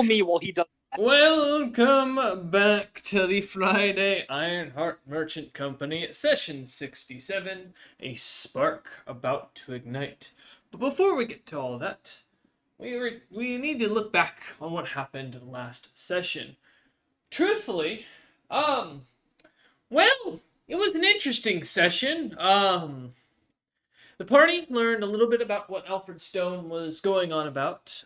me while he does that. Welcome back to the Friday Ironheart Merchant Company, session 67, a spark about to ignite. But before we get to all that, we need to look back on what happened last session. Truthfully, um, well, it was an interesting session. The party learned a little bit about what Alfred Stone was going on about,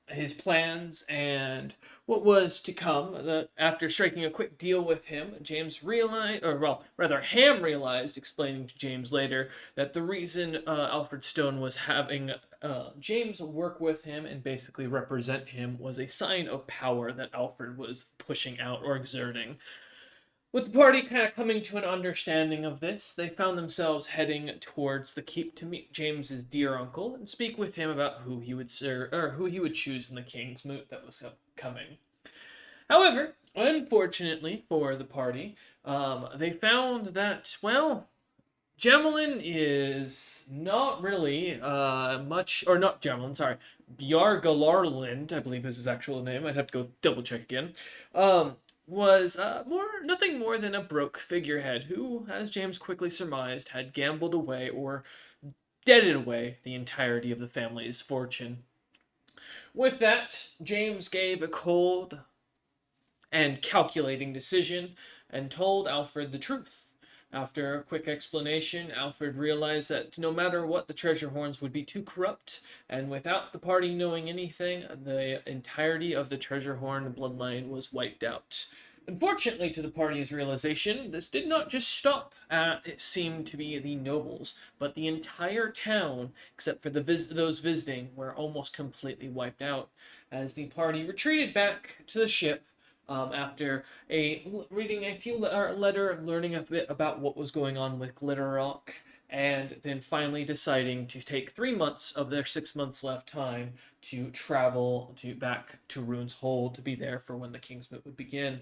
his plans, and what was to come. After striking a quick deal with him, James realized, or well, rather, Ham realized, explaining to James later, that the reason Alfred Stone was having James work with him and basically represent him was a sign of power that Alfred was pushing out or exerting. With the party kind of coming to an understanding of this, they found themselves heading towards the keep to meet James's dear uncle and speak with him about who he would serve or who he would choose in the king's moot that was coming. However, unfortunately for the party, they found that Gemelin is not really much, or not Gemelin, sorry, Bjargalarlind, I believe is his actual name. I'd have to go double check again. Was nothing more than a broke figurehead who, as James quickly surmised, had gambled away or deaded away the entirety of the family's fortune. With that, James gave a cold and calculating decision and told Alfred the truth. After a quick explanation, Alfred realized that no matter what, the treasure horns would be too corrupt, and without the party knowing anything, the entirety of the treasure horn bloodline was wiped out. Unfortunately, to the party's realization, this did not just stop at it seemed to be the nobles, but the entire town, except for those visiting, were almost completely wiped out. As the party retreated back to the ship, after reading a few letter, learning a bit about what was going on with Glitter Rock, and then finally deciding to take 3 months of their 6 months left time to travel to back to Rune's Hold to be there for when the Kingsmoot would begin.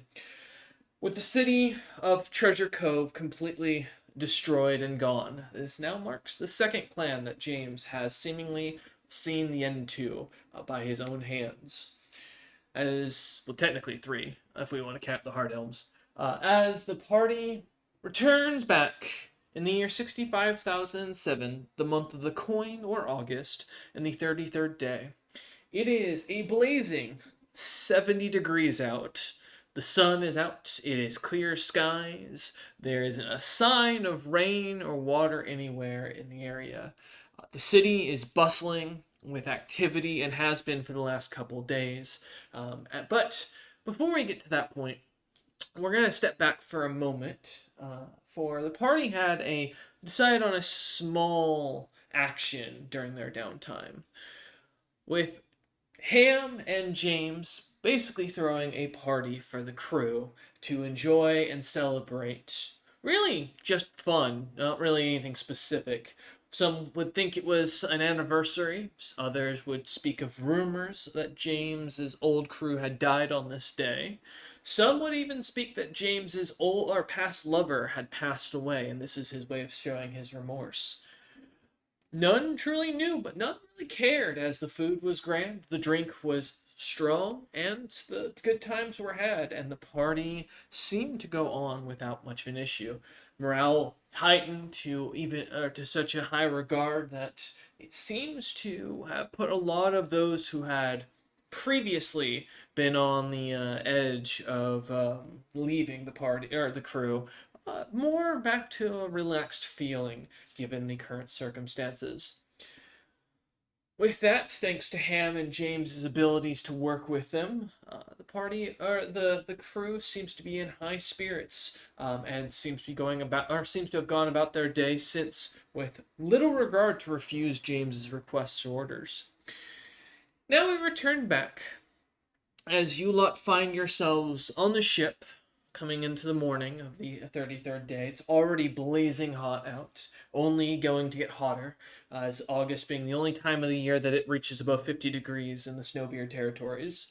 With the city of Treasure Cove completely destroyed and gone, this now marks the second clan that James has seemingly seen the end to by his own hands. As well, technically three, if we want to count the Hard Elms. As the party returns back in the year 65,007, the month of the coin, or August, and the 33rd day. It is a blazing 70 degrees out. The sun is out. It is clear skies. There isn't a sign of rain or water anywhere in the area. The city is bustling with activity and has been for the last couple of days. But before we get to that point, we're going to step back for a moment. For the party had decided on a small action during their downtime, with Ham and James basically throwing a party for the crew to enjoy and celebrate. Really just fun, not really anything specific. Some would think it was an anniversary. Others would speak of rumors that James's old crew had died on this day. Some would even speak that James's old or past lover had passed away, and this is his way of showing his remorse. None truly knew, but none really cared, as the food was grand, the drink was strong, and the good times were had, and the party seemed to go on without much of an issue. Morale heightened to such a high regard that it seems to have put a lot of those who had previously been on the edge of leaving the party or the crew more back to a relaxed feeling given the current circumstances. With that, thanks to Ham and James's abilities to work with them, the party or the crew seems to be in high spirits, and seems to have gone about their day since with little regard to refuse James's requests or orders. Now we return back as you lot find yourselves on the ship coming into the morning of the 33rd day. It's already blazing hot out, only going to get hotter, as August being the only time of the year that it reaches above 50 degrees in the Snowbeard territories.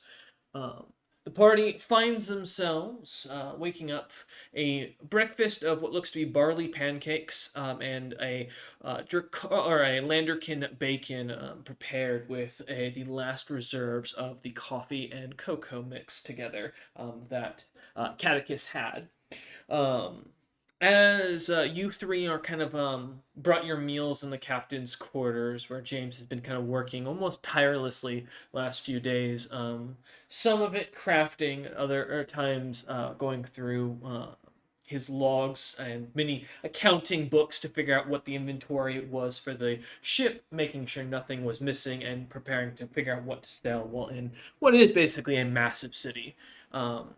The party finds themselves waking up a breakfast of what looks to be barley pancakes and or a Landerkin bacon prepared with the last reserves of the coffee and cocoa mix together that Catechus had. Um, as you three are kind of brought your meals in the captain's quarters, where James has been kind of working almost tirelessly last few days. Some of it crafting, other times going through his logs and many accounting books to figure out what the inventory was for the ship, making sure nothing was missing, and preparing to figure out what to sell while in what is basically a massive city. Um,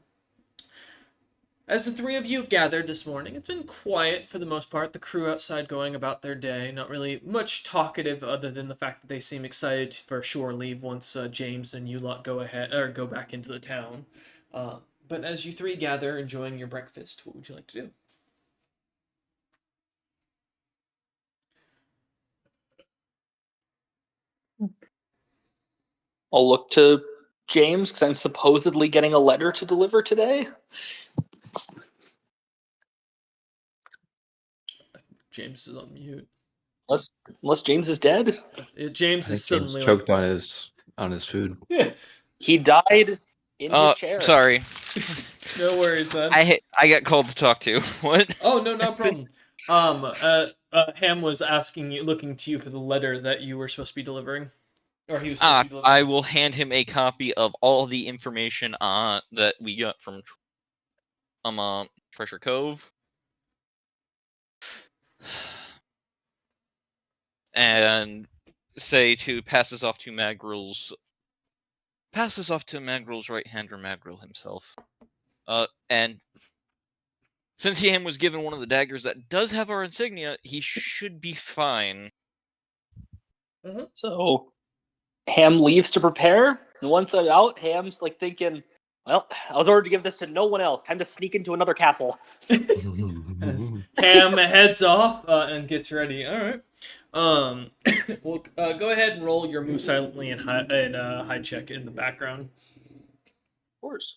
as the three of you have gathered this morning, it's been quiet for the most part. The crew outside going about their day, not really much talkative other than the fact that they seem excited for shore leave once James and you lot go ahead or go back into the town. But as you three gather, enjoying your breakfast, what would you like to do? I'll look to James because I'm supposedly getting a letter to deliver today. James is on mute. Unless James is dead. James I is think James suddenly choked like, on his food. yeah. He died in his chair. Sorry. No worries, man. I got called to talk to. What? Oh no, no problem. Ham was asking you, looking to you for the letter that you were supposed to be delivering, or he was supposed to be delivering. I will hand him a copy of all the information that we got from Treasure Cove. And say to pass this off to Magrill's right hander, Magrill himself. And since Ham was given one of the daggers that does have our insignia, he should be fine. So Ham leaves to prepare, and once I'm out, Ham's like thinking, well, I was ordered to give this to no one else. Time to sneak into another castle. As Ham heads off and gets ready. All right. Well, go ahead and roll your move silently and high check in the background. Of course.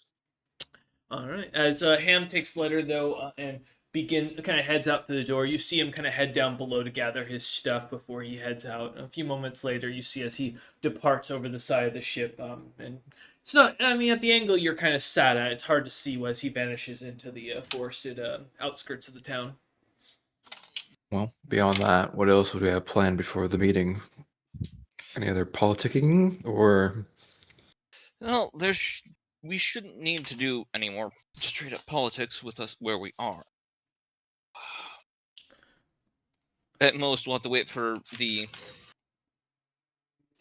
All right. As Ham takes the letter though and kind of heads out to the door, you see him kind of head down below to gather his stuff before he heads out. A few moments later, you see as he departs over the side of the ship. And it's not. I mean, at the angle you're kind of sat at, it's hard to see as he vanishes into the forested outskirts of the town. Well, beyond that, what else would we have planned before the meeting? Any other politicking or? Well, we shouldn't need to do any more straight up politics with us where we are. At most, we'll have to wait for the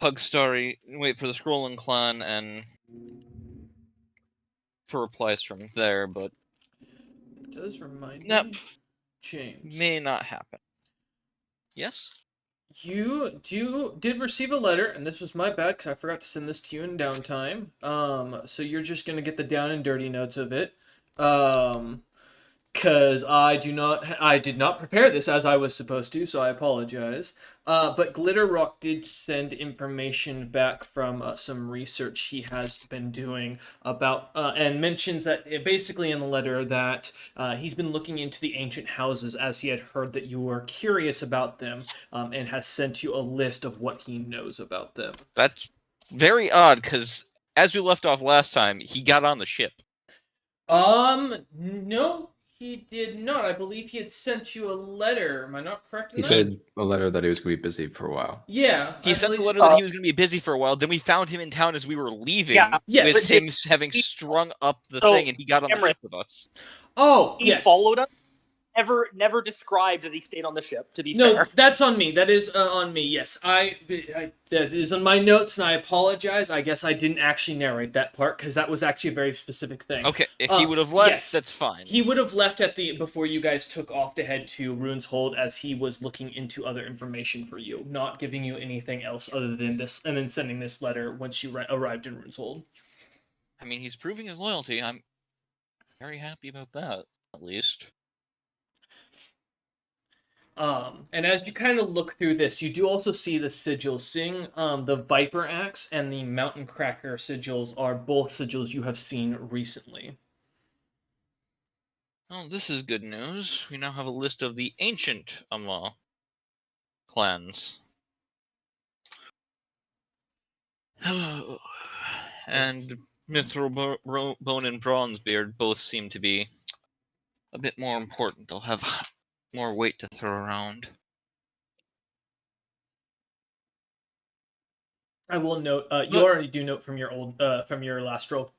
Pug Starry, wait for the Scrolling Clan, and for replies from there, but It does remind that me, James. may not happen. Yes? You did receive a letter, and this was my bad because I forgot to send this to you in downtime. So you're just gonna get the down and dirty notes of it. Because I did not prepare this as I was supposed to, so I apologize. But Glitter Rock did send information back from some research he has been doing about, and mentions that basically in the letter that he's been looking into the ancient houses as he had heard that you were curious about them, and has sent you a list of what he knows about them. That's very odd, because as we left off last time, he got on the ship. No, he did not. I believe he had sent you a letter. Am I not correct in He that? said a letter that he was going to be busy for a while. Yeah. He sent the believe letter that he was going to be busy for a while, then we found him in town as we were leaving, Yes. with But him having strung up the So, thing, and he got on the Cameron, ship with us. Oh, he yes. followed us. Never described that he stayed on the ship. To be No, fair, that's on me. That is on me. Yes, I that is on my notes, and I apologize. I guess I didn't actually narrate that part because that was actually a very specific thing. Okay, if he would have left, yes. that's fine. He would have left at the before you guys took off to head to Rune's Hold, as he was looking into other information for you, not giving you anything else other than this, and then sending this letter once you arrived in Rune's Hold. I mean, he's proving his loyalty. I'm very happy about that, at least. And as you kind of look through this, you do also see the sigils. Seeing the Viper Axe and the Mountain Cracker sigils are both sigils you have seen recently. Oh, this is good news. We now have a list of the ancient clans. And Mithril Bone and Bronzebeard both seem to be a bit more important. They'll have more weight to throw around. I will note, you But already do note from your last roll,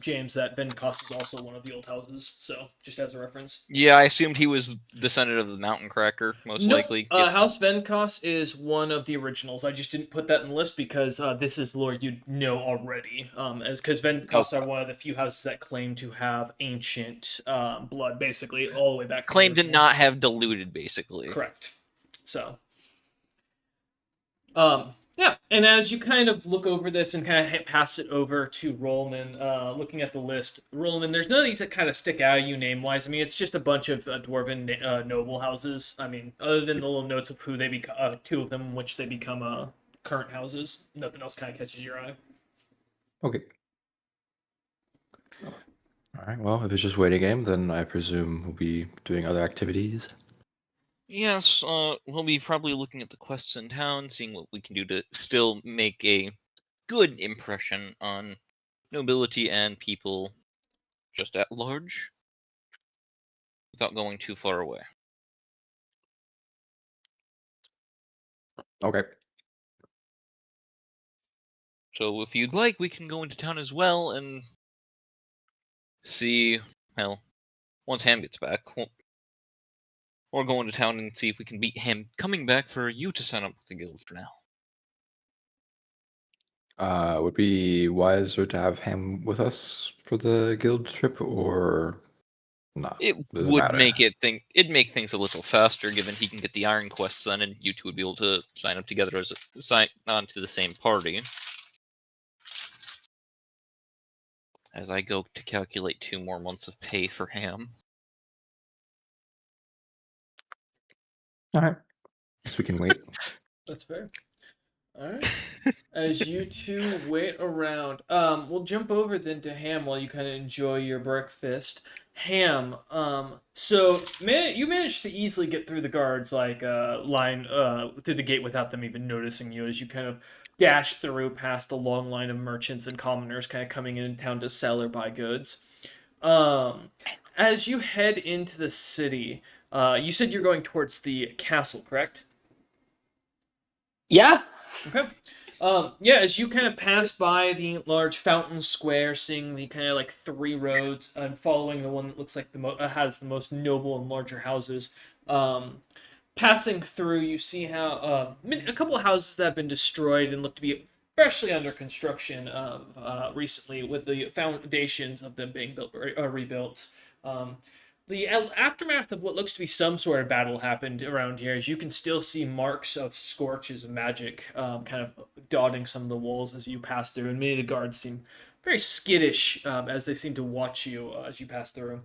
James, that Venkos is also one of the old houses. So just as a reference. yeah, I assumed he was descendant of the Mountain Cracker, most Nope. likely. House Venkos is one of the originals. I just didn't put that in the list because this is lore you know already. As because Venkos are one of the few houses that claim to have ancient blood, basically all the way back. Claim to not have diluted, basically. Correct. So. Yeah, and as you kind of look over this and kind of pass it over to Roland, looking at the list, Roland, there's none of these that kind of stick out at you name-wise. I mean, it's just a bunch of dwarven noble houses. I mean, other than the little notes of who they become, two of them which they become current houses. Nothing else kind of catches your eye. Okay. All right. Well, if it's just waiting game, then I presume we'll be doing other activities. Yes, we'll be probably looking at the quests in town, seeing what we can do to still make a good impression on nobility and people just at large, without going too far away. Okay. So if you'd like, we can go into town as well and see, well, once Ham gets back, or go into town and see if we can beat him coming back for you to sign up with the guild for now. Would be wiser to have him with us for the guild trip, or not? It Does it would matter? it'd make things a little faster, given he can get the iron quests done, and you two would be able to sign up together as sign on to the same party. As I go to calculate 2 more months of pay for Ham. All right. Guess we can wait. That's fair. All right. As you two wait around, we'll jump over then to Ham while you kind of enjoy your breakfast. Ham, so you managed to easily get through the guards like line through the gate without them even noticing you as you kind of dash through past the long line of merchants and commoners kind of coming in town to sell or buy goods. Um, as you head into the city, you said you're going towards the castle, correct? Yeah. Okay. Yeah, as you kind of pass by the large fountain square, seeing the kind of like three roads and following the one that looks like has the most noble and larger houses. Passing through, you see how a couple of houses that have been destroyed and look to be freshly under construction recently, with the foundations of them being rebuilt. The aftermath of what looks to be some sort of battle happened around here, as you can still see marks of scorches of magic kind of dotting some of the walls as you pass through, and many of the guards seem very skittish as they seem to watch you as you pass through.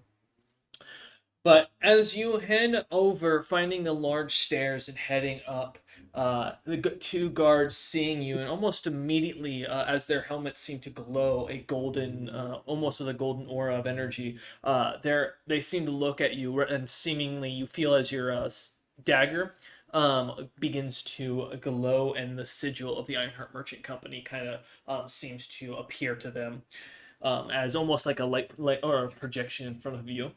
But as you head over, finding the large stairs and heading up, the two guards seeing you, and almost immediately, as their helmets seem to glow a golden, almost with a golden aura of energy, they seem to look at you, and seemingly you feel as your dagger begins to glow, and the sigil of the Ironheart Merchant Company kind of seems to appear to them as almost like a light or a projection in front of you.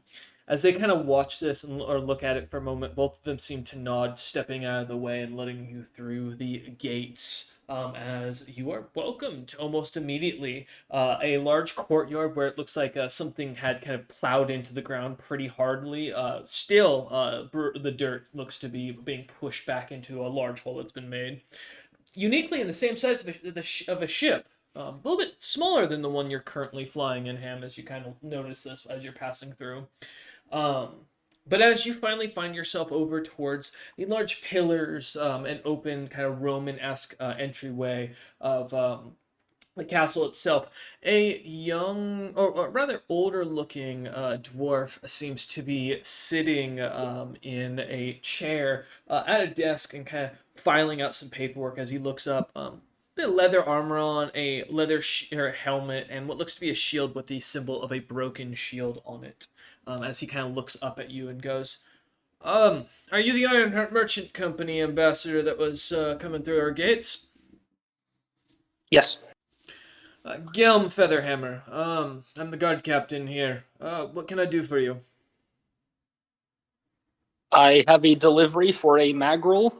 As they kind of watch this or look at it for a moment, both of them seem to nod, stepping out of the way and letting you through the gates. As you are welcomed almost immediately, a large courtyard where it looks like something had kind of plowed into the ground pretty hardly. Still, the dirt looks to be being pushed back into a large hole that's been made. Uniquely in the same size of a ship, a little bit smaller than the one you're currently flying in, Ham, as you kind of notice this as you're passing through. Um, but as you finally find yourself over towards the large pillars and open kind of Roman-esque entryway of the castle itself, a young, or rather older looking dwarf seems to be sitting in a chair at a desk and kind of filing out some paperwork as he looks up. Bit of leather armor on, a leather or helmet, and what looks to be a shield with the symbol of a broken shield on it. As he kind of looks up at you and goes, are you the Ironheart Merchant Company ambassador that was coming through our gates? Yes. Gilm Featherhammer. I'm the guard captain here. What can I do for you? I have a delivery for a Magrel.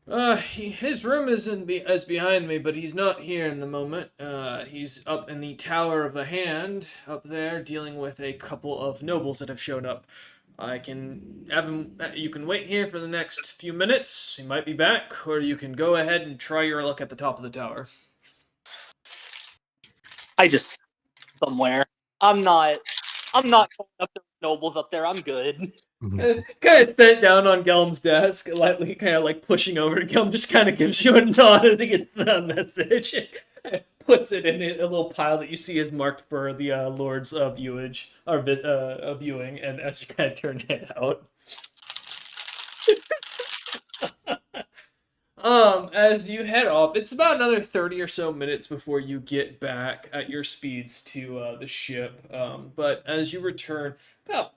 His room is behind me, but he's not here in the moment. He's up in the Tower of the Hand, up there, dealing with a couple of nobles that have shown up. I can have him. You can wait here for the next few minutes. He might be back, or you can go ahead and try your luck at the top of the tower. I just somewhere. I'm not going up to nobles up there. I'm good. Kind of sit down on Gelm's desk, lightly kind of like pushing over to Gelm, just kind of gives you a nod as he gets the message. Puts it in a little pile that you see is marked for the Lord's viewage or viewing, and as you kind of turn it out. As you head off, it's about another 30 or so minutes before you get back at your speeds to the ship. But as you return, about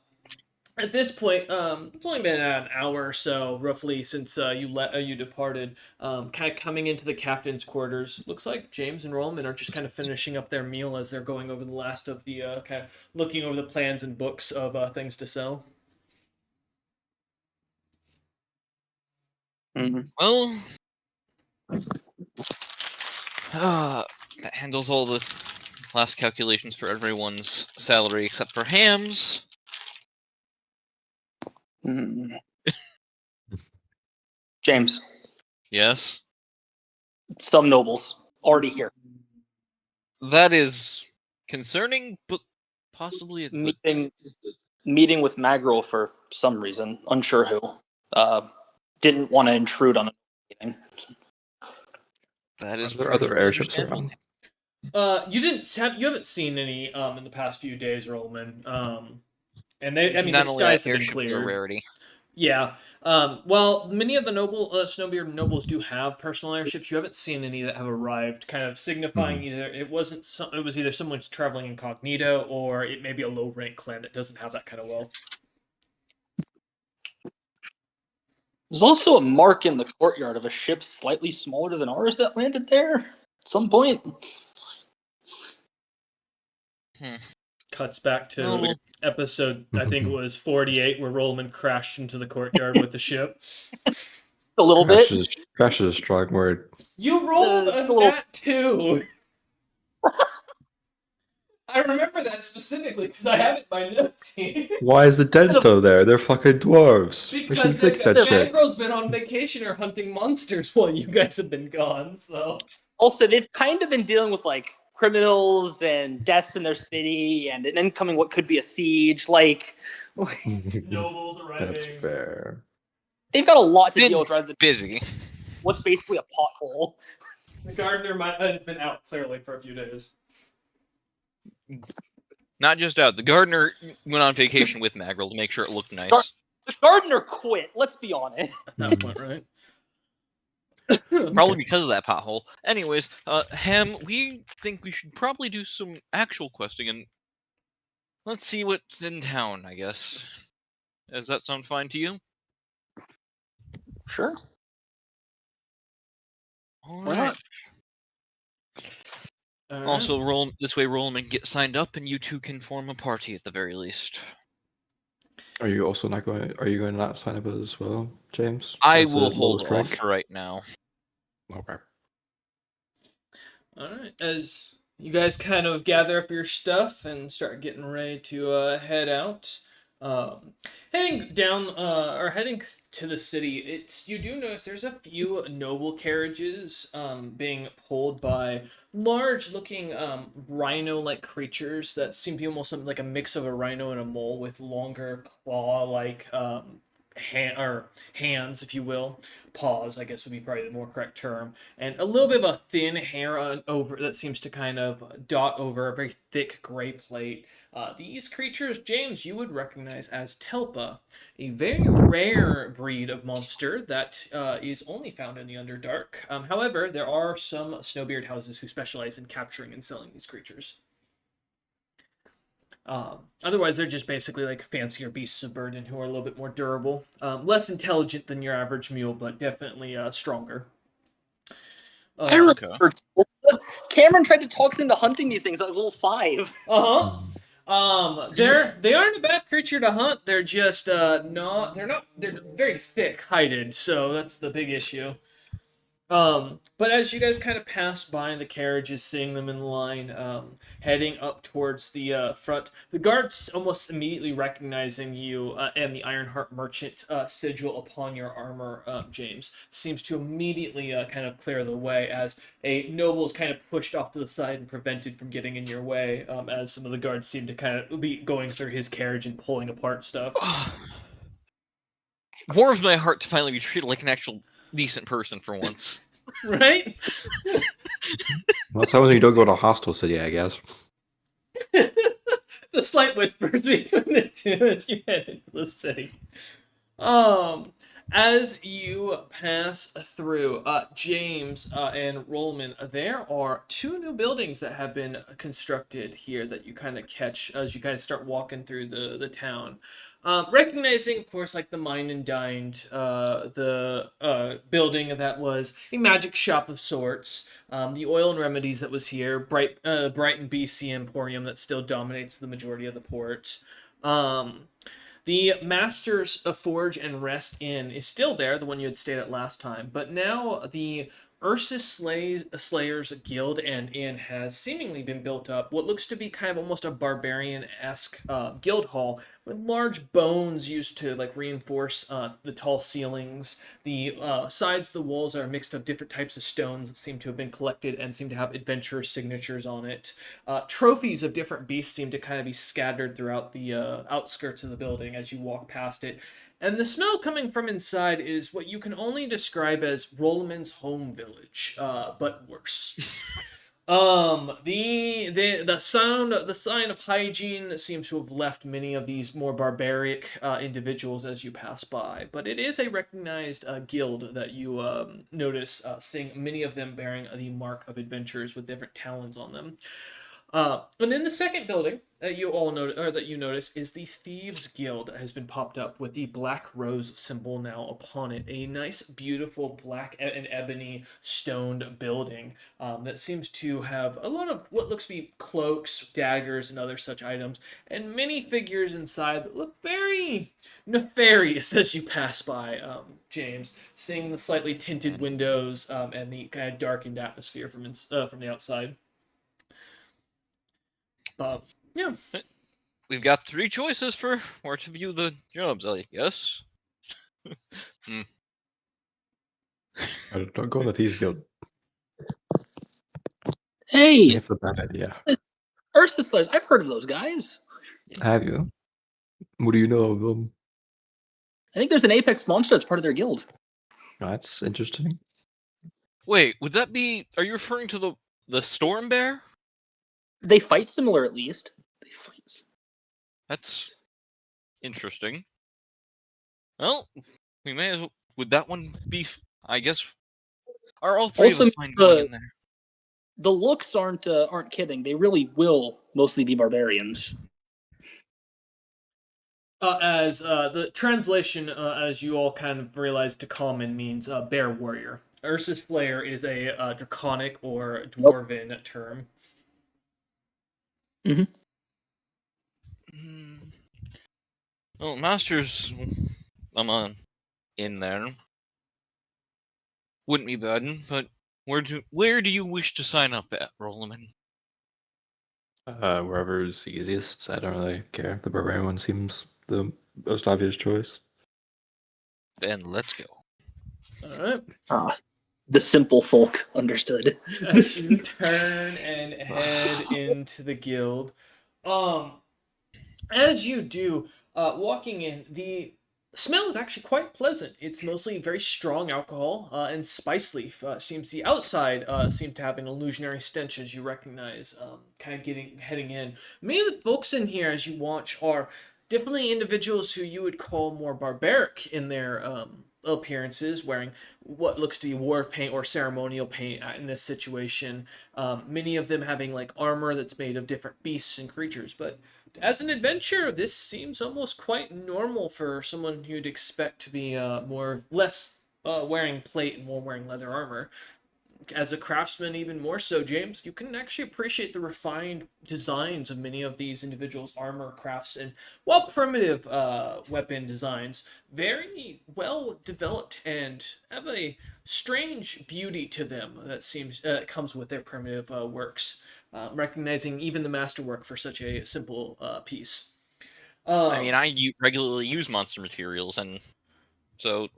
at this point, it's only been an hour or so, roughly, since you departed. Kind of coming into the captain's quarters. Looks like James and Rollman are just kind of finishing up their meal as they're going over the last of the kind of looking over the plans and books of things to sell. Well, that handles all the last calculations for everyone's salary except for Ham's. Mm. James, Yes, some nobles already here. that is concerning, but possibly a good thing. Meeting with Magrel for some reason, unsure who. Didn't want to intrude on a meeting. That is Are there other perfectly airships understandable. around? You haven't seen any in the past few days, Rollman. And the Not only skies that, have been airships are a cleared. rarity. Yeah. Well, many of the Snowbeard nobles do have personal airships. You haven't seen any that have arrived, kind of signifying either it was either someone's traveling incognito or it may be a low rank clan that doesn't have that kind of wealth. There's also a mark in the courtyard of a ship slightly smaller than ours that landed there at some point. Cuts back to No. episode, I think it was 48, where Rollman crashed into the courtyard with the ship. A little bit. Crash is a strong word. You rolled Just a a little- nat 2! I remember that specifically because I have it in my notes here. Why is the dead still there? They're fucking dwarves. We Because should fix that shit. Mangrove's been on vacation or hunting monsters while you guys have been gone, so. Also, they've kind of been dealing with like criminals and deaths in their city and an incoming what could be a siege. Like, Nobles arriving. That's fair. they've got a lot to Been deal with rather than busy. what's basically a pothole. The gardener has been out clearly for a few days. Not just out. The gardener went on vacation with Magrel to make sure it looked nice. The gardener quit. Let's be honest. At that point, right? Probably because of that pothole. Anyways, Ham, we think we should probably do some actual questing and let's see what's in town, I guess. Does that sound fine to you? Sure. All Why right. not? Also, roll them and get signed up, and you two can form a party at the very least. Are you also not going? Are you going to not sign up as well, James? I As the will hold lowest off rank? for right now. Okay. Alright, as you guys kind of gather up your stuff and start getting ready to head out, heading down or heading to the city, you do notice there's a few noble carriages being pulled by large-looking rhino-like creatures that seem to be almost like a mix of a rhino and a mole with longer claw-like hands, if you will. Paws, I guess, would be probably the more correct term, and a little bit of a thin hair over that seems to kind of dot over a very thick gray plate. These creatures, James, you would recognize as Telpa, a very rare breed of monster that is only found in the Underdark. However, there are some snowbeard houses who specialize in capturing and selling these creatures. Otherwise, they're just basically like fancier beasts of burden who are a little bit more durable, less intelligent than your average mule, but definitely stronger. I Okay. remember Cameron tried to talk us into hunting these things at level 5. They aren't a bad creature to hunt. They're just they're very thick hided, so that's the big issue. But as you guys kind of pass by the carriages, seeing them in line, heading up towards the front, the guards almost immediately recognizing you and the Ironheart merchant sigil upon your armor, James, seems to immediately kind of clear the way as a noble is kind of pushed off to the side and prevented from getting in your way, as some of the guards seem to kind of be going through his carriage and pulling apart stuff. Warms my heart to finally be treated like an actual decent person for once. Right? Well, so you don't go to a hostile city, I guess. The slight whispers between the two as you head into the city. As you pass through, James and Rollman, there are two new buildings that have been constructed here that you kind of catch as you kind of start walking through the town. Recognizing, of course, like the Mine and Dined, the building that was a magic shop of sorts, the Oil and Remedies that was here, Brighton BC Emporium that still dominates the majority of the port. The Masters of Forge and Rest Inn is still there, the one you had stayed at last time, but now the Ursus Slayers Guild and Inn has seemingly been built up, what looks to be kind of almost a barbarian-esque guild hall, with large bones used to like reinforce the tall ceilings. The sides of the walls are a mix of different types of stones that seem to have been collected and seem to have adventurer signatures on it. Trophies of different beasts seem to kind of be scattered throughout the outskirts of the building as you walk past it. And the smell coming from inside is what you can only describe as Rolleman's home village, but worse. The sign of hygiene seems to have left many of these more barbaric individuals as you pass by, but it is a recognized guild that you notice, seeing many of them bearing the mark of adventurers with different talons on them. And then the second building that you all notice, or that you notice, is the Thieves Guild that has been popped up with the black rose symbol now upon it. A nice, beautiful black and ebony stoned building that seems to have a lot of what looks to be cloaks, daggers, and other such items, and many figures inside that look very nefarious as you pass by. James, seeing the slightly tinted windows and the kind of darkened atmosphere from the outside. Yeah. We've got 3 choices for where to view the jobs, I guess. Don't go to the Thieves Guild. Hey, It's a bad idea. Ursus Slayers. I've heard of those guys. Have you? What do you know of them? I think there's an apex monster that's part of their guild. That's interesting. Wait, would that be? Are you referring to the Storm Bear? They fight similar, at least. They fight. That's interesting. Well, we may as well. Would that one be? I guess. Are all 3 Also, of us fine going in there? The looks aren't kidding. They really will mostly be barbarians. As the translation, as you all kind of realize to common, means bear warrior. Ursus Slayer is a draconic or dwarven term. Mm-hmm. Well, Masters, I'm on in there. Wouldn't be bad, but where do you wish to sign up at, Rolleman? Wherever's easiest. I don't really care. The barbarian one seems the most obvious choice. Then let's go. All right. The simple folk understood. As you turn and head into the guild, as you do, walking in, the Smell is actually quite pleasant. It's mostly very strong alcohol, and spice leaf seems the outside seem to have an illusionary stench, as you recognize, kind of getting heading in. Many of the folks in here, as you watch, are definitely individuals who you would call more barbaric in their appearances, wearing what looks to be war paint or ceremonial paint in this situation. Many of them having like armor that's made of different beasts and creatures, but as an adventurer, this seems almost quite normal for someone you'd expect to be less wearing plate and more wearing leather armor. As a craftsman, even more so, James, you can actually appreciate the refined designs of many of these individuals' armor crafts and, while primitive weapon designs, very well developed and have a strange beauty to them that seems comes with their primitive works. Recognizing even the masterwork for such a simple piece. I mean, regularly use monster materials, and so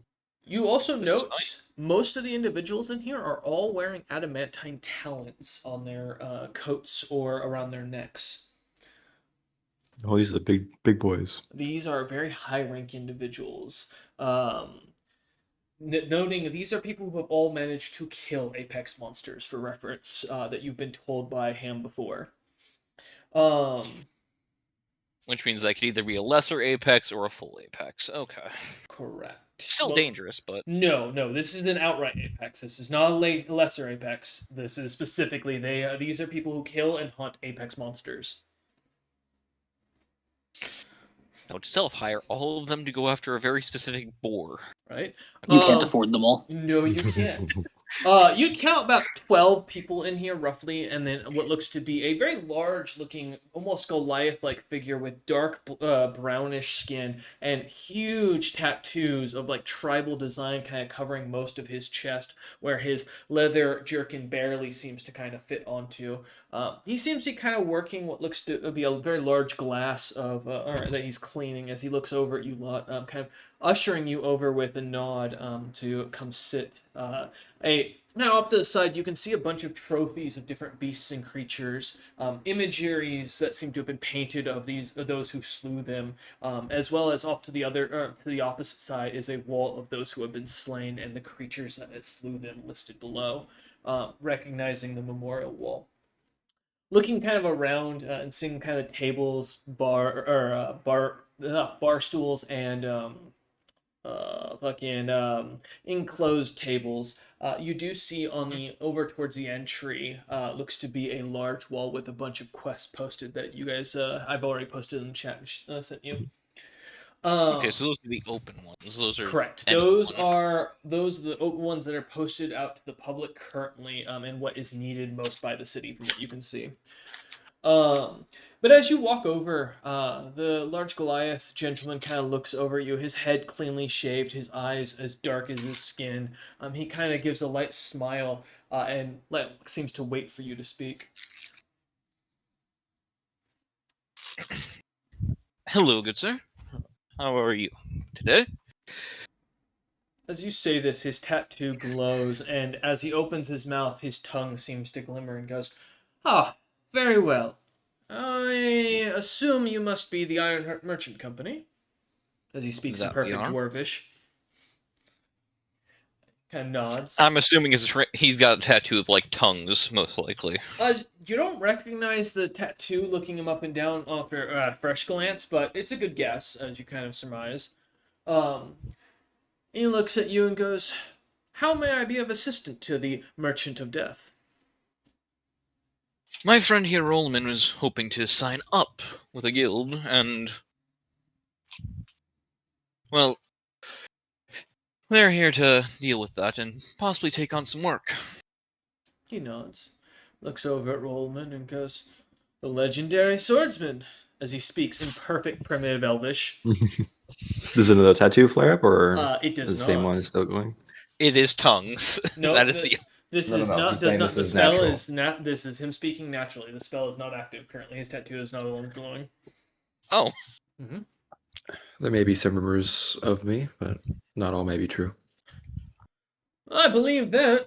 You also this is fine. note most of the individuals in here are all wearing adamantine talons on their coats or around their necks. Oh, these are the big boys. These are very high rank individuals. Um, Noting these are people who have all managed to kill apex monsters, for reference, that you've been told by Ham before. Which means I could either be a lesser apex or a full apex. Okay. Correct. Still dangerous, but No, this is an outright apex. This is not a lesser apex. This is specifically these are people who kill and hunt apex monsters. note to self: hire all of them to go after a very specific boar. Right? You can't afford them all. No, you can't. You'd count about 12 people in here, roughly, and then what looks to be a very large-looking, almost Goliath-like figure with dark brownish skin and huge tattoos of like tribal design kind of covering most of his chest, where his leather jerkin barely seems to kind of fit onto. He seems to be kind of working what looks to be a very large glass of that he's cleaning as he looks over at you lot, kind of ushering you over with a nod to come sit. Now off to the side, you can see a bunch of trophies of different beasts and creatures, imageries that seem to have been painted of those who slew them, as well as off to the opposite side is a wall of those who have been slain and the creatures that slew them listed below, recognizing the memorial wall. Looking kind of around and seeing kind of tables, bar stools, and fucking enclosed tables. You do see on the over towards the entry looks to be a large wall with a bunch of quests posted that you guys I've already posted in the chat and sent you. Okay, so those are the open ones. Those are Correct. Those are the open ones that are posted out to the public currently, and what is needed most by the city from what you can see. But as you walk over, the large Goliath gentleman kind of looks over you, his head cleanly shaved, his eyes as dark as his skin. He kind of gives a light smile and seems to wait for you to speak. Hello, good sir. How are you today? As you say this, his tattoo glows, and as he opens his mouth, his tongue seems to glimmer and goes, "Ah, very well. I assume you must be the Ironheart Merchant Company," as he speaks in perfect Dwarvish. Kind of nods. I'm assuming he's got a tattoo of like tongues, most likely. You don't recognize the tattoo looking him up and down off your fresh glance, but it's a good guess, as you kind of surmise. He looks at you and goes, "How may I be of assistance to the Merchant of Death?" My friend here, Rollman, was hoping to sign up with a guild, and well, we're here to deal with that and possibly take on some work. He nods, looks over at Rollman and goes, "The legendary swordsman," as he speaks in perfect primitive Elvish. Does another tattoo flare up, or it does is the not. same one still going? It is tongues. No, that is the. This No, is no, not. he's Does saying not. this The is spell natural. is not. This is him speaking naturally. The spell is not active currently. His tattoo is not alone glowing. Oh. Mm-hmm. There may be some rumors of me, but not all may be true. I believe that.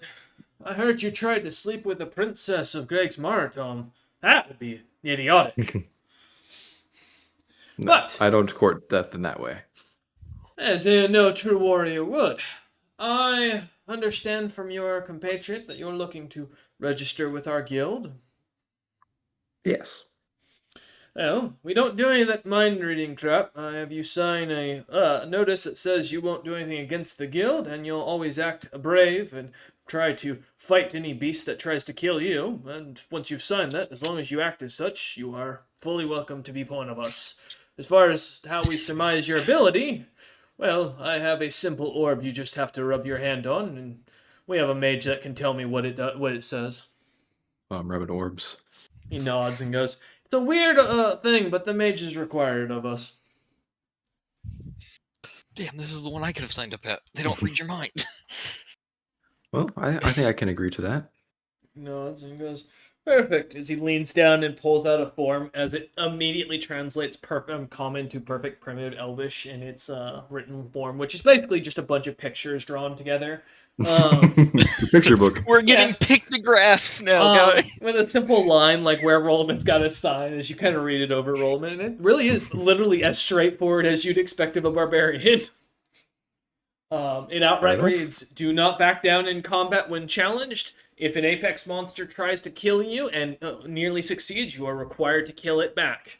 I heard you tried to sleep with the princess of Greg's Marathon. That would be idiotic. No, But I don't court death in that way. As no true warrior would. I understand from your compatriot that you're looking to register with our guild. Yes. Well, we don't do any of that mind reading crap. I have you sign a notice that says you won't do anything against the guild, and you'll always act brave and try to fight any beast that tries to kill you. And once you've signed that, as long as you act as such, you are fully welcome to be one of us. As far as how we surmise your ability, well, I have a simple orb you just have to rub your hand on, and we have a mage that can tell me what it says. I'm rubbing orbs. He nods and goes, "It's a weird thing, but the mage is required of us." Damn, this is the one I could have signed up at. They don't read your mind. Well, I think I can agree to that. He nods and goes, "Perfect." As he leans down and pulls out a form, as it immediately translates common to perfect primitive Elvish in its written form, which is basically just a bunch of pictures drawn together. It's a picture book. We're getting pictographs now, guys. With a simple line like where Rollman's got a sign as you kind of read it over Rollman, and it really is literally as straightforward as you'd expect of a barbarian. It outright reads, "Do not back down in combat when challenged. If an apex monster tries to kill you and nearly succeeds, you are required to kill it back.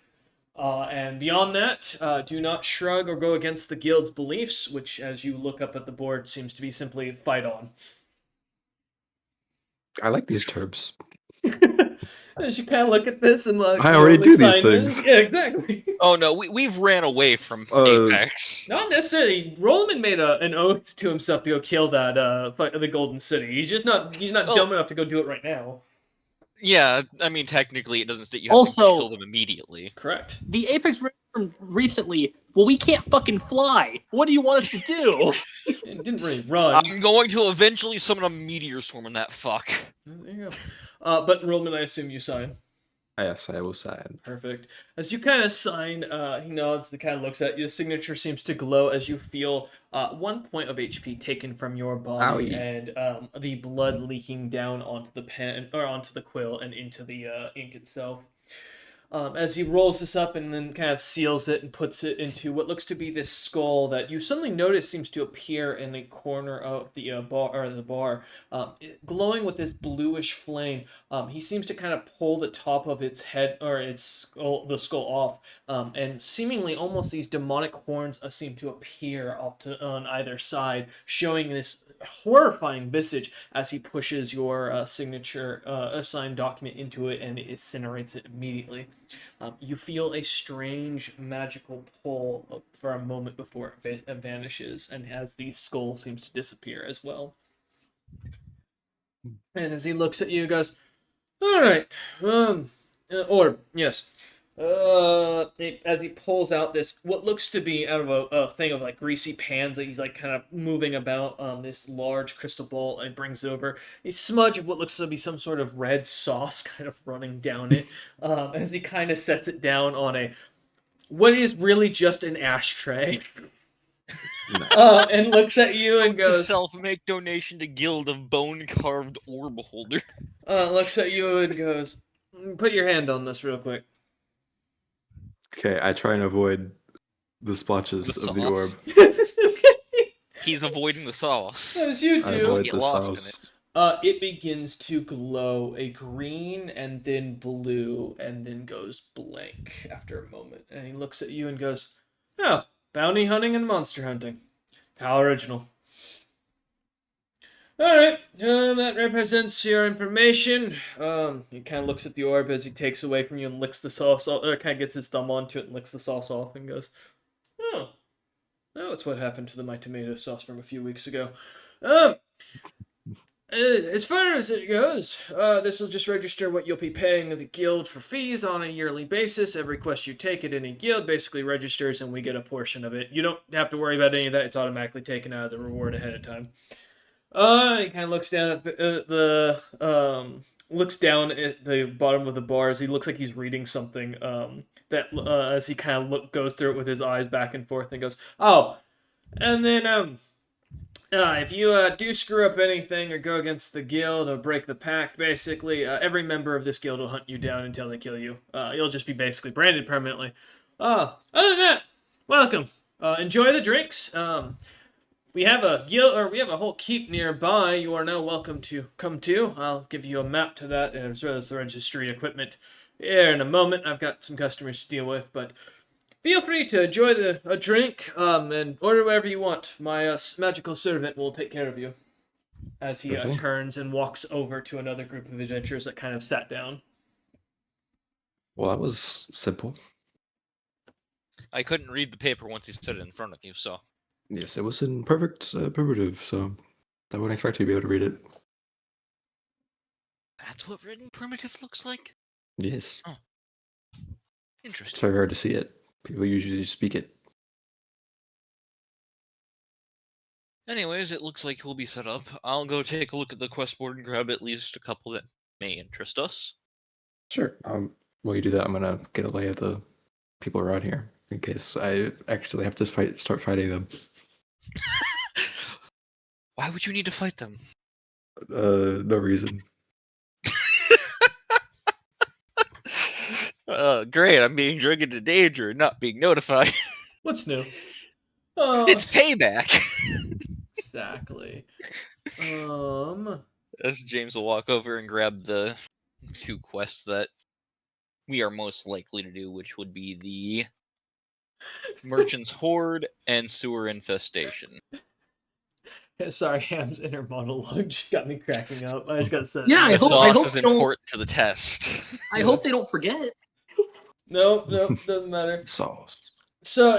And beyond that, do not shrug or go against the guild's beliefs," which, as you look up at the board, seems to be simply fight on. I like these terms. As you kind of look at this and like, I already do these sign this. things. Yeah, exactly. Oh no, we've ran away from Apex. Not necessarily. Rollman made an oath to himself to go kill that the Golden City. He's just not dumb enough to go do it right now. Yeah, I mean technically it doesn't state you have Also- to kill them immediately. Correct. The Apex from recently, well, we can't fucking fly. What do you want us to do? It didn't really run. I'm going to eventually summon a meteor swarm on that fuck. There you go. But Rollman, I assume you sign. Yes, I will sign. Perfect. As you kind of sign, he nods and kind of looks at you. The signature seems to glow as you feel 1 point of HP taken from your body, Owie. and the blood leaking down onto the pen or onto the quill and into the ink itself. As he rolls this up and then kind of seals it and puts it into what looks to be this skull that you suddenly notice seems to appear in the corner of the bar, glowing with this bluish flame. He seems to kind of pull the top of its head or the skull off, and seemingly almost these demonic horns seem to appear on either side, showing this horrifying visage as he pushes your signature assigned document into it and it incinerates it immediately. You feel a strange magical pull for a moment before it vanishes, and as the skull seems to disappear as well. And as he looks at you, he goes, "All right, orb, yes." As he pulls out this, what looks to be out of a thing of like greasy pans that he's like kind of moving about, this large crystal ball, and brings it over. A smudge of what looks to be some sort of red sauce kind of running down it, as he kind of sets it down on what is really just an ashtray. And looks at you and To goes, self-make donation to Guild of Bone-Carved Orb Holder. looks at you and goes, "Put your hand on this real quick." Okay, I try and avoid the splotches The of the orb. sauce. He's avoiding the sauce. As you I do, avoid Get the lost in sauce. it begins to glow a green and then blue and then goes blank after a moment. And he looks at you and goes, "Oh, bounty hunting and monster hunting. How original." Alright, that represents your information. He kind of looks at the orb as he takes away from you and licks the sauce off, or kind of gets his thumb onto it and licks the sauce off and goes, "Oh, that's what happened to my tomato sauce from a few weeks ago. As far as it goes, this will just register what you'll be paying the guild for fees on a yearly basis. Every quest you take at any guild basically registers and we get a portion of it. You don't have to worry about any of that. It's automatically taken out of the reward ahead of time." He kind of looks down at looks down at the bottom of the bar as he looks like he's reading something, as he kind of goes through it with his eyes back and forth and goes, "Oh, and then, if you do screw up anything or go against the guild or break the pact, basically, every member of this guild will hunt you down until they kill you. You'll just be basically branded permanently. Other than that, welcome. Enjoy the drinks. We have a whole keep nearby. You are now welcome to come to. I'll give you a map to that as well as the registry equipment here in a moment. I've got some customers to deal with, but feel free to enjoy a drink and order whatever you want. My magical servant will take care of you. As he Sure thing. turns and walks over to another group of adventurers that kind of sat down. Well, that was simple. I couldn't read the paper once he stood it in front of you, so. Yes, it was in perfect primitive, so I wouldn't expect you to be able to read it. That's what written primitive looks like? Yes. It's Interesting. very hard to see it. People usually speak it. Anyways, it looks like he'll be set up. I'll go take a look at the quest board and grab at least a couple that may interest us. Sure. While you do that, I'm gonna get a lay of the people around here in case I actually have to start fighting them. Why would you need to fight them? No reason. Great, I'm being dragged into danger and not being notified. What's new? It's payback! Exactly. As James will walk over and grab the 2 quests that we are most likely to do, which would be the Merchant's Horde and Sewer Infestation. Sorry, Ham's inner monologue just got me cracking up. I just got sent. Yeah, I The hope sauce is they don't- important to the test. I hope they don't forget. Nope, doesn't matter. Sauce. So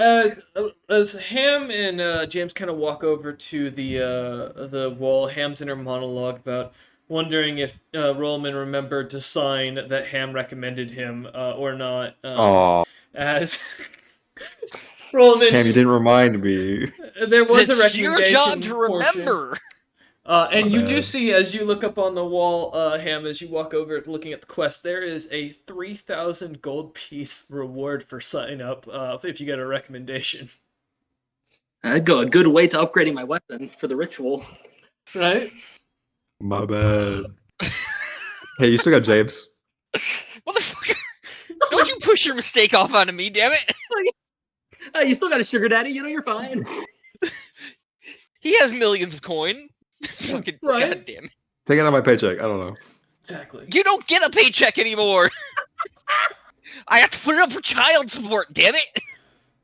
as Ham and James kind of walk over to the wall, Ham's inner monologue about wondering if Rollman remembered to sign that Ham recommended him or not. Aw, As Rollman, Sam, you didn't remind me. there was a It's recommendation your job to portion. remember! And My you do bad. see, as you look up on the wall, Ham, as you walk over looking at the quest, there is a 3,000 gold piece reward for signing up if you get a recommendation. A good way to upgrading my weapon for the ritual. Right? My bad. Hey, you still got James. Motherfucker! Don't you push your mistake off onto me, damn it! You still got a sugar daddy, you're fine. He has millions of coin. Fucking Right? goddamn it. Take it out of my paycheck. I don't know. Exactly. You don't get a paycheck anymore! I have to put it up for child support, damn it!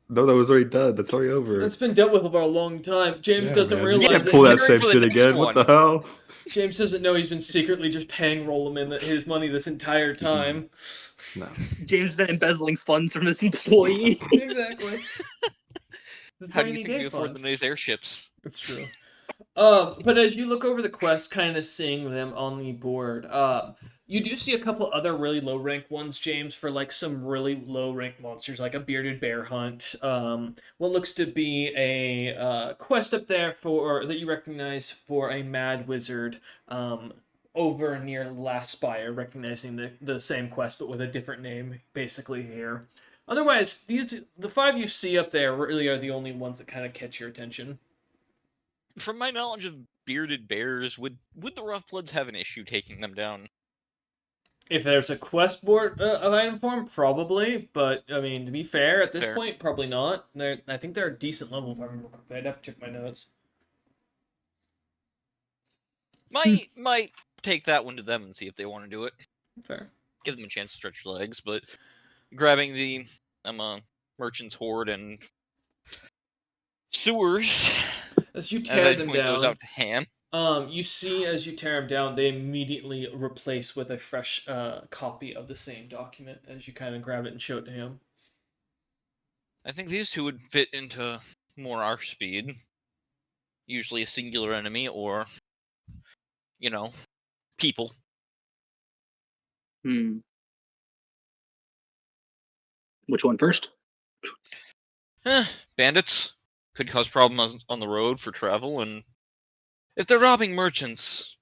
No, that was already done. That's already over. That's been dealt with for a long time. James Yeah, doesn't man. realize You can't that pull that he's- same for the shit next again. What the hell? James doesn't know he's been secretly just paying Rollman his money this entire time. No. James been embezzling funds from his employee. Exactly. How do you think we afford them these airships? It's true. But as you look over the quest, kind of seeing them on the board, you do see a couple other really low rank ones, James, for like some really low rank monsters, like a bearded bear hunt. What looks to be a quest up there for that you recognize for a mad wizard. Over near Last Spire, recognizing the same quest but with a different name, basically here. Otherwise, the 5 you see up there really are the only ones that kind of catch your attention. From my knowledge of bearded bears, would the rough bloods have an issue taking them down? If there's a quest board of item form, probably. But I mean, to be fair, at this Fair. point, probably not. I think they're a decent level if I remember correctly. I'd have to check my notes. Might take that one to them and see if they want to do it. Fair. Give them a chance to stretch their legs, but grabbing the Merchant's Horde and Sewers, As you as tear I them point those down, out to Ham. you see as you tear them down, they immediately replace with a fresh copy of the same document as you kind of grab it and show it to him. I think these two would fit into more our speed. Usually a singular enemy or, people. Which one first? Bandits could cause problems on the road for travel, and if they're robbing merchants,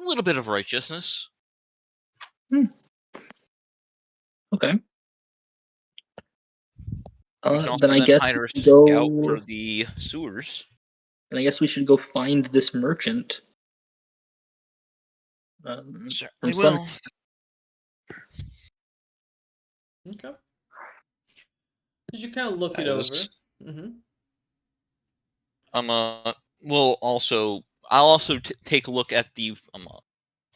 a little bit of righteousness. Okay. We can also Then I guess hire a we scout go. for the sewers. Then I guess we should go find this merchant. Certainly Sun- will. Okay. As you kind of look it As over. Mm-hmm. I'll also take a look at the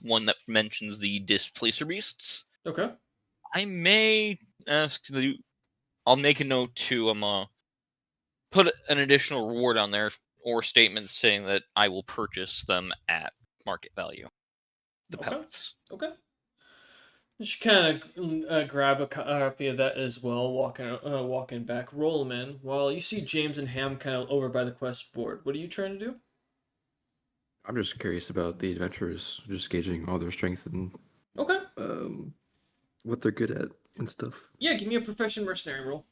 one that mentions the displacer beasts. Okay. I may ask the. I'll make a note to put an additional reward on there or statement saying that I will purchase them at market value. The Okay. pellets. Okay. You should kind of grab a copy of that as well, walking back. Roll 'em in. While you see James and Ham kind of over by the quest board. What are you trying to do? I'm just curious about the adventurers, just gauging all their strength and Okay. what they're good at and stuff. Yeah, give me a profession mercenary roll.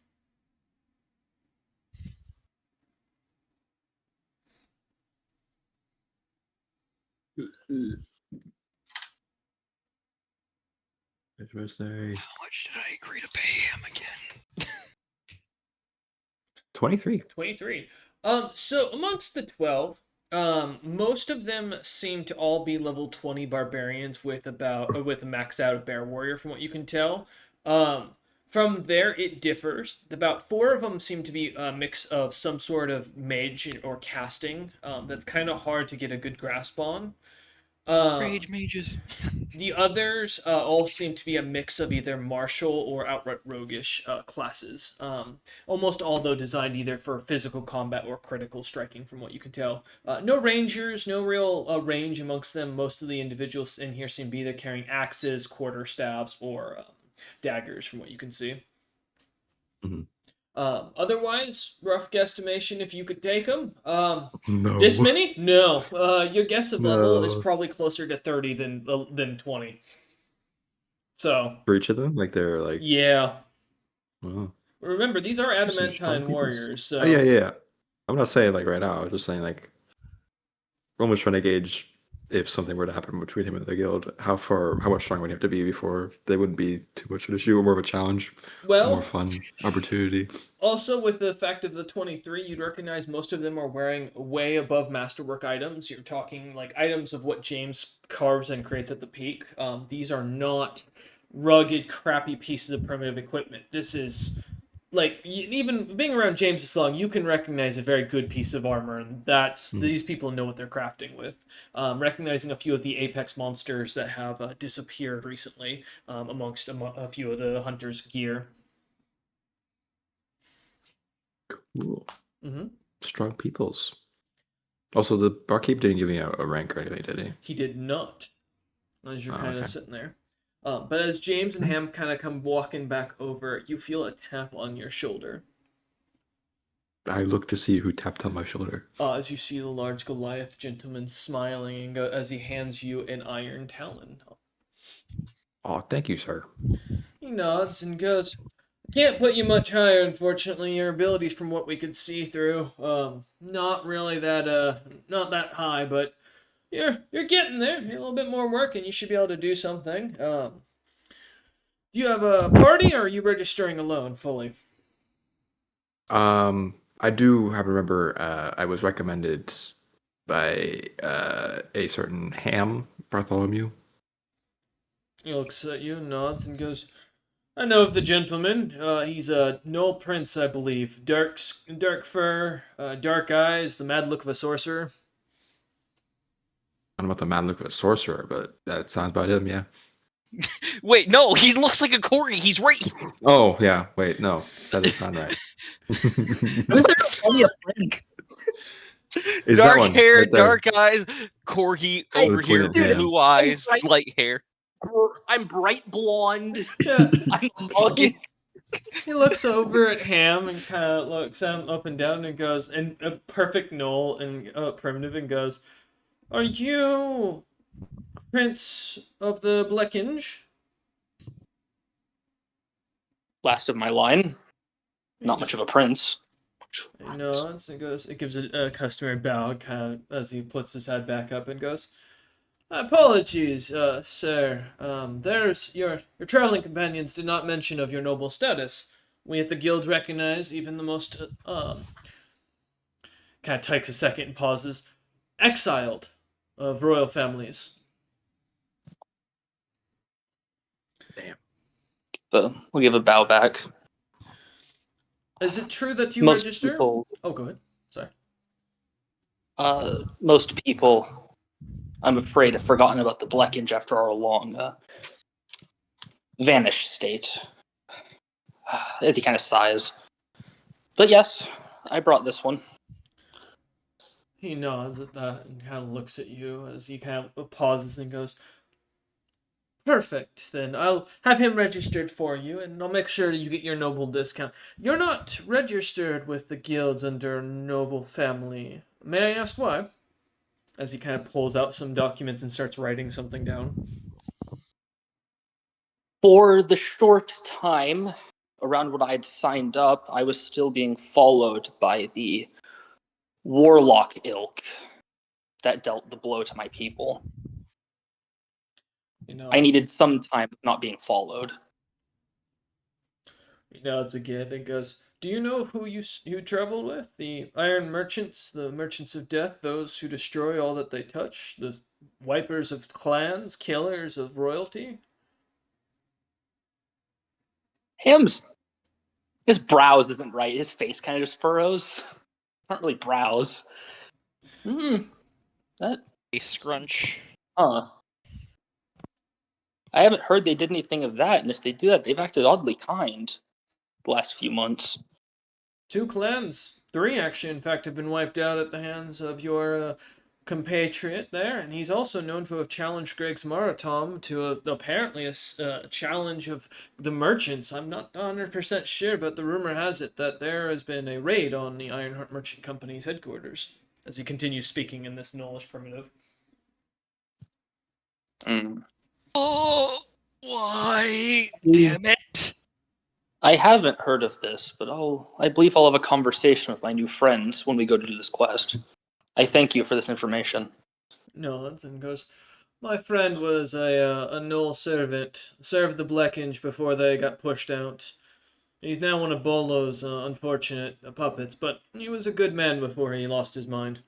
Mercenary. How much did I agree to pay him again? 23. 23. So amongst the 12, most of them seem to all be level 20 barbarians with with a max out bear warrior from what you can tell. From there it differs. About 4 of them seem to be a mix of some sort of mage or casting. That's kind of hard to get a good grasp on. Rage mages. The others all seem to be a mix of either martial or outright roguish classes. Almost all, though, designed either for physical combat or critical striking, from what you can tell. No rangers, no real range amongst them. Most of the individuals in here seem to be either carrying axes, quarterstaffs, or daggers, from what you can see. Mhm. Otherwise, rough guesstimation if you could take them. No. This many? No. Your guess of level is No. probably closer to 30 than 20. So, For each of them? Like they're like, yeah. wow. Remember, these are Some strong adamantine peoples. warriors, so. Oh, yeah. I'm not saying like right now. I was just saying like, I'm almost trying to gauge if something were to happen between him and the guild, how much stronger would he have to be before they wouldn't be too much of an issue or more of a challenge, more Well, fun opportunity. also with the fact of the 23, you'd recognize most of them are wearing way above masterwork items. You're talking like items of what James carves and creates at the peak. These are not rugged, crappy pieces of primitive equipment. This is like even being around James this long, you can recognize a very good piece of armor, and that's these people know what they're crafting with. Recognizing a few of the apex monsters that have disappeared recently amongst a few of the hunters' gear. Cool. Mm-hmm. Strong peoples. Also, the barkeep didn't give me a rank or anything, did he? He did not, as you're Oh, kind of okay. sitting there. But as James and Ham kind of come walking back over, you feel a tap on your shoulder. I look to see who tapped on my shoulder. As you see the large Goliath gentleman smiling as he hands you an iron talon. Oh, thank you, sir. He nods and goes, "Can't put you much higher, unfortunately. Your abilities, from what we could see through, not really not that high, but you're getting there. A little bit more work, and you should be able to do something. Do you have a party, or are you registering alone fully?" I do have to remember. I was recommended by a certain Ham Bartholomew. He looks at you, nods, and goes, "I know of the gentleman. He's a Knoll Prince, I believe. Dark fur, dark eyes, the mad look of a sorcerer." I don't know about the man look of a sorcerer, but that sounds about him. Yeah. Wait, no, he looks like a corgi. He's right. Oh yeah. Wait, no, that doesn't sound right. Isn't there plenty of friends? Is that Dark one hair, right there? dark eyes, corgi I- over With here, pointed hand. blue eyes, Right. light hair. I'm bright blonde. Yeah. I'm a mulligan. He looks over at Ham and kind of looks him up and down and goes, and a perfect Knoll and primitive, and goes, "Are you Prince of the Blackinge?" Last of my line. Not much of a prince. He nods and goes. It gives a customary bow, kind of as he puts his head back up and goes, "Apologies, sir. There's your traveling companions did not mention of your noble status. We at the guild recognize even the most kind of takes a second and pauses, exiled of royal families." Damn. But we'll give a bow back. Is it true that you Most register? people, Oh, go ahead. Sorry. Most people, I'm afraid, have forgotten about the Blackinge after our long vanished state. As he kind of sighs. But yes, I brought this one. He nods at that and kind of looks at you as he kind of pauses and goes, Perfect, then I'll have him registered for you and I'll make sure you get your noble discount. You're not registered with the guilds under noble family. May I ask why? As he kind of pulls out some documents and starts writing something down. For the short time around when I had signed up, I was still being followed by the warlock ilk that dealt the blow to my people. You know, I needed some time not being followed. he nods again and goes, Do you know who you travel with? The iron merchants, the merchants of death, those who destroy all that they touch, the wipers of clans, killers of royalty? His brows isn't right. His face kind of just furrows. Not really brows. That A scrunch. I haven't heard they did anything of that, and if they do that, they've acted oddly kind the last few months. 2 clans, 3 actually, in fact, have been wiped out at the hands of your compatriot there, and he's also known to have challenged Greg's Marathon to apparently a challenge of the merchants. I'm not 100% sure, but the rumor has it that there has been a raid on the Ironheart Merchant Company's headquarters. As he continues speaking in this Nullish primitive. Mm. Oh, why? Damn it! I haven't heard of this, but I believe I'll have a conversation with my new friends when we go to do this quest. I thank you for this information. Nods and goes, My friend was a Null servant, served the Blackinge before they got pushed out. He's now one of Bolo's unfortunate puppets, but he was a good man before he lost his mind.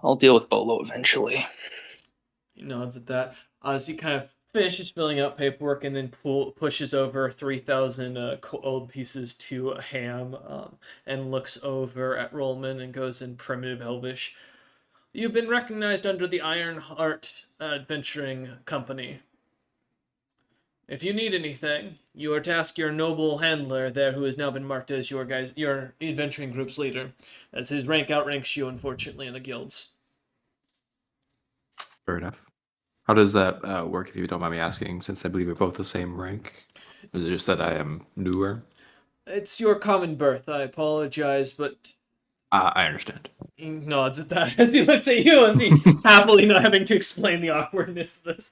I'll deal with Bolo eventually. He nods at that as he kind of finishes filling out paperwork and then pushes over 3,000 gold pieces to Ham and looks over at Rollman and goes in primitive Elvish. You've been recognized under the Ironheart Adventuring Company. If you need anything, you are to ask your noble handler there, who has now been marked as your adventuring group's leader, as his rank outranks you, unfortunately, in the guilds. Fair enough. How does that work, if you don't mind me asking, since I believe we're both the same rank? Is it just that I am newer? It's your common birth. I apologize, but I understand. he nods at that as he looks at you, as he happily not having to explain the awkwardness of this.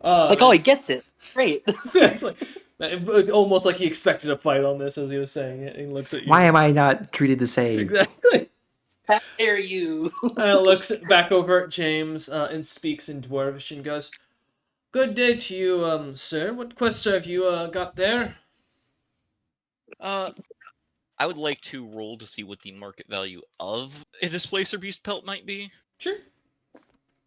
It's like, oh, he gets it. Great. It's like almost like he expected a fight on this as he was saying it. He looks at you. Why am I not treated the same? Exactly. How dare you? Looks back over at James and speaks in Dwarvish and goes, Good day to you, sir. What quest have you got there? I would like to roll to see what the market value of a Displacer Beast pelt might be. Sure.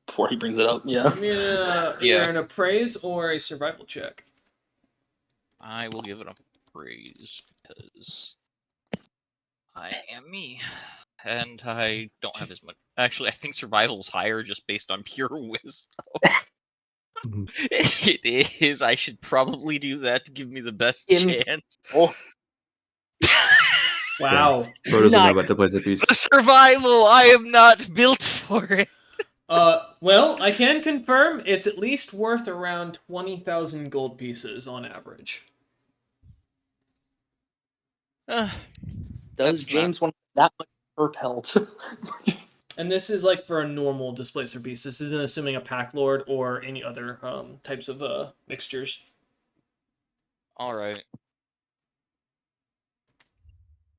Before he brings it up, yeah. Give me either Yeah. an appraise or a survival check. I will give it a praise because I am me. And I don't have as much. Actually, I think survival's higher just based on pure wisdom. Mhm. It is. I should probably do that to give me the best In- chance. Oh, Wow. Bro doesn't know Nice. about the place of peace. Survival! I am not built for it. Well, I can confirm it's at least worth around 20,000 gold pieces on average. does That's James want that much per pelt? And this is like for a normal displacer beast. This isn't assuming a pack lord or any other types of mixtures. Alright.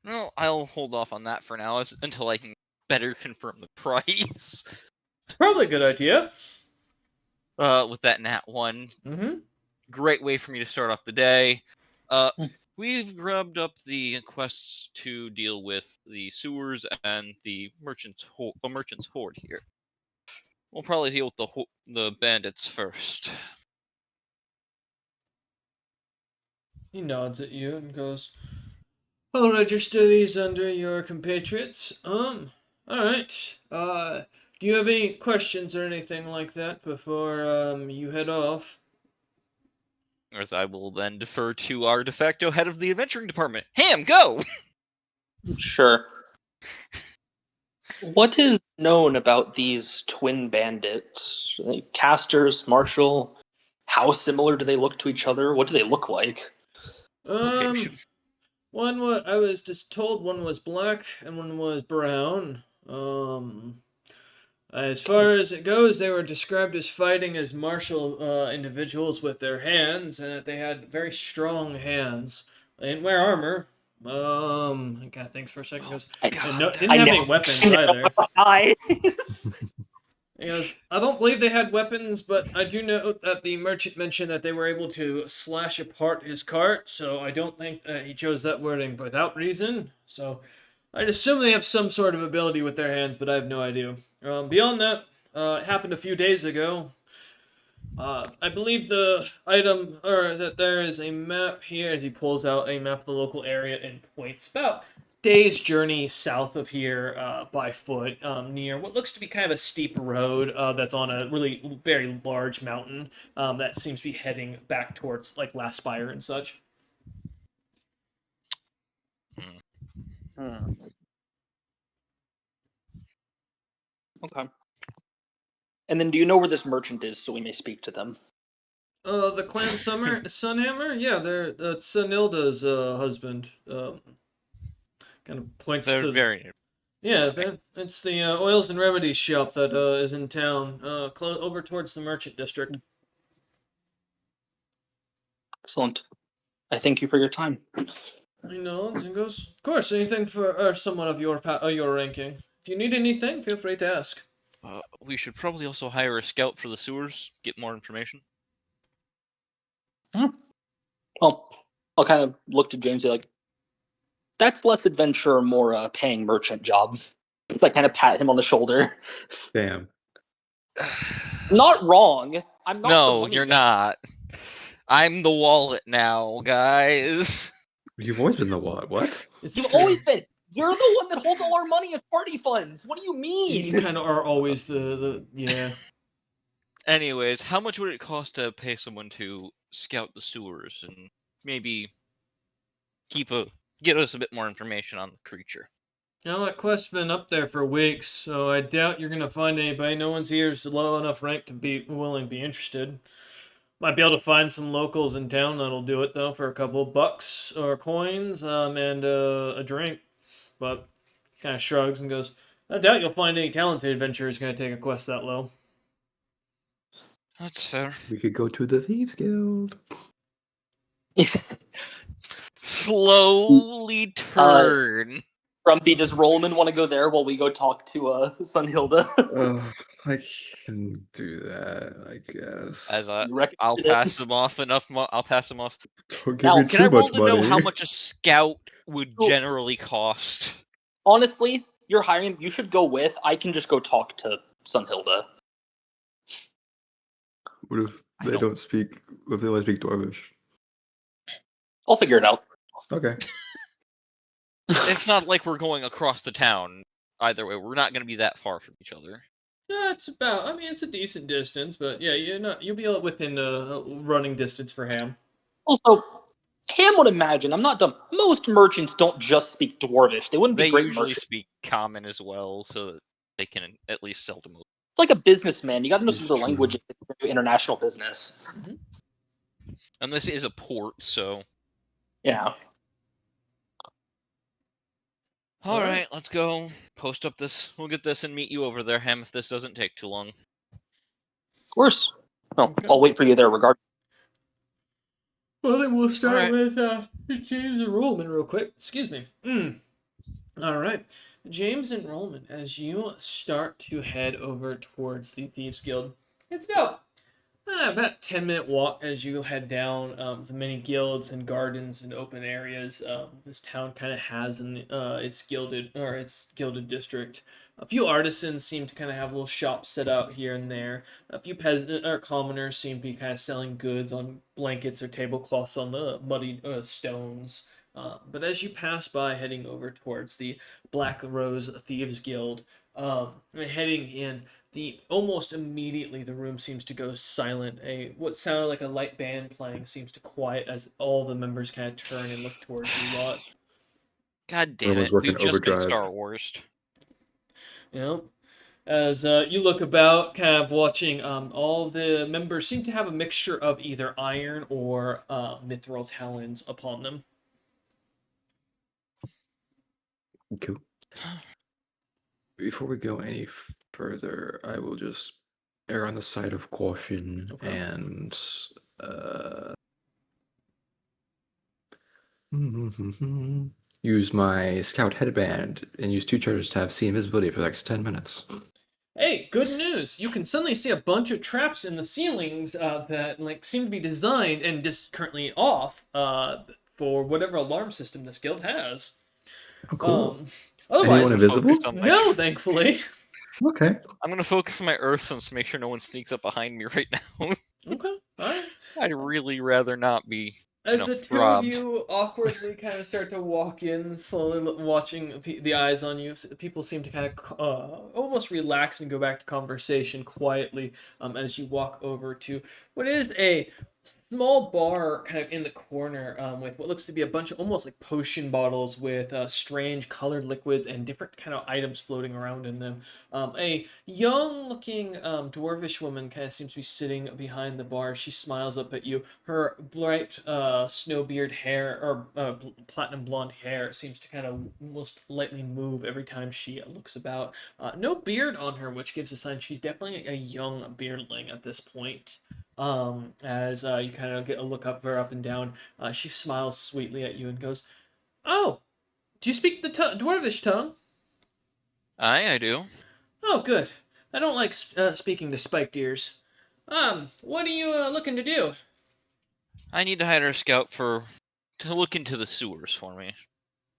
No, I'll hold off on that for now until I can better confirm the price. Probably a good idea. With that nat 1. Mm-hmm. Great way for me to start off the day. We've grabbed up the quests to deal with the sewers and the merchant's horde here. We'll probably deal with the bandits first. He nods at you and goes, I'll register these under your compatriots. All right. Do you have any questions or anything like that before you head off? As I will then defer to our de facto head of the adventuring department. Ham, go! Sure. What is known about these twin bandits? Like, Casters, Marshall? How similar do they look to each other? What do they look like? Okay, Um, one was I was just told one was black and one was brown. As far as it goes, they were described as fighting as martial individuals with their hands, and that they had very strong hands. They didn't wear armor. I gotta think for a second. Goes I, and God, no, I didn't have never, any weapons I never know either. what my eye. He goes, I don't believe they had weapons, but I do know that the merchant mentioned that they were able to slash apart his cart, so I don't think that he chose that wording without reason. So I'd assume they have some sort of ability with their hands, but I have no idea. Beyond that, it happened a few days ago. I believe the item, or that there is a map here as he pulls out a map of the local area and points about day's journey south of here by foot near what looks to be kind of a steep road that's on a really very large mountain that seems to be heading back towards like Last Spire and such. Hmm. Okay. And then do you know where this merchant is so we may speak to them? The clan Summer Sunhammer, yeah, they're Sunilda's husband. Kind of points they're to very. yeah, Okay. it's the oils and remedies shop that is in town, over towards the merchant district. Excellent. I thank you for your time. He nods and goes, "Of course, anything for someone of your ranking. If you need anything, feel free to ask." We should probably also hire a scout for the sewers, get more information. Hmm. Well, I'll kind of look to James and be like, that's less adventure, more a paying merchant job. It's like kind of pat him on the shoulder. Damn. Not wrong. I'm not the No, money you're guy. not. I'm the wallet now, guys. You've always been the what? What? It's You've true. always been. You're the one that holds all our money as party funds. What do you You mean? kind of are always the yeah. Anyways, how much would it cost to pay someone to scout the sewers and maybe get us a bit more information on the creature? Now that quest's been up there for weeks, so I doubt you're gonna find anybody. No one's here is low enough rank to be willing to be interested. Might be able to find some locals in town that'll do it though for a couple bucks or coins, and a drink. But kind of shrugs and goes, "I doubt you'll find any talented adventurers gonna take a quest that low." That's fair. We could go to the Thieves Guild. Slowly uh, turn. Grumpy, does Rollman want to go there while we go talk to Sunhilda? I can do that, I guess. As You I'll recommended pass it. him off enough. I'll pass him off. Don't give Now, me Can I too roll much to know how money. much a scout would Cool. generally cost? Honestly, you're hiring. You should go with. I can just go talk to Sunhilda. What if I they don't- don't speak? What if they only speak Dwarvish? I'll figure it out. Okay. It's not like we're going across the town. Either way, we're not going to be that far from each other. Yeah, it's about. I mean, it's a decent distance, but yeah, you'll be within running distance for Ham. Also, Ham would imagine. I'm not dumb. Most merchants don't just speak Dwarvish. They wouldn't be They great usually merchants. speak common as well, so that they can at least sell to most. It's like a businessman. You got to know some It's other true. languages if you're doing international business. And this is a port, so. Yeah. All Alright. right, let's go. Post up this. We'll get this and meet you over there, Hem, if this doesn't take too long. Of course. Well, Okay. I'll wait for you there regardless. Well, then we'll start Alright. with James Enrollment real quick. Excuse me. All right, James Enrollment. As you start to head over towards the Thieves Guild, it's about 10-minute walk as you head down the many guilds and gardens and open areas this town kind of has in its gilded district. A few artisans seem to kind of have little shops set out here and there. A few peasant or commoners seem to be kind of selling goods on blankets or tablecloths on the muddy stones. But as you pass by, heading over towards the Black Rose Thieves Guild, heading in, the almost immediately the room seems to go silent. What sounded like a light band playing seems to quiet as all the members kind of turn and look towards you lot. God damn Everyone's it! working We've just been overdrive. Star Wars. You know, as you look about, kind of watching, all the members seem to have a mixture of either iron or mithril talons upon them. Cool. Before we go any further, I will just err on the side of caution Okay. and use my scout headband and use 2 charges to have see invisibility for the next 10 minutes. Hey, good news! You can suddenly see a bunch of traps in the ceilings that seem to be designed and just currently off for whatever alarm system this guild has. Oh, cool. Um, Anyone otherwise, invisible? Focused on my no, thankfully. Okay. I'm gonna focus on my earth sense to make sure no one sneaks up behind me right now. Okay, all right. I'd really rather not be, As the two of robbed. you awkwardly kind of start to walk in, slowly watching the eyes on you, people seem to kind of almost relax and go back to conversation quietly as you walk over to what is a small bar kind of in the corner with what looks to be a bunch of almost like potion bottles with strange colored liquids and different kind of items floating around in them. A young looking dwarvish woman kind of seems to be sitting behind the bar. She smiles up at you. Her bright snowbeard hair or platinum blonde hair seems to kind of almost lightly move every time she looks about. No beard on her, which gives a sign she's definitely a young beardling at this point. As you kind of get a look up her up and down, she smiles sweetly at you and goes, "Oh, do you speak the dwarvish tongue?" I do. "Oh, good. I don't like speaking to spiked ears. What are you looking to do?" I need to hire a scout to look into the sewers for me.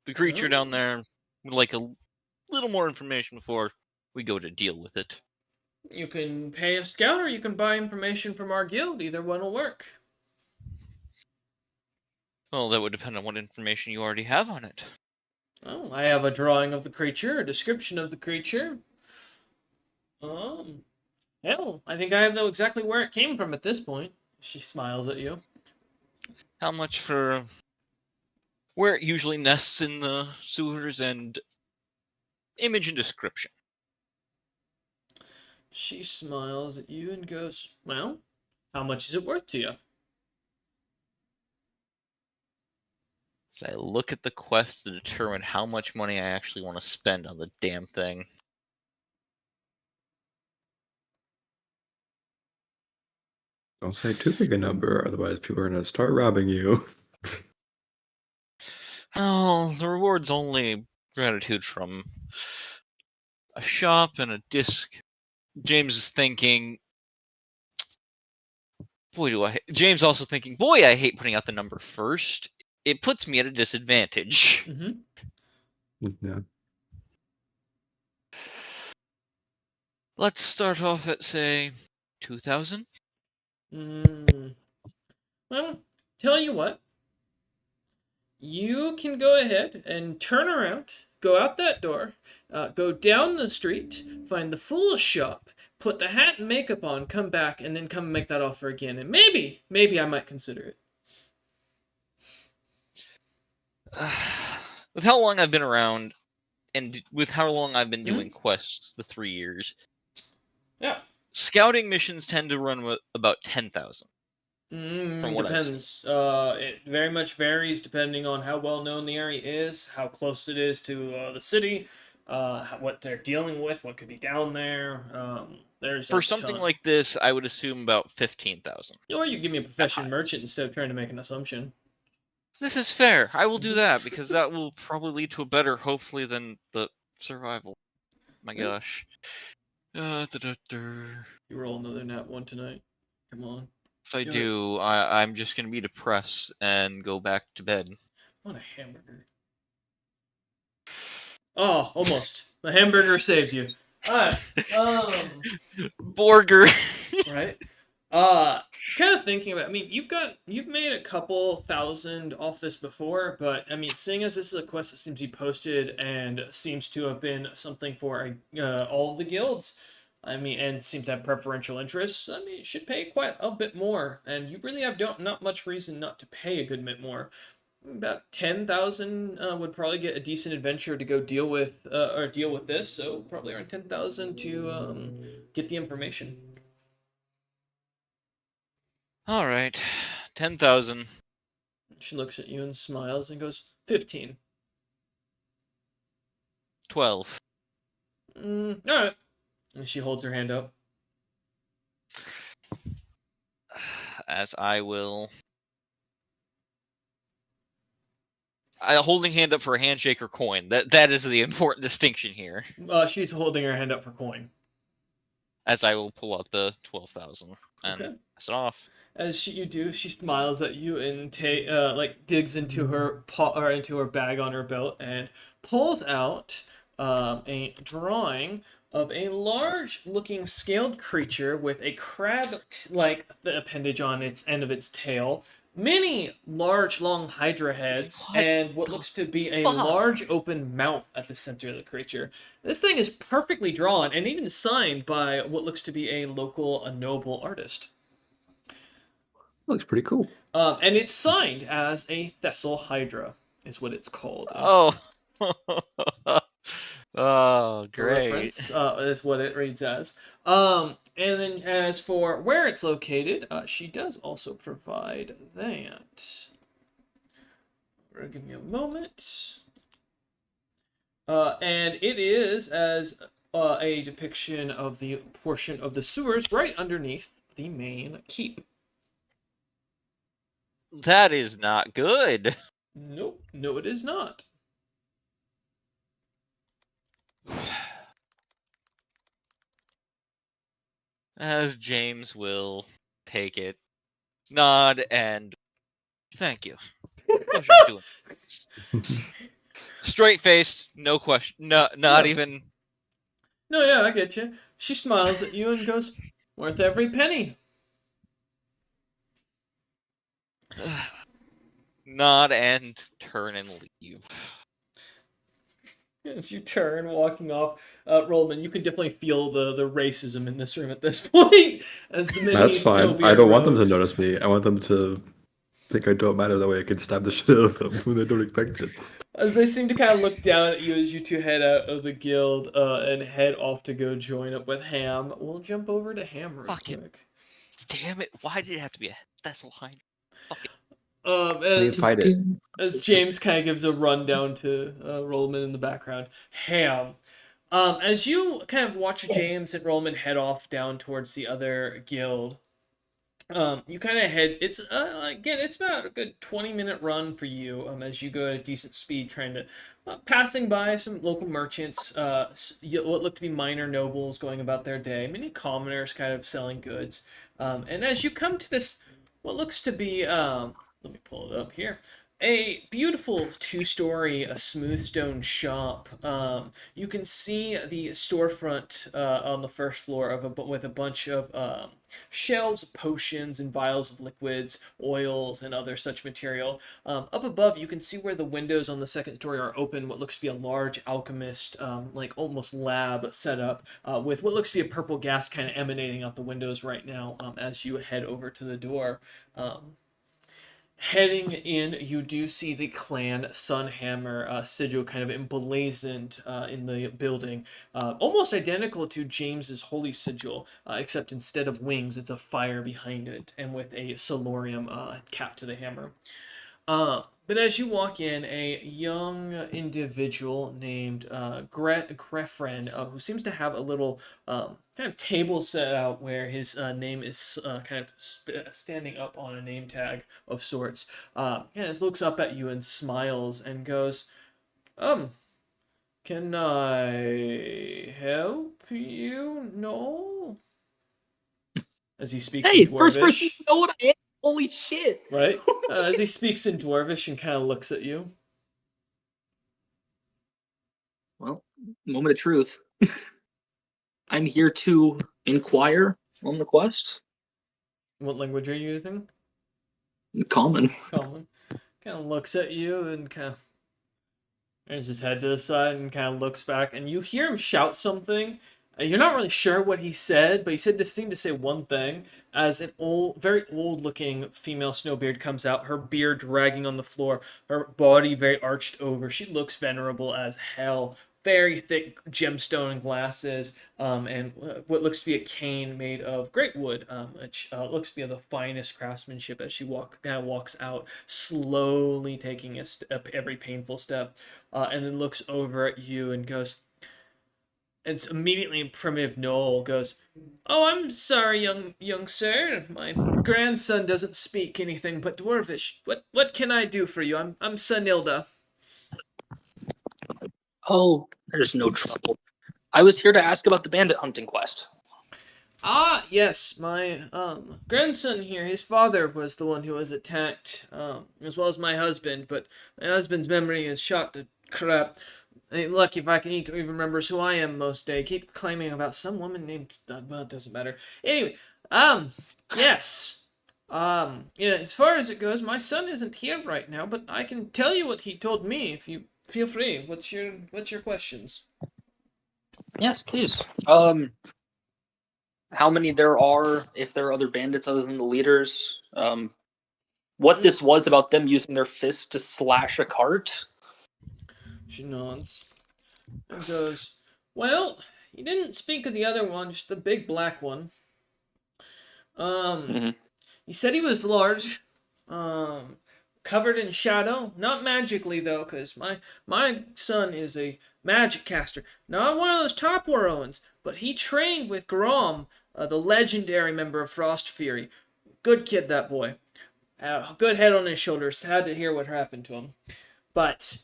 The creature down Oh. there would like a little more information before we go to deal with it. You can pay a scout or you can buy information from our guild. Either one will work. Well, that would depend on what information you already have on it. Oh, I have a drawing of the creature, a description of the creature. Hell, I think I know exactly where it came from at this point. She smiles at you. How much for where it usually nests in the sewers and image and description? She smiles at you and goes, "Well, how much is it worth to you?" So I look at the quest to determine how much money I actually want to spend on the damn thing. Don't say too big a number, otherwise people are going to start robbing you. Oh, the reward's only gratitude from a shop and a disc. James is thinking, James also thinking, boy, I hate putting out the number first. It puts me at a disadvantage. Mm-hmm. Yeah. Let's start off at, say, 2,000? Well, tell you what. You can go ahead and turn around, go out that door, go down the street, find the fool's shop, put the hat and makeup on, come back, and then come and make that offer again. And maybe I might consider it. With how long I've been around, and with how long I've been Hmm? doing quests, the 3 years, Yeah. scouting missions tend to run about 10,000. From what I've seen. Depends. It very much varies depending on how well known the area is, how close it is to the city, what they're dealing with, what could be down there. There's For a something ton. like this, I would assume about 15,000. Or you give me a profession merchant instead of trying to make an assumption. This is fair. I will do Mhm. that because that will probably lead to a better, hopefully, than the survival. My Yeah. gosh. If You roll another nat one tonight. Come on. I Do it. do, I'm just gonna be depressed and go back to bed. I want a hamburger. Oh, almost. The hamburger saved you. Alright. Borger. Right. Kind of thinking about. I mean, you've made a couple thousand off this before, but I mean, seeing as this is a quest that seems to be posted and seems to have been something for all of the guilds, I mean, and seems to have preferential interests. I mean, it should pay quite a bit more, and you really have don't not much reason not to pay a good bit more. About 10,000 would probably get a decent adventure to go deal with this. So probably around 10,000 to get the information. All right, 10,000. She looks at you and smiles and goes, 15. 12. All right. And she holds her hand up. As I will. Holding hand up for a handshake or coin. That is the important distinction here. She's holding her hand up for coin. As I will pull out the 12,000 and Okay. pass it off. As you do, she smiles at you and like digs into her or into her bag on her belt and pulls out a drawing of a large-looking scaled creature with a crab-like appendage on its end of its tail, many large, long hydra heads, What and what the looks to be a fuck? large open mouth at the center of the creature. This thing is perfectly drawn and even signed by what looks to be a noble artist. Looks pretty cool. And it's signed as a Thessal Hydra, is what it's called. Oh. Oh, For great. reference, is what it reads as. And then as for where it's located, she does also provide that. Give me a moment. And it is as a depiction of the portion of the sewers right underneath the main keep. That is not good. Nope, no, it is not. As James will take it, nod, and thank you. Pleasure doing this. Straight faced, no question. No, not Yeah. even. No, yeah, I get you. She smiles at you and goes, "Worth every penny." Nod and turn and leave. As you turn, walking off, Rollman, you can definitely feel the racism in this room at this point. As the many That's fine. I snowbeard don't want them to rogues. notice me. I want them to think I don't matter. That way I can stab the shit out of them when they don't expect it. As they seem to kind of look down at you as you two head out of the guild and head off to go join up with Ham. We'll jump over to Ham real Fuck it. quick. Damn it! Why did it have to be a Thessal Hydra? As Fight it. as James kind of gives a rundown to Rollman in the background. Ham. As you kind of watch James and Rollman head off down towards the other guild, you kind of head. It's again, it's about a good 20-minute run for you. As you go at a decent speed, trying to passing by some local merchants. What look to be minor nobles going about their day. Many commoners kind of selling goods. And as you come to this, what looks to be let me pull it up here. A beautiful two-story, smooth stone shop. You can see the storefront on the first floor with a bunch of shelves of potions and vials of liquids, oils, and other such material. Up above, you can see where the windows on the second story are open. What looks to be a large alchemist, like almost lab setup, with what looks to be a purple gas kind of emanating out the windows right now. As you head over to the door. Heading in, you do see the clan Sunhammer sigil kind of emblazoned in the building, almost identical to James's holy sigil, except instead of wings, it's a fire behind it, and with a solarium cap to the hammer. But as you walk in, a young individual named Grefren, who seems to have a little kind of table set out where his name is kind of standing up on a name tag of sorts, kind of looks up at you and smiles and goes, can I help you? No? As he speaks Hey, in first person Dwarvish. to know what I am. Holy shit! Right? As he speaks in Dwarvish and kind of looks at you. Well, moment of truth. I'm here to inquire on the quest. What language are you using? Common. Common. Kind of looks at you and kind of turns his head to the side and kind of looks back, and you hear him shout something. You're not really sure what he said, but he seemed to say one thing. As an very old-looking female snowbeard comes out, her beard dragging on the floor, her body very arched over. She looks venerable as hell. Very thick gemstone glasses, and what looks to be a cane made of great wood, which looks to be of the finest craftsmanship. As she walks out, slowly taking a step, every painful step, and then looks over at you and goes, and it's immediately primitive Noel goes, "Oh, I'm sorry, young sir. My grandson doesn't speak anything but Dwarvish. What can I do for you? I'm Sunilda." Oh, there's no trouble. I was here to ask about the bandit hunting quest. Ah, yes, my grandson here. His father was the one who was attacked, as well as my husband. But my husband's memory is shot to crap. Ain't lucky if he even remembers who I am most day. Keep claiming about some woman named. Well, it doesn't matter. Anyway, yes. As far as it goes, my son isn't here right now, but I can tell you what he told me if you feel free. What's your questions? Yes, please. How many there are, if there are other bandits other than the leaders, what this was about them using their fists to slash a cart. She nods and goes, "Well, he didn't speak of the other one, just the big black one. Um, Mhm. he said he was large, um, covered in shadow, not magically though, cause my son is a magic caster, not one of those top war ones, but he trained with Grom, the legendary member of Frost Fury. Good kid, that boy. Good head on his shoulders. Sad to hear what happened to him. But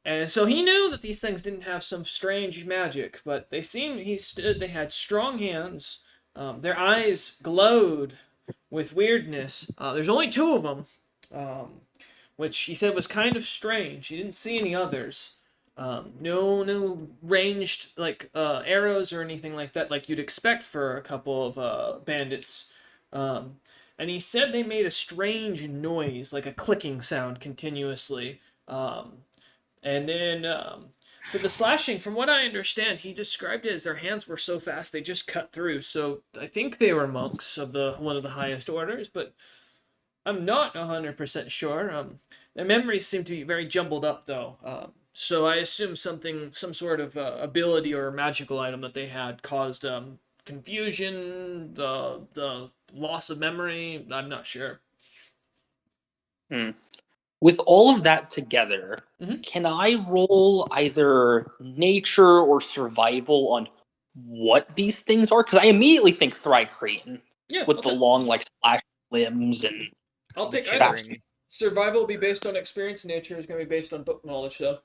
and so he knew that these things didn't have some strange magic, but they had strong hands. Their eyes glowed with weirdness. There's only two of them, which he said was kind of strange. He didn't see any others. No ranged like arrows or anything like that, like you'd expect for a couple of bandits. Um, and he said they made a strange noise, like a clicking sound continuously. And then for the slashing, from what I understand, he described it as their hands were so fast they just cut through. So I think they were monks of the one of the highest orders, but I'm not 100% sure. Their memories seem to be very jumbled up though. So I assume some sort of ability or magical item that they had caused confusion, the loss of memory. I'm not sure. Hmm. With all of that together, Mhm. can I roll either nature or survival on what these things are? Because I immediately think Thrycreen Yeah, with the long, like, slash limbs and I'll The take either. fast. chittering. Survival will be based on experience. Nature is going to be based on book knowledge, though.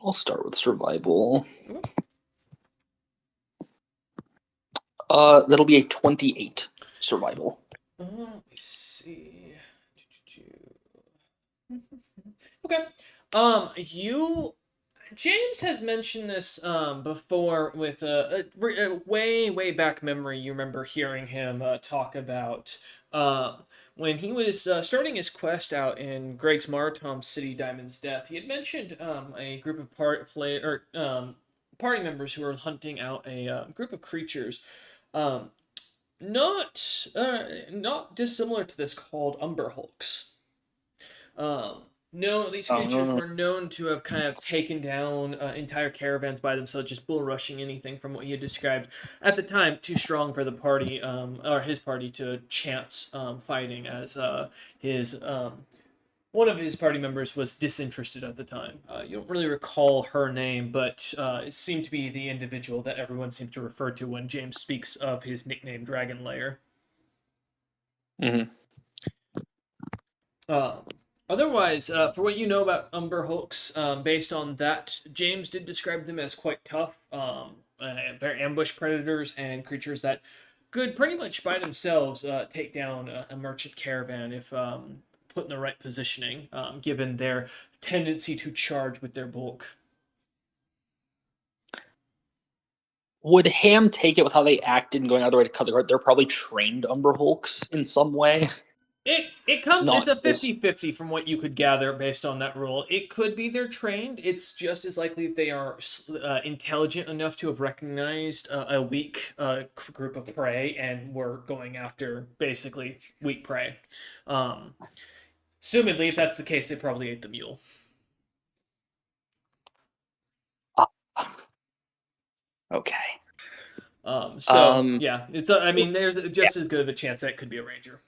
I'll start with survival. Okay. That'll be a 28 survival. Let me see. Okay. You James has mentioned this before with a way back memory. You remember hearing him talk about when he was starting his quest out in Greg's Martom City Diamond's Death. He had mentioned a group of party members who were hunting out a group of creatures. Um, not dissimilar to this, called Umber Hulks. Um, no, these creatures Oh, were known to have kind of taken down entire caravans by themselves, just bull rushing anything from what he had described at the time. Too strong for the party, or his party, to chance fighting, as his one of his party members was disinterested at the time. You don't really recall her name, but it seemed to be the individual that everyone seems to refer to when James speaks of his nickname Dragon Lair. mhm. Um, Otherwise, for what you know about Umber Hulks, based on that, James did describe them as quite tough. They're ambush predators and creatures that could pretty much by themselves take down a merchant caravan if put in the right positioning, given their tendency to charge with their bulk. Would Ham take it with how they acted and going out of their way to cut the guard? They're probably trained Umber Hulks in some way. It's Not a this. 50-50 from what you could gather based on that rule. It could be they're trained. It's just as likely they are intelligent enough to have recognized a weak group of prey and were going after basically weak prey. Assumedly, if that's the case, they probably ate the mule. Uh, okay. Yeah, it's. I mean, there's Yeah. just as good of a chance that it could be a ranger.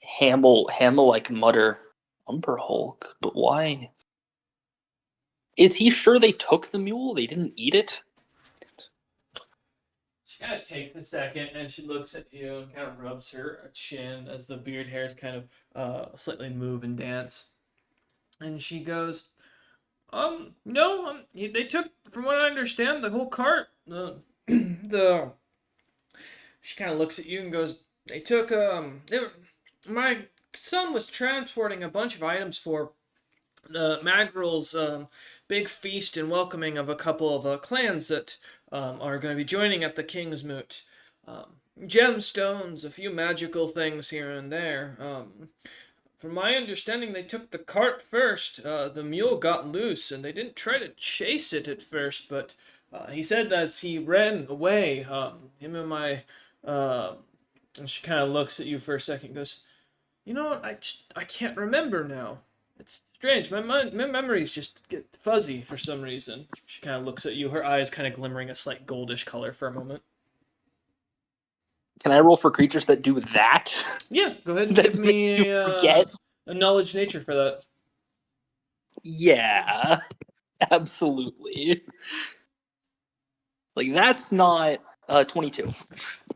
Hamill like mutter Umber Hulk, but why? Is he sure they took the mule? They didn't eat it? She kind of takes a second and she looks at you and kind of rubs her chin as the beard hairs kind of slightly move and dance. And she goes, no, they took, from what I understand, the whole cart. The She kind of looks at you and goes, they took, my son was transporting a bunch of items for the Magrel's big feast and welcoming of a couple of clans that are going to be joining at the King's Moot. Gemstones, a few magical things here and there. From my understanding, they took the cart first. The mule got loose, and they didn't try to chase it at first, but he said as he ran away, him and my. And she kind of looks at you for a second and goes, you know what? I can't remember now. It's strange. My memories just get fuzzy for some reason. She kind of looks at you, her eyes kind of glimmering a slight goldish color for a moment. Can I roll for creatures that do that? Yeah, go ahead and That give me make you forget? a knowledge nature for that. Yeah, absolutely. Like that's not 22.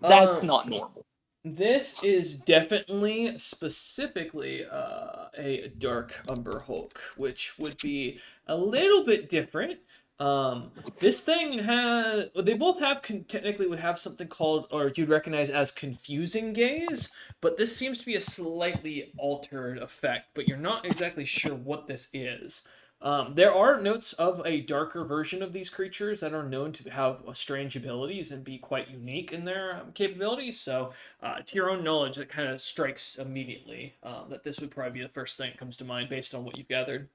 That's not normal. This is definitely specifically a dark Umber Hulk, which would be a little bit different. This thing has. They both have technically would have something called, or you'd recognize as confusing gaze, but this seems to be a slightly altered effect. But you're not exactly sure what this is. There are notes of a darker version of these creatures that are known to have strange abilities and be quite unique in their capabilities. So, to your own knowledge, it kind of strikes immediately that this would probably be the first thing that comes to mind based on what you've gathered.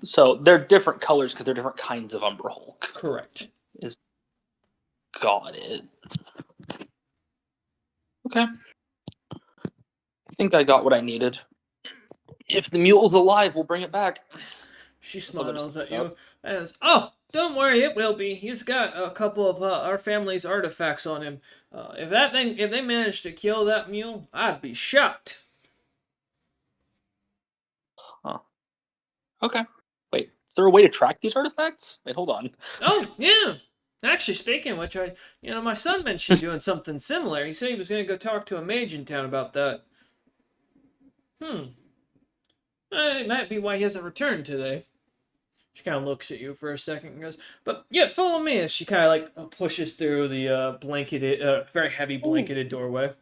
So they're different colors because they're different kinds of Umber Hulk. Correct. Got it. Okay. I think I got what I needed. If the mule's alive, we'll bring it back. She That's what I'm smiles at saying. you and says, "Oh, don't worry, it will be. He's got a couple of our family's artifacts on him. If they managed to kill that mule, I'd be shocked." Huh. Okay. Wait, is there a way to track these artifacts? Wait, hold on. Oh, yeah. Actually, speaking of which, my son mentioned doing something similar. He said he was going to go talk to a mage in town about that. It might be why he hasn't returned today. She kind of looks at you for a second and goes, "But yeah, follow me." As she kind of like pushes through the blanketed, very heavy blanketed doorway.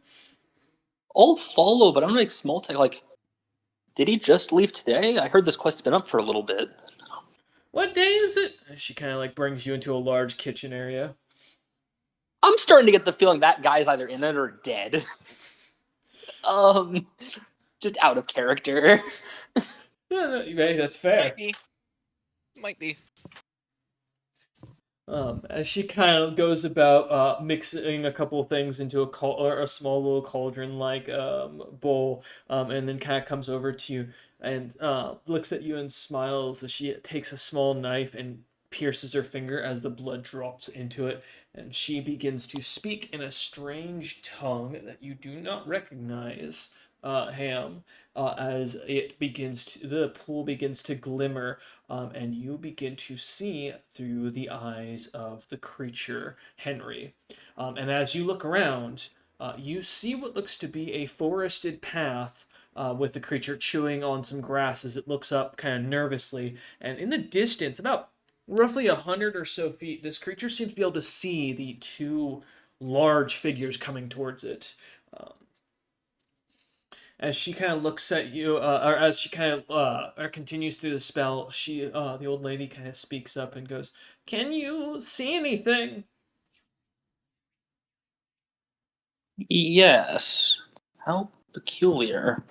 I'll follow, but I'm gonna make small talk. Like, did he just leave today? I heard this quest's been up for a little bit. What day is it? She kind of like brings you into a large kitchen area. I'm starting to get the feeling that guy's either in it or dead. Just out of character. Yeah, right, that's fair. Might be. As she kind of goes about mixing a couple of things into or a small little cauldron like bowl, and then kind of comes over to you and looks at you and smiles as she takes a small knife and pierces her finger as the blood drops into it, and she begins to speak in a strange tongue that you do not recognize, Ham. As the pool begins to glimmer, and you begin to see through the eyes of the creature, Henry. And as you look around, you see what looks to be a forested path with the creature chewing on some grass as it looks up kind of nervously. And in the distance, about roughly 100 or so feet, this creature seems to be able to see the two large figures coming towards it. as she kind of looks at you, or as she kind of or continues through the spell, the old lady kind of speaks up and goes, "Can you see anything?" Yes. How peculiar.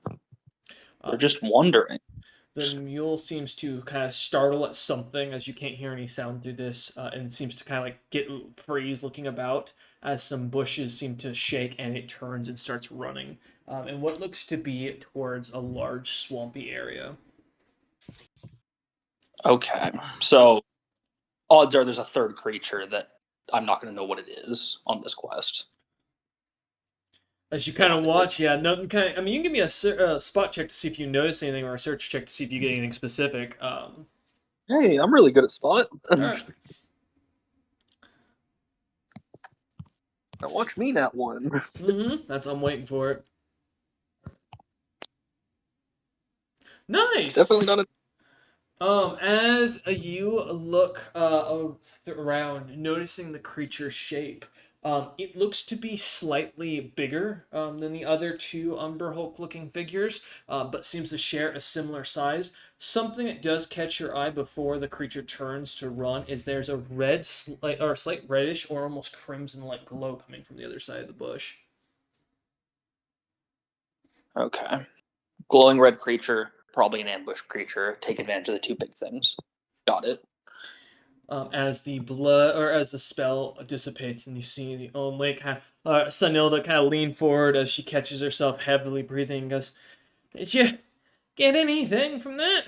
We're Uh, just wondering. the mule seems to kind of startle at something as you can't hear any sound through this, and seems to kind of like get freeze looking about as some bushes seem to shake and it turns and starts running in what looks to be towards a large swampy area. Okay. So odds are there's a third creature that I'm not going to know what it is on this quest. As you kind of Got it. watch, yeah, nothing kind. I mean, you can give me a spot check to see if you notice anything, or a search check to see if you get anything specific. Hey, I'm really good at spot. All right. Now watch me that one. That's I'm waiting for it. Nice. Definitely not a. As you look around, noticing the creature's shape, it looks to be slightly bigger than the other two Umber Hulk-looking figures, but seems to share a similar size. Something that does catch your eye before the creature turns to run is there's a red, or slight reddish or almost crimson-like glow coming from the other side of the bush. Okay. Glowing red creature, probably an ambush creature. Take advantage of the two big things. Got it. As the blood or as the spell dissipates, and you see the only kind of Sunilda kind of lean forward as she catches herself heavily breathing and goes, "Did you get anything from that?"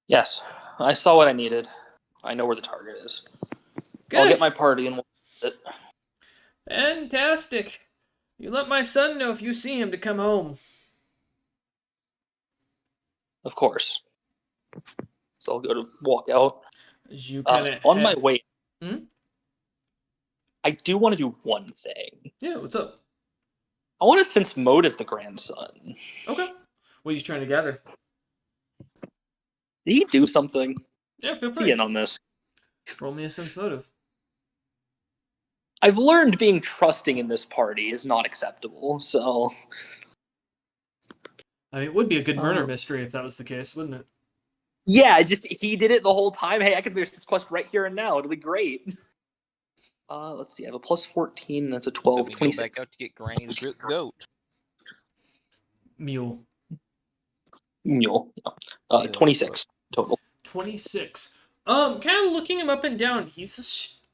Yes, I saw what I needed. I know where the target is. I'll get Good, my party and we'll it. fantastic. You let my son know if you see him to come home. Of course. So I'll go to walk out. As you kind of On my head. way, Hmm? I do want to do one thing. Yeah, what's up? I want to sense motive the grandson. Okay. What are you trying to gather? Did he do something? Yeah, feel Is he in free. on this? Roll me a sense motive. I've learned being trusting in this party is not acceptable, so. I mean, it would be a good murder Uh, mystery if that was the case, wouldn't it? yeah, just he did it the whole time. Hey, I can finish this quest right here and now. It'll be great. Let's see. I have a plus 14. That's a Then 12. we go 26. back out to get Granny's goat. Mule. Mule. Yeah, 26 total. 26. Kind of looking him up and down, he's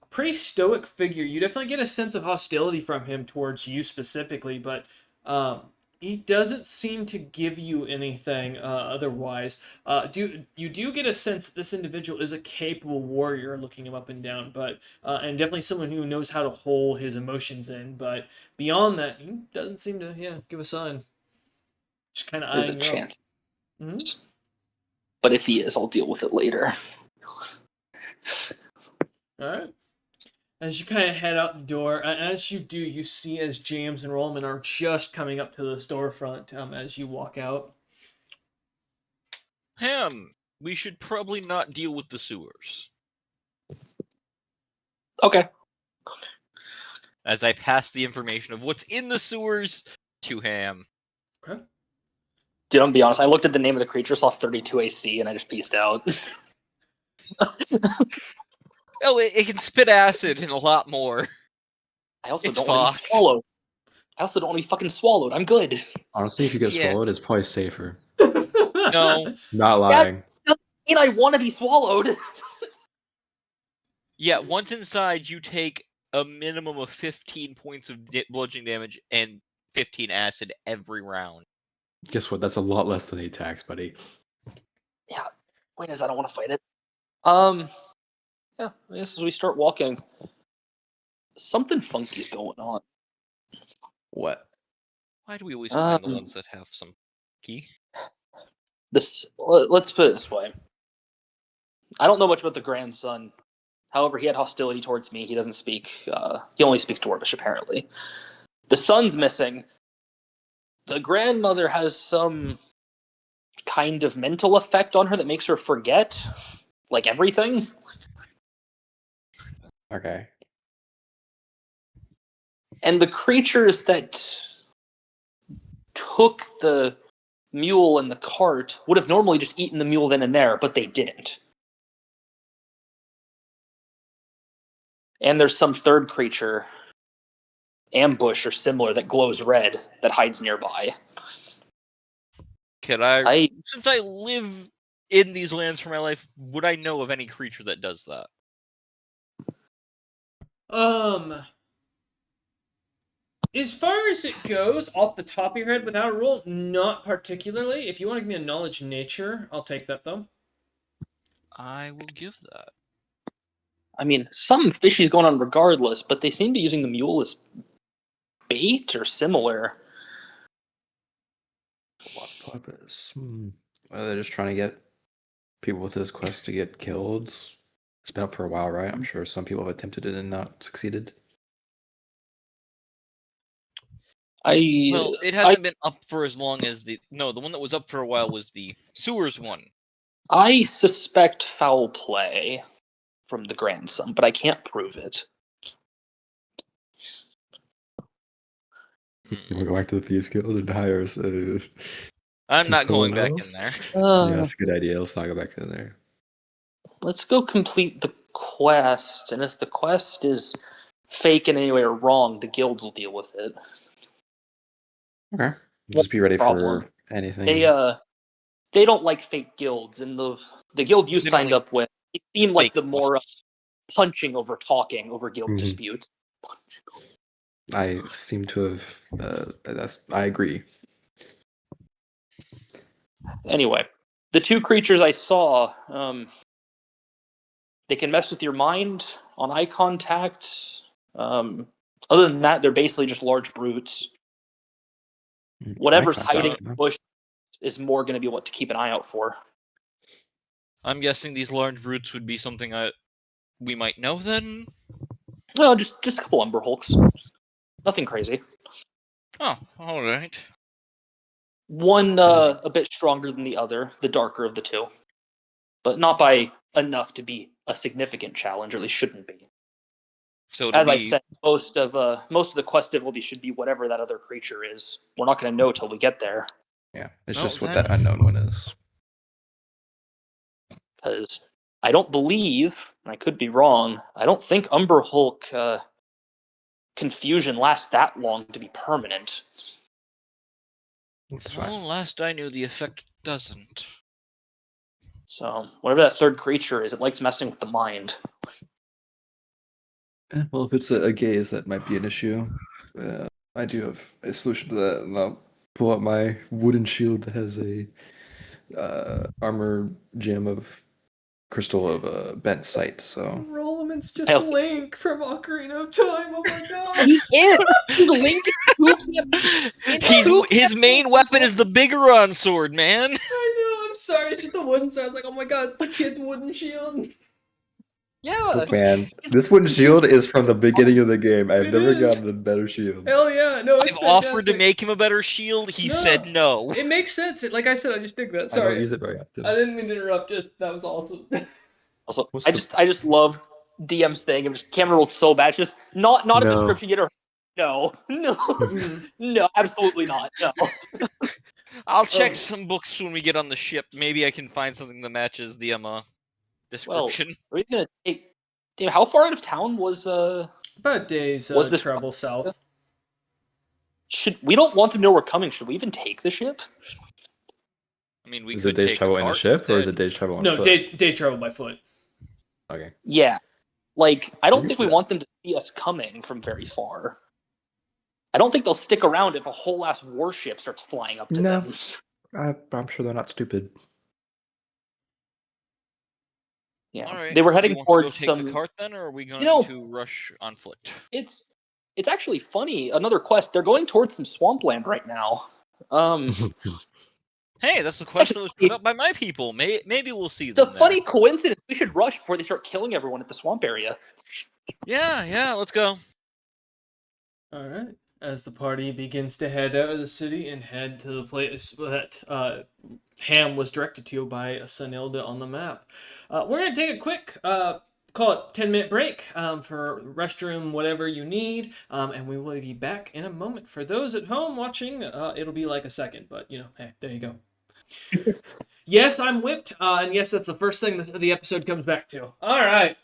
a pretty stoic figure. You definitely get a sense of hostility from him towards you specifically, but he doesn't seem to give you anything otherwise. You do get a sense that this individual is a capable warrior, looking him up and down, but and definitely someone who knows how to hold his emotions in. But beyond that, he doesn't seem to give a sign. Just kind of There's a eyeing you up. chance. Mm-hmm. But if he is, I'll deal with it later. All right. As you kind of head out the door, and as you do, you see as James and Rollman are just coming up to the storefront as you walk out. Ham, we should probably not deal with the sewers. Okay. As I pass the information of what's in the sewers to Ham. Okay. Dude, I'm gonna be honest. I looked at the name of the creature, saw 32 AC, and I just pieced out. Oh, it can spit acid and a lot more. I also It's don't want to be fucked. swallowed. I also don't want to be fucking swallowed. I'm good. Honestly, if you get Yeah. swallowed, it's probably safer. No. Not lying. And I want to be swallowed. Yeah, once inside, you take a minimum of 15 points of bludgeoning damage and 15 acid every round. Guess what? That's a lot less than 8 attacks, buddy. Yeah. Point is, I don't want to fight it. Yeah. I guess as we start walking, something funky's going on. What? Why do we always find the Um, ones that have some key? Let's put it this way. I don't know much about the grandson. However, he had hostility towards me. He doesn't speak. He only speaks Dwarvish, apparently. The son's missing. The grandmother has some kind of mental effect on her that makes her forget, like, everything. Okay. And the creatures that took the mule and the cart would have normally just eaten the mule then and there, but they didn't. And there's some third creature, ambush or similar, that glows red that hides nearby. Since I live in these lands for my life, would I know of any creature that does that? As far as it goes, off the top of your head without a roll, not particularly. If you want to give me a knowledge nature, I'll take that though. I will give that. I mean, some fishy's going on regardless, but they seem to be using the mule as bait or similar. What purpose? They're just trying to get people with this quest to get killed. It's been up for a while, right? I'm sure some people have attempted it and not succeeded. Well, it hasn't been up for as long as the one that was up for a while was the sewers one. I suspect foul play from the grandson, but I can't prove it. We go back to the Thieves Guild and hire us. I'm not going someone back else? in there. Yeah, that's a good idea. Let's not go back in there. Let's go complete the quest, and if the quest is fake in any way or wrong, the guilds will deal with it. Okay. Just be ready Problem. for anything. They don't like fake guilds, and the guild you They don't signed like up with, it seemed like fake the more quests. punching over talking over guild Mhm. disputes. I seem to have. I agree. Anyway, the two creatures I saw, they can mess with your mind on eye contact. Other than that, they're basically just large brutes. Whatever's hiding in the bush is more going to be what to keep an eye out for. I'm guessing these large brutes would be something we might know then. No, just a couple Umber Hulks. Nothing crazy. Oh, all right. One a bit stronger than the other, the darker of the two, but not by enough to be a significant challenge, or at least shouldn't be. So As I said, most of the quest difficulty should be whatever that other creature is. We're not going to know till we get there. Yeah, it's Well, just what then- that unknown one is. Because I don't believe, and I could be wrong, I don't think Umber Hulk confusion lasts that long to be permanent. That's Well, fine. last I knew, the effect doesn't. So whatever that third creature is, it likes messing with the mind. Well, if it's a gaze, that might be an issue. I do have a solution to that, and I'll pull out my wooden shield that has a armor gem of crystal of bent sight. So Rollman's I'll just see. Link from Ocarina of Time. Oh my god. He's in. He's Link. His main weapon is the Bigoron sword, man. I know, I'm sorry, it's just the wooden sword. I was like, oh my god, it's the kid's wooden shield. Yeah. look, man, this wooden shield is from the beginning of the game. I've It never is. gotten a better shield. Hell yeah, no, it's I've offered to fantastic. make him a better shield. He No. said no. It makes sense. Like I said, I just dig that. I don't Sorry. use it very often. I didn't mean to interrupt, just that was awesome. Also, What's I just love DM's thing. It just camera rolled so bad. It's just not a No. description yet. Or no, no, absolutely not. No. I'll check some books when we get on the ship. Maybe I can find something that matches the Well, description. are we gonna take? Damn, how far out of town was About a day's Was this- travel south. Should we don't want them to know we're coming? Should we even take the ship? I mean, we Is it could day's take travel a in a cart ship, or is instead. it day's travel on No, foot? day travel by foot. Okay. Yeah, like I don't think we Yeah. want them to see us coming from very far. I don't think they'll stick around if a whole ass warship starts flying up to No. them. I'm sure they're not stupid. Yeah, All right. they were Do heading you want to go towards take some. the cart then, or are we going know- to rush on foot? It's actually funny. Another quest. They're going towards some swampland right now. Hey, that's the quest that was put up by my people. Maybe we'll see It's a them funny there. coincidence. We should rush before they start killing everyone at the swamp area. Yeah, let's go. All right. As the party begins to head out of the city and head to the place that Ham was directed to by Sunilda on the map, we're gonna take a quick call it 10-minute break for restroom, whatever you need, and we will be back in a moment. For those at home watching, it'll be like a second, but hey, there you go. Yes, I'm whipped, and yes, that's the first thing that the episode comes back to. All right.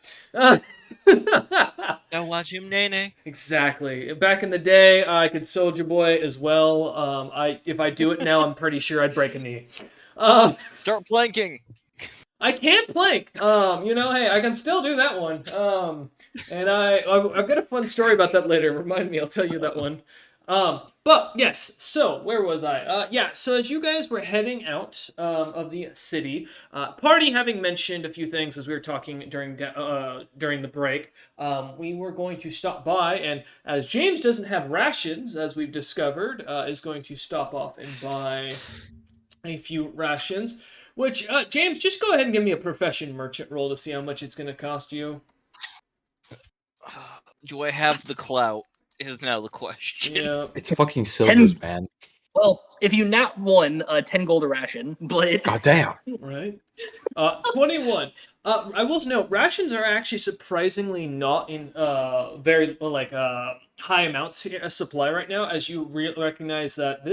Now watch him, Nene. Exactly. Back in the day, I could Soldier Boy as well. If I do it now, I'm pretty sure I'd break a knee. Start planking. I can't plank. Hey, I can still do that one. And I've got a fun story about that later. Remind me, I'll tell you that one. But yes. So where was I? Yeah. So as you guys were heading out of the city, party having mentioned a few things as we were talking during the break, we were going to stop by, and as James doesn't have rations, as we've discovered, is going to stop off and buy a few rations. Which, James, just go ahead and give me a profession merchant roll to see how much it's going to cost you. Do I have the clout? Is now the question. Yeah. It's fucking silvers, 10 man. Well, if you nat one, 10 gold a ration, but God damn. Right. 21. I will note rations are actually surprisingly not in very high amounts supply right now. As you recognize that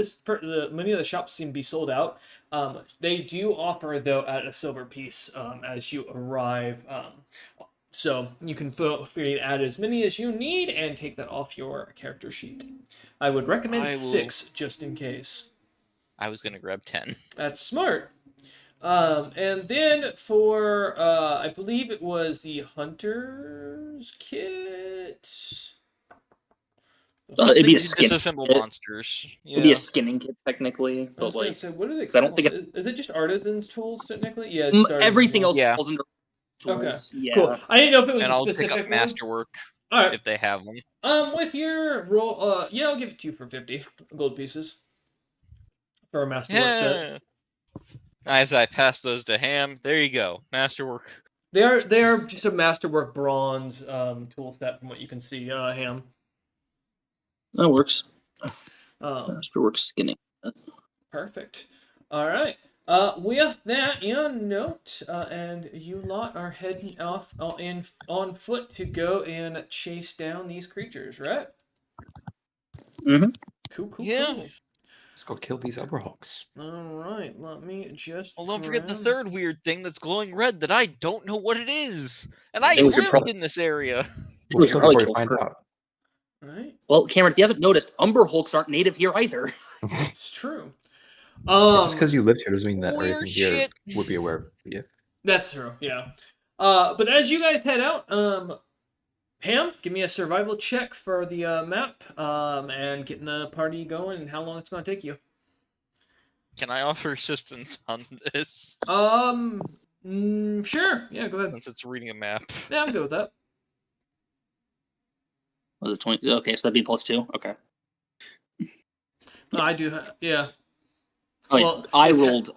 many of the shops seem to be sold out. They do offer though at a silver piece as you arrive. So you can feel free to add as many as you need and take that off your character sheet. I would recommend 6 just in case. I was gonna grab 10. That's smart. And then for I believe it was the hunter's kit. it'd be a Something to skin. disassemble It, monsters. It'd be Yeah. a skinning kit technically, I but was gonna like, say, what are they 'cause I don't called? think Is it just artisans' tools technically? Yeah, it's just artisans' everything tools. else Yeah. falls under Okay, tools. Yeah. cool. I didn't know if it was And a I'll pick specific up one. masterwork All right. if they have them. With your roll, yeah, I'll give it to you for 50 gold pieces for a masterwork set. Yeah. As I pass those to Ham, there you go, masterwork. They are just a masterwork bronze tool set from what you can see, Ham. That works. Masterwork skinning. Perfect. All right. With that in note, and you lot are heading off on foot to go and chase down these creatures, right? Mm-hmm. Cool. Yeah. Let's go kill these Uberhawks. All right. Let me just. Well, don't forget the grab- third weird thing that's glowing red that I don't know what it is. And I It was your lived in this area. We'll We kill probably before he kill finds her. out. All right. Well, Cameron, if you haven't noticed, Umber Hulks aren't native here either. It's true. Just because you lived here doesn't mean that Weird everything here shit. would be aware of you. That's true. Yeah. But as you guys head out, Ham, give me a survival check for the map, and getting the party going, and how long it's gonna take you. Can I offer assistance on this? Sure. Yeah, go ahead. Since it's reading a map. Yeah, I'm good with that. Was it 20? Okay, so that'd be +2. Okay. I do. Yeah. Oh, Well, yeah. I it's- rolled.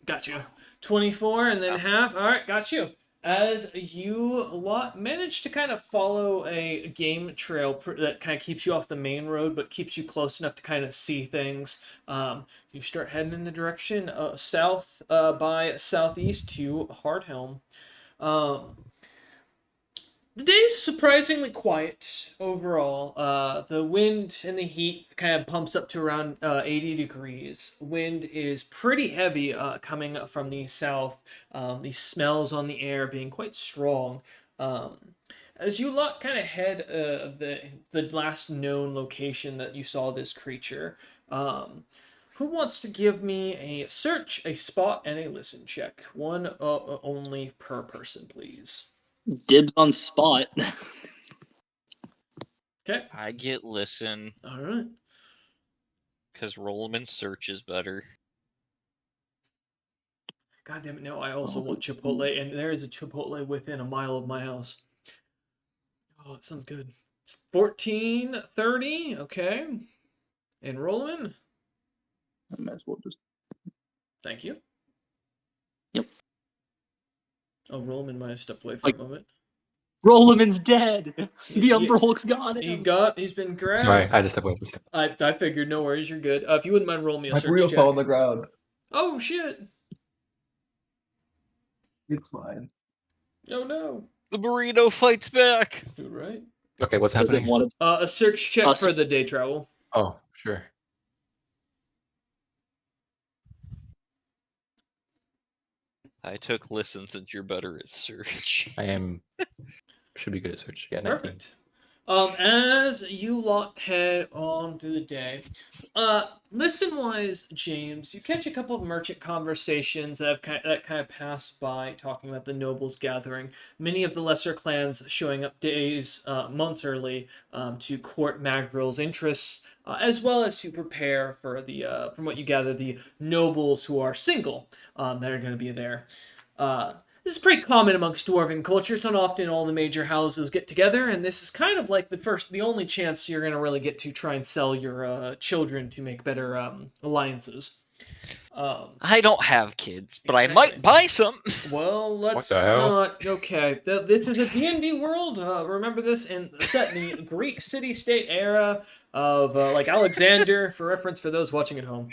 Got you. 24 and then half. All right, got you. As you lot manage to kind of follow a game trail that kind of keeps you off the main road, but keeps you close enough to kind of see things, you start heading in the direction south by southeast to Hardhelm. The day's surprisingly quiet overall. The wind and the heat kind of pumps up to around 80 degrees. Wind is pretty heavy coming from the south. The smells on the air being quite strong. As you lot kind of head the last known location that you saw this creature, who wants to give me a search, a spot, and a listen check? One only per person, please. Dibs on spot. Okay. I get listen. All right. Because Rollman search is better. God damn it! No, I also want Chipotle, and there is a Chipotle within a mile of my house. Oh, it sounds good. It's 14:30. Okay. And Rollman. I might as well just. Thank you. Yep. Oh, Rollman might have stepped away for a moment. Rolleman's dead. The Yeah, Umber Hulk's got him. He's been grabbed. Sorry, I just stepped away for a second. I figured. No worries. You're good. If you wouldn't mind rolling me a My search burrito check. fell on the ground. Oh shit! It's fine. Oh no. The burrito fights back. Do right. Okay, what's Does it happening? want to? A search check Uh, for the day travel. Oh, sure. I took listen since you're better at search. I am. Should be good at search. Yeah, 19. Perfect. As you lot head on through the day, listen-wise, James, you catch a couple of merchant conversations that kind of pass by, talking about the nobles gathering. Many of the lesser clans showing up days, months early, to court Magril's interests, as well as to prepare for from what you gather, the nobles who are single, that are going to be there. This is pretty common amongst dwarven cultures. Not often all the major houses get together, and this is kind of like the only chance you're going to really get to try and sell your children to make better alliances. I don't have kids, but I Exactly. might buy some. Well, let's the hell? not. Okay, this is a D&D world. Remember this set in the Greek city-state era of like Alexander, for reference for those watching at home.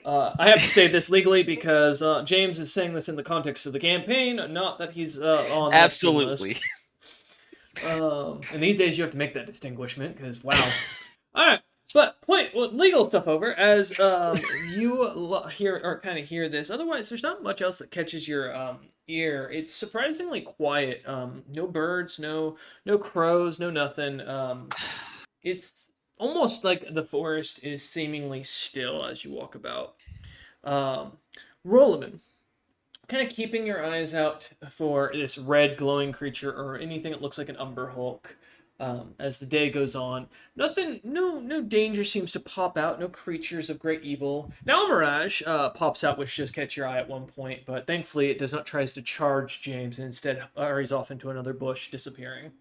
I have to say this legally because James is saying this in the context of the campaign, not that he's on Absolutely. the list. And these days you have to make that distinguishment because wow. All right, but legal stuff over as you hear this. Otherwise, there's not much else that catches your ear. It's surprisingly quiet. No birds, no crows, no nothing. It's almost like the forest is seemingly still as you walk about. Roloman, kind of keeping your eyes out for this red glowing creature or anything that looks like an Umber Hulk. As the day goes on, no danger seems to pop out. No creatures of great evil. Now, Mirage pops out, which just catch your eye at one point, but thankfully it does not tries to charge James and instead hurries off into another bush, disappearing.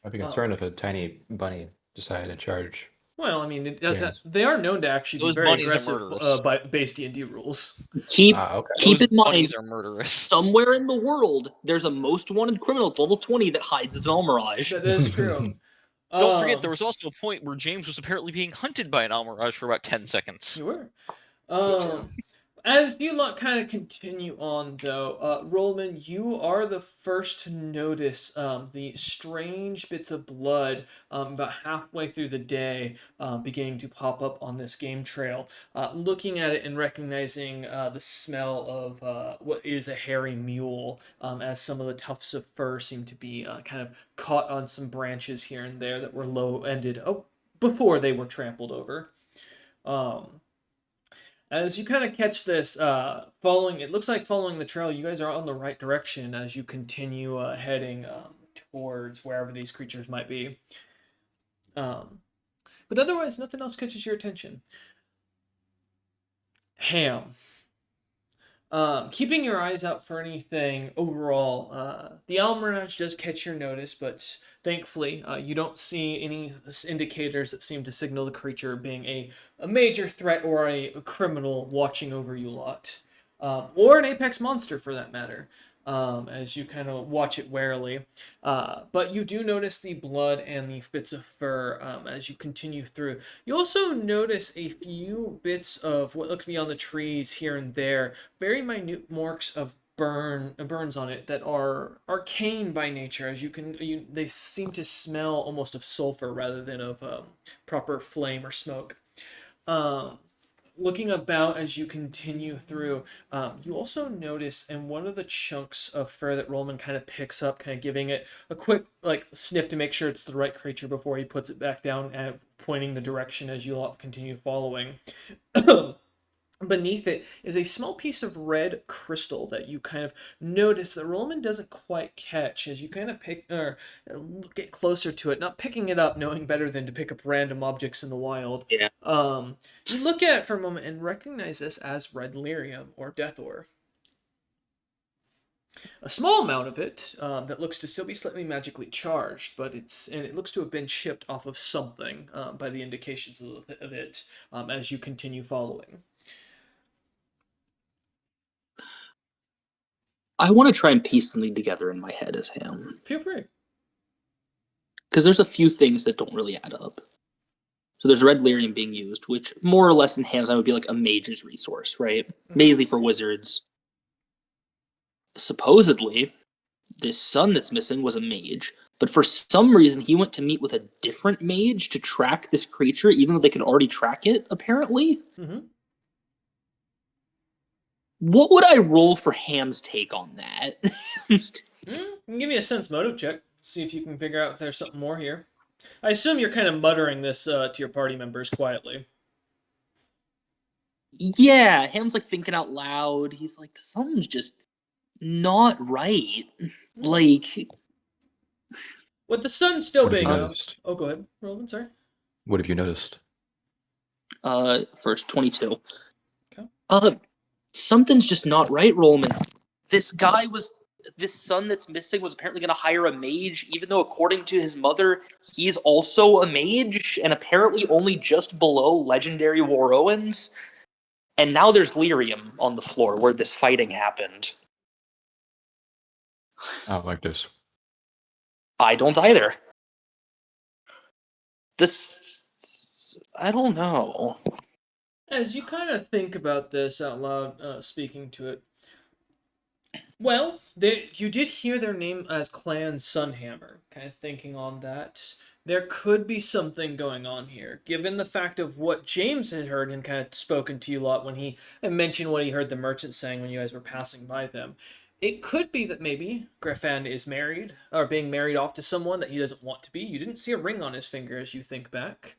I'd be concerned if a tiny bunny decided to charge. Well, I mean, it does James. that. They are known to actually Those be very bunnies are aggressive murderous. by base D&D rules. Keep Okay. keep Those in mind, bunnies are murderous. somewhere in the world, there's a most wanted criminal at level 20 that hides as an Almirage. That is true. Don't forget, there was also a point where James was apparently being hunted by an Almirage for about 10 seconds. You were. As you lot kind of continue on, though, Rollman, you are the first to notice the strange bits of blood about halfway through the day beginning to pop up on this game trail. Looking at it and recognizing the smell of what is a hairy mule, as some of the tufts of fur seem to be kind of caught on some branches here and there that were low-ended before they were trampled over. As you kind of catch this, it looks like following the trail, you guys are on the right direction as you continue heading towards wherever these creatures might be. But otherwise, nothing else catches your attention. Ham. Keeping your eyes out for anything overall, the Almirage does catch your notice, but thankfully, you don't see any indicators that seem to signal the creature being a major threat or a criminal watching over you lot. Or an apex monster for that matter, as you kind of watch it warily. But you do notice the blood and the bits of fur as you continue through. You also notice a few bits of what looks to be on the trees here and there, very minute marks of burns on it that are arcane by nature, as they seem to smell almost of sulfur rather than of proper flame or smoke. Looking about as you continue through, you also notice in one of the chunks of fur that Rollman kind of picks up, kind of giving it a quick sniff to make sure it's the right creature before he puts it back down and pointing the direction as you all continue following. Beneath it is a small piece of red crystal that you kind of notice that Rollman doesn't quite catch as you kind of get closer to it, not picking it up, knowing better than to pick up random objects in the wild. Yeah. You look at it for a moment and recognize this as red lyrium or death ore. A small amount of it that looks to still be slightly magically charged, but it looks to have been chipped off of something by the indications of it as you continue following. I want to try and piece something together in my head as Ham. Feel free. Because there's a few things that don't really add up. So there's red lyrium being used, which more or less in Ham's mind would be like a mage's resource, right? Mainly for wizards. Supposedly, this son that's missing was a mage, but for some reason he went to meet with a different mage to track this creature, even though they could already track it, apparently. Mm-hmm. What would I roll for Ham's take on that? Give me a sense motive check. See if you can figure out if there's something more here. I assume you're kind of muttering this to your party members quietly. Yeah, Ham's like thinking out loud. He's like, something's just not right. Like, With the sun still What have you being up. noticed? Oh, go ahead, Roland. Sorry. What have you noticed? first 22. Okay. Something's just not right, Rollman. This son that's missing was apparently going to hire a mage, even though according to his mother, he's also a mage, and apparently only just below legendary Warowans. And now there's lyrium on the floor where this fighting happened. I don't like this. I don't either. I don't know. As you kind of think about this out loud, speaking to it, well, you did hear their name as Clan Sunhammer. Kind of thinking on that, there could be something going on here, given the fact of what James had heard and kind of spoken to you a lot when he mentioned what he heard the merchant saying when you guys were passing by them. It could be that maybe Griffin is married or being married off to someone that he doesn't want to be. You didn't see a ring on his finger as you think back.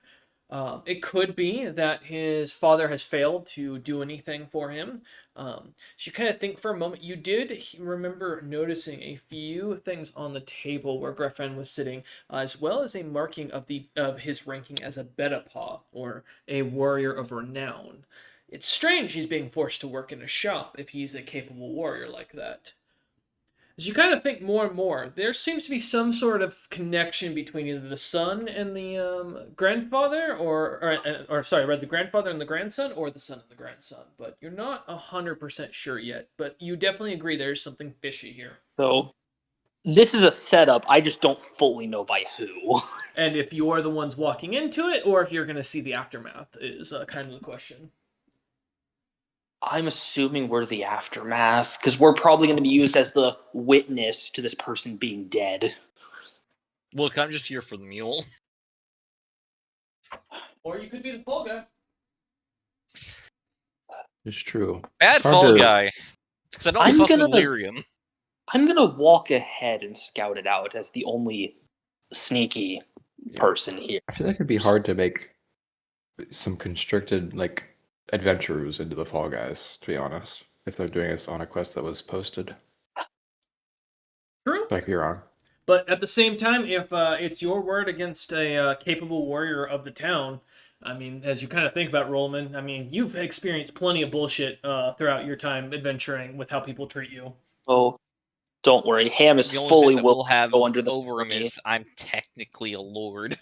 It could be that his father has failed to do anything for him. So you kind of think for a moment. You did remember noticing a few things on the table where Griffin was sitting, as well as a marking of his ranking as a Bedapaw, or a warrior of renown. It's strange he's being forced to work in a shop if he's a capable warrior like that. As you kind of think more and more, there seems to be some sort of connection between either the son and the grandfather, or sorry, rather the grandfather and the grandson, or the son and the grandson. But you're not 100% sure yet. But you definitely agree there's something fishy here. So this is a setup. I just don't fully know by who. And if you are the ones walking into it, or if you're going to see the aftermath, is kind of the question. I'm assuming we're the aftermath because we're probably going to be used as the witness to this person being dead. Look, I'm just here for the mule. Or you could be the fall guy. It's true. Bad It's hard fall to- guy. Because I don't I'm fuck gonna- with lyrium. I'm going to walk ahead and scout it out as the only sneaky person here. I feel like it'd be hard to make some constricted like adventurers into the Fall Guys, to be honest. If they're doing this on a quest that was posted. True. But I could be wrong. But at the same time, if it's your word against a capable warrior of the town, I mean, as you kind of think about Rollman, I mean, you've experienced plenty of bullshit throughout your time adventuring with how people treat you. Oh, don't worry. Ham is The only fully thing that we'll willing to have go under the over him memory. is I'm technically a lord.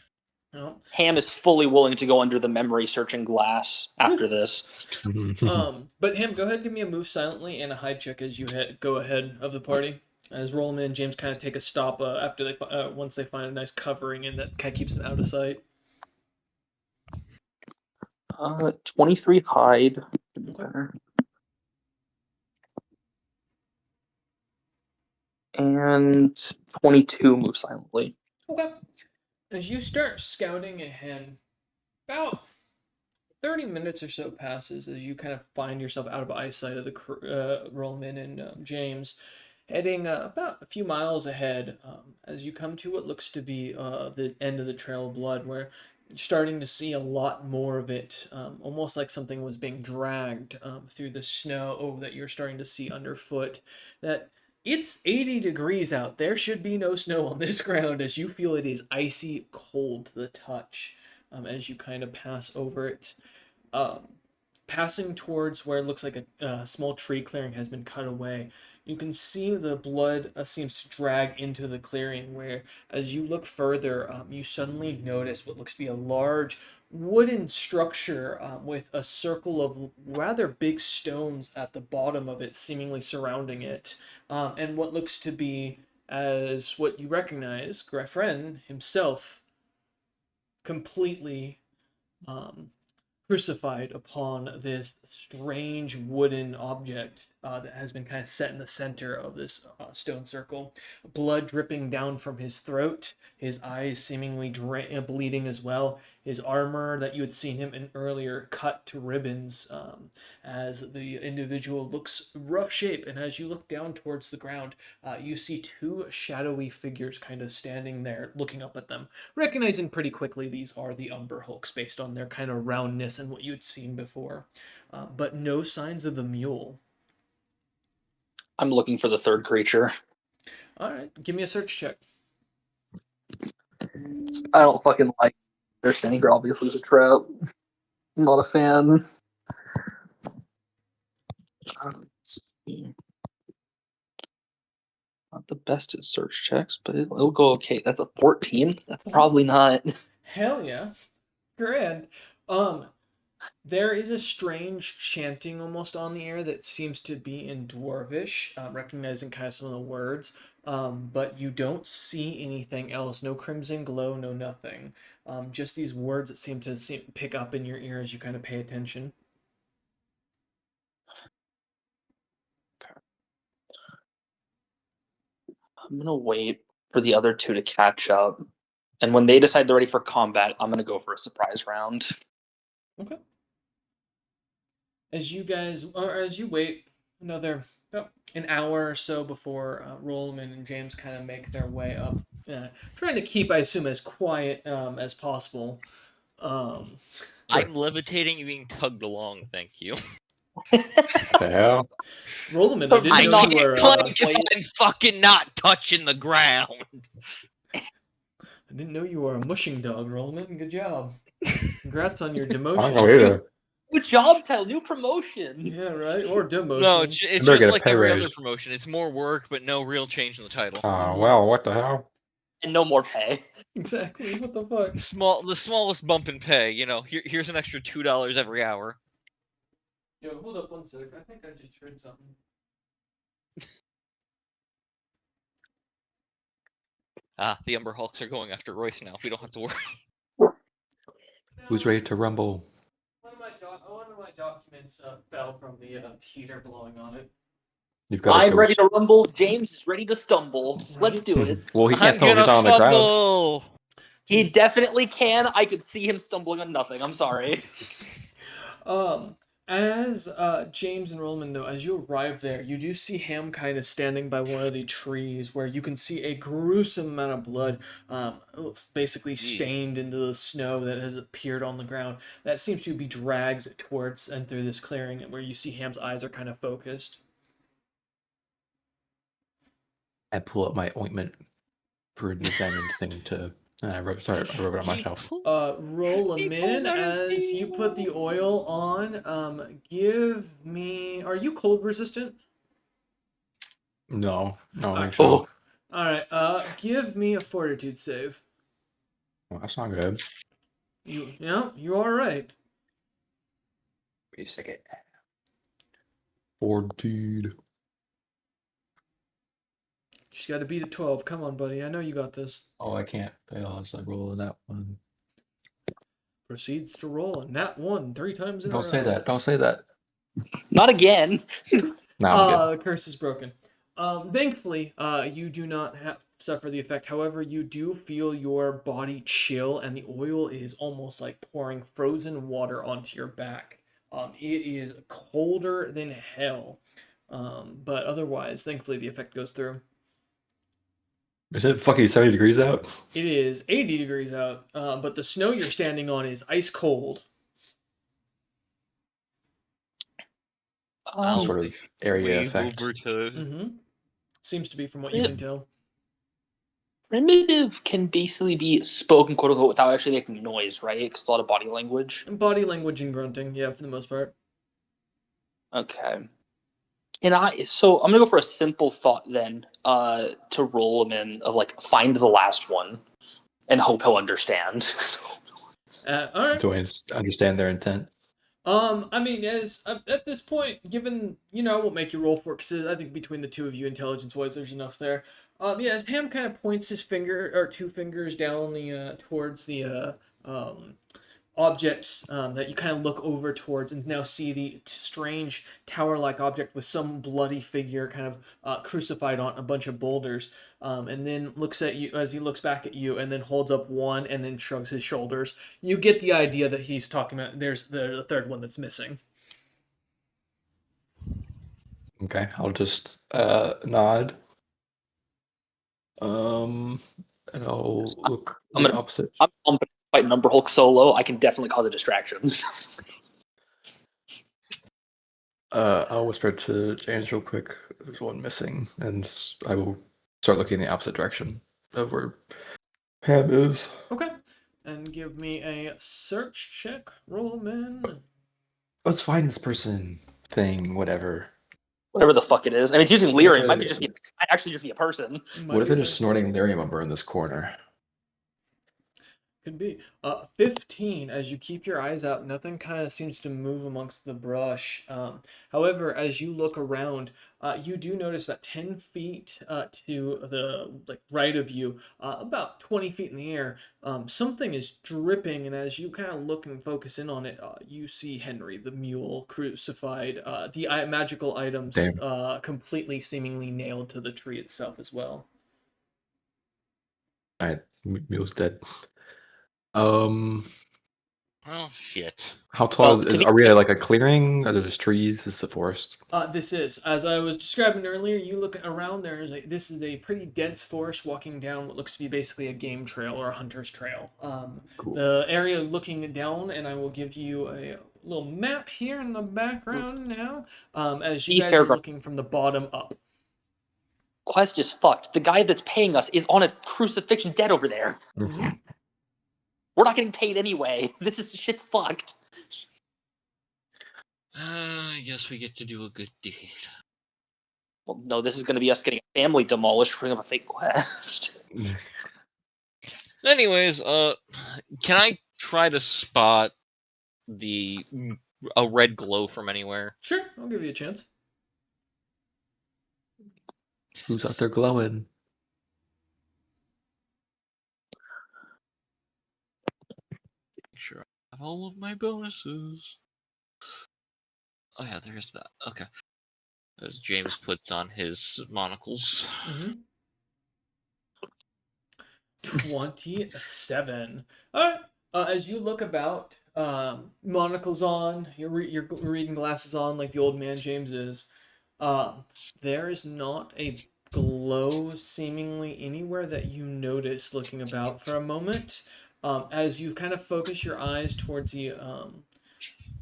No. Ham is fully willing to go under the memory searching glass after this. But him, go ahead and give me a move silently and a hide check as you go ahead of the party. As Rollman and James kind of take a stop after they once they find a nice covering and that kind of keeps them out of sight. 23 hide. Okay. And 22 move silently. Okay. As you start scouting ahead, about 30 minutes or so passes as you kind of find yourself out of eyesight of the Rollman and James, heading about a few miles ahead as you come to what looks to be the end of the Trail of Blood, where you're starting to see a lot more of it, almost like something was being dragged through the snow that you're starting to see underfoot. That it's 80 degrees out. There should be no snow on this ground as you feel it is icy cold to the touch as you kind of pass over it. Passing towards where it looks like a small tree clearing has been cut away, you can see the blood seems to drag into the clearing, where as you look further, you suddenly notice what looks to be a large wooden structure with a circle of rather big stones at the bottom of it, seemingly surrounding it, and what looks to be, as what you recognize, Grefren himself, completely crucified upon this strange wooden object that has been kind of set in the center of this stone circle. Blood dripping down from his throat, his eyes seemingly bleeding as well. His armor that you had seen him in earlier cut to ribbons as the individual looks rough shape. And as you look down towards the ground, you see two shadowy figures kind of standing there looking up at them, recognizing pretty quickly these are the Umber Hulks based on their kind of roundness and what you had seen before. But no signs of the mule. I'm looking for the third creature. All right, give me a search check. I don't fucking like their Vinegar obviously is a trap. I'm not a fan. Not the best at search checks, but it'll go okay. That's a 14. That's probably not. Hell yeah, grand. There is a strange chanting almost on the air that seems to be in Dwarvish, recognizing kind of some of the words. But you don't see anything else. No crimson glow, no nothing. Just these words that seem to pick up in your ear as you kind of pay attention. I'm gonna wait for the other two to catch up, and when they decide they're ready for combat, I'm gonna go for a surprise round. Okay. As you wait another about an hour or so before Rollman and James kind of make their way up, trying to keep, I assume, as quiet as possible. Um, I'm levitating and being tugged along, thank you. The hell? Rollman, I didn't I know can't you were. plank if I'm fucking not touching the ground. I didn't know you were a mushing dog, Rollman. Good job. Congrats on your I don't demotion. know either. Good job, Tell. New promotion. Yeah, right. Or demotion. No, it's better just get a like pay every other raise. promotion. It's more work, but no real change in the title. Well, what the hell? And no more pay. Exactly. What the fuck? The smallest bump in pay. Here's an extra $2 every hour. Yo, hold up one sec. I think I just heard something. The Umber Hulks are going after Royce now. We don't have to worry. Who's ready to rumble? One of my documents fell from the heater blowing on it. You've got. I'm ready to rumble. James is ready to stumble. Let's do it. Well, he can't I'm stumble if he's gonna not on the ground. fumble. He definitely can. I could see him stumbling on nothing. I'm sorry. As James and Rollman, though, as you arrive there, you do see Ham kind of standing by one of the trees where you can see a gruesome amount of blood basically stained into the snow that has appeared on the ground. That seems to be dragged towards and through this clearing where you see Ham's eyes are kind of focused. I pull up my ointment for the diamond thing to. And I rub it on myself. Roll a He min pulls out a as you put the oil on. Give me. Are you cold resistant? No, I don't think Oh. so. All right. Give me a fortitude save. Well, that's not good. You are right. Wait a second. Fortitude. Just got to beat a 12. Come on, buddy. I know you got this. Oh, I can't fail. It's like rolling that one. Proceeds to roll a nat 1 3 times in a row. Don't say that. Don't say that. Not again. No, I'm good. The curse is broken. Thankfully, you do not suffer the effect. However, you do feel your body chill, and the oil is almost like pouring frozen water onto your back. It is colder than hell. But otherwise, thankfully, the effect goes through. Is it fucking 70 degrees out? It is 80 degrees out, but the snow you're standing on is ice cold. Sort of area Wave effect. over to. Mm-hmm. Seems to be from what you can tell. Primitive can basically be spoken, quote unquote, without actually making noise, right? Because it's a lot of body language. Body language and grunting, yeah, for the most part. Okay. So I'm gonna go for a simple thought then, to roll him in of like find the last one, and hope he'll understand. All right. Do I understand their intent? I mean, as at this point, given I won't make you roll for it because I think between the two of you, intelligence-wise, there's enough there. Yeah, as Ham kind of points his finger or two fingers down the towards the objects that you kind of look over towards and now see the strange tower-like object with some bloody figure kind of crucified on a bunch of boulders, and then looks at you as he looks back at you and then holds up one and then shrugs his shoulders. You get the idea that he's talking about there's the third one that's missing. Okay, I'll just nod. And I'll look I'm the gonna- opposite. I'm pumping fight Number Hulk solo. I can definitely cause a distraction. I'll whisper to James real quick. There's one missing, and I will start looking in the opposite direction of where Pam is. Okay. And give me a search check, Rollman. Let's find this person, thing, whatever. Whatever the fuck it is. I mean, it's using lyrium. It might Yeah. might actually just be a person. What if they're just snorting lyrium umber in this corner? Could be. 15, as you keep your eyes out, nothing kind of seems to move amongst the brush. However, as you look around, you do notice that 10 feet to the right of you, about 20 feet in the air, something is dripping, and as you kind of look and focus in on it, you see Henry, the mule, crucified, the magical items completely seemingly nailed to the tree itself as well. Alright, Mule's dead. Oh shit. How tall Well, is, to be are we at like a clearing? Are there just trees? Is this a forest? This is, as I was describing earlier, you look around there, this is a pretty dense forest walking down what looks to be basically a game trail or a hunter's trail. Cool. The area looking down, and I will give you a little map here in the background now, as you guys are looking from the bottom up. Quest is fucked. The guy that's paying us is on a crucifixion dead over there. Mhm. We're not getting paid anyway. Shit's fucked. I guess we get to do a good deed. Well, no, this is going to be us getting a family demolished for a fake quest. Anyways, can I try to spot a red glow from anywhere? Sure, I'll give you a chance. Who's out there glowing? Sure, I have all of my bonuses. Oh yeah, there's that. Okay. As James puts on his monocles. 27. All right. As you look about, monocles on, your reading glasses on, like the old man James is. There is not a glow seemingly anywhere that you notice looking about for a moment. As you kind of focus your eyes towards the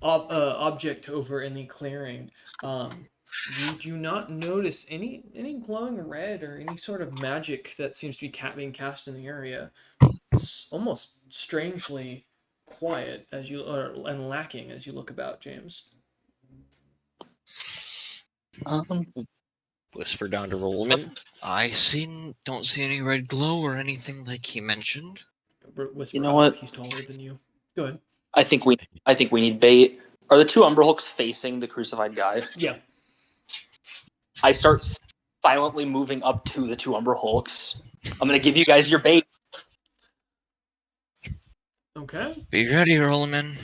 object over in the clearing, you do not notice any glowing red or any sort of magic that seems to be being cast in the area. It's almost strangely quiet as you and lacking as you look about, James. Whisper down to Rollman. Don't see any red glow or anything like he mentioned. Whisper You know up. what? He's taller than you. Go ahead. I think we need bait. Are the two Umber Hulks facing the crucified guy? Yeah. I start silently moving up to the two Umber Hulks. I'm gonna give you guys your bait. Okay. Be ready, Rollman.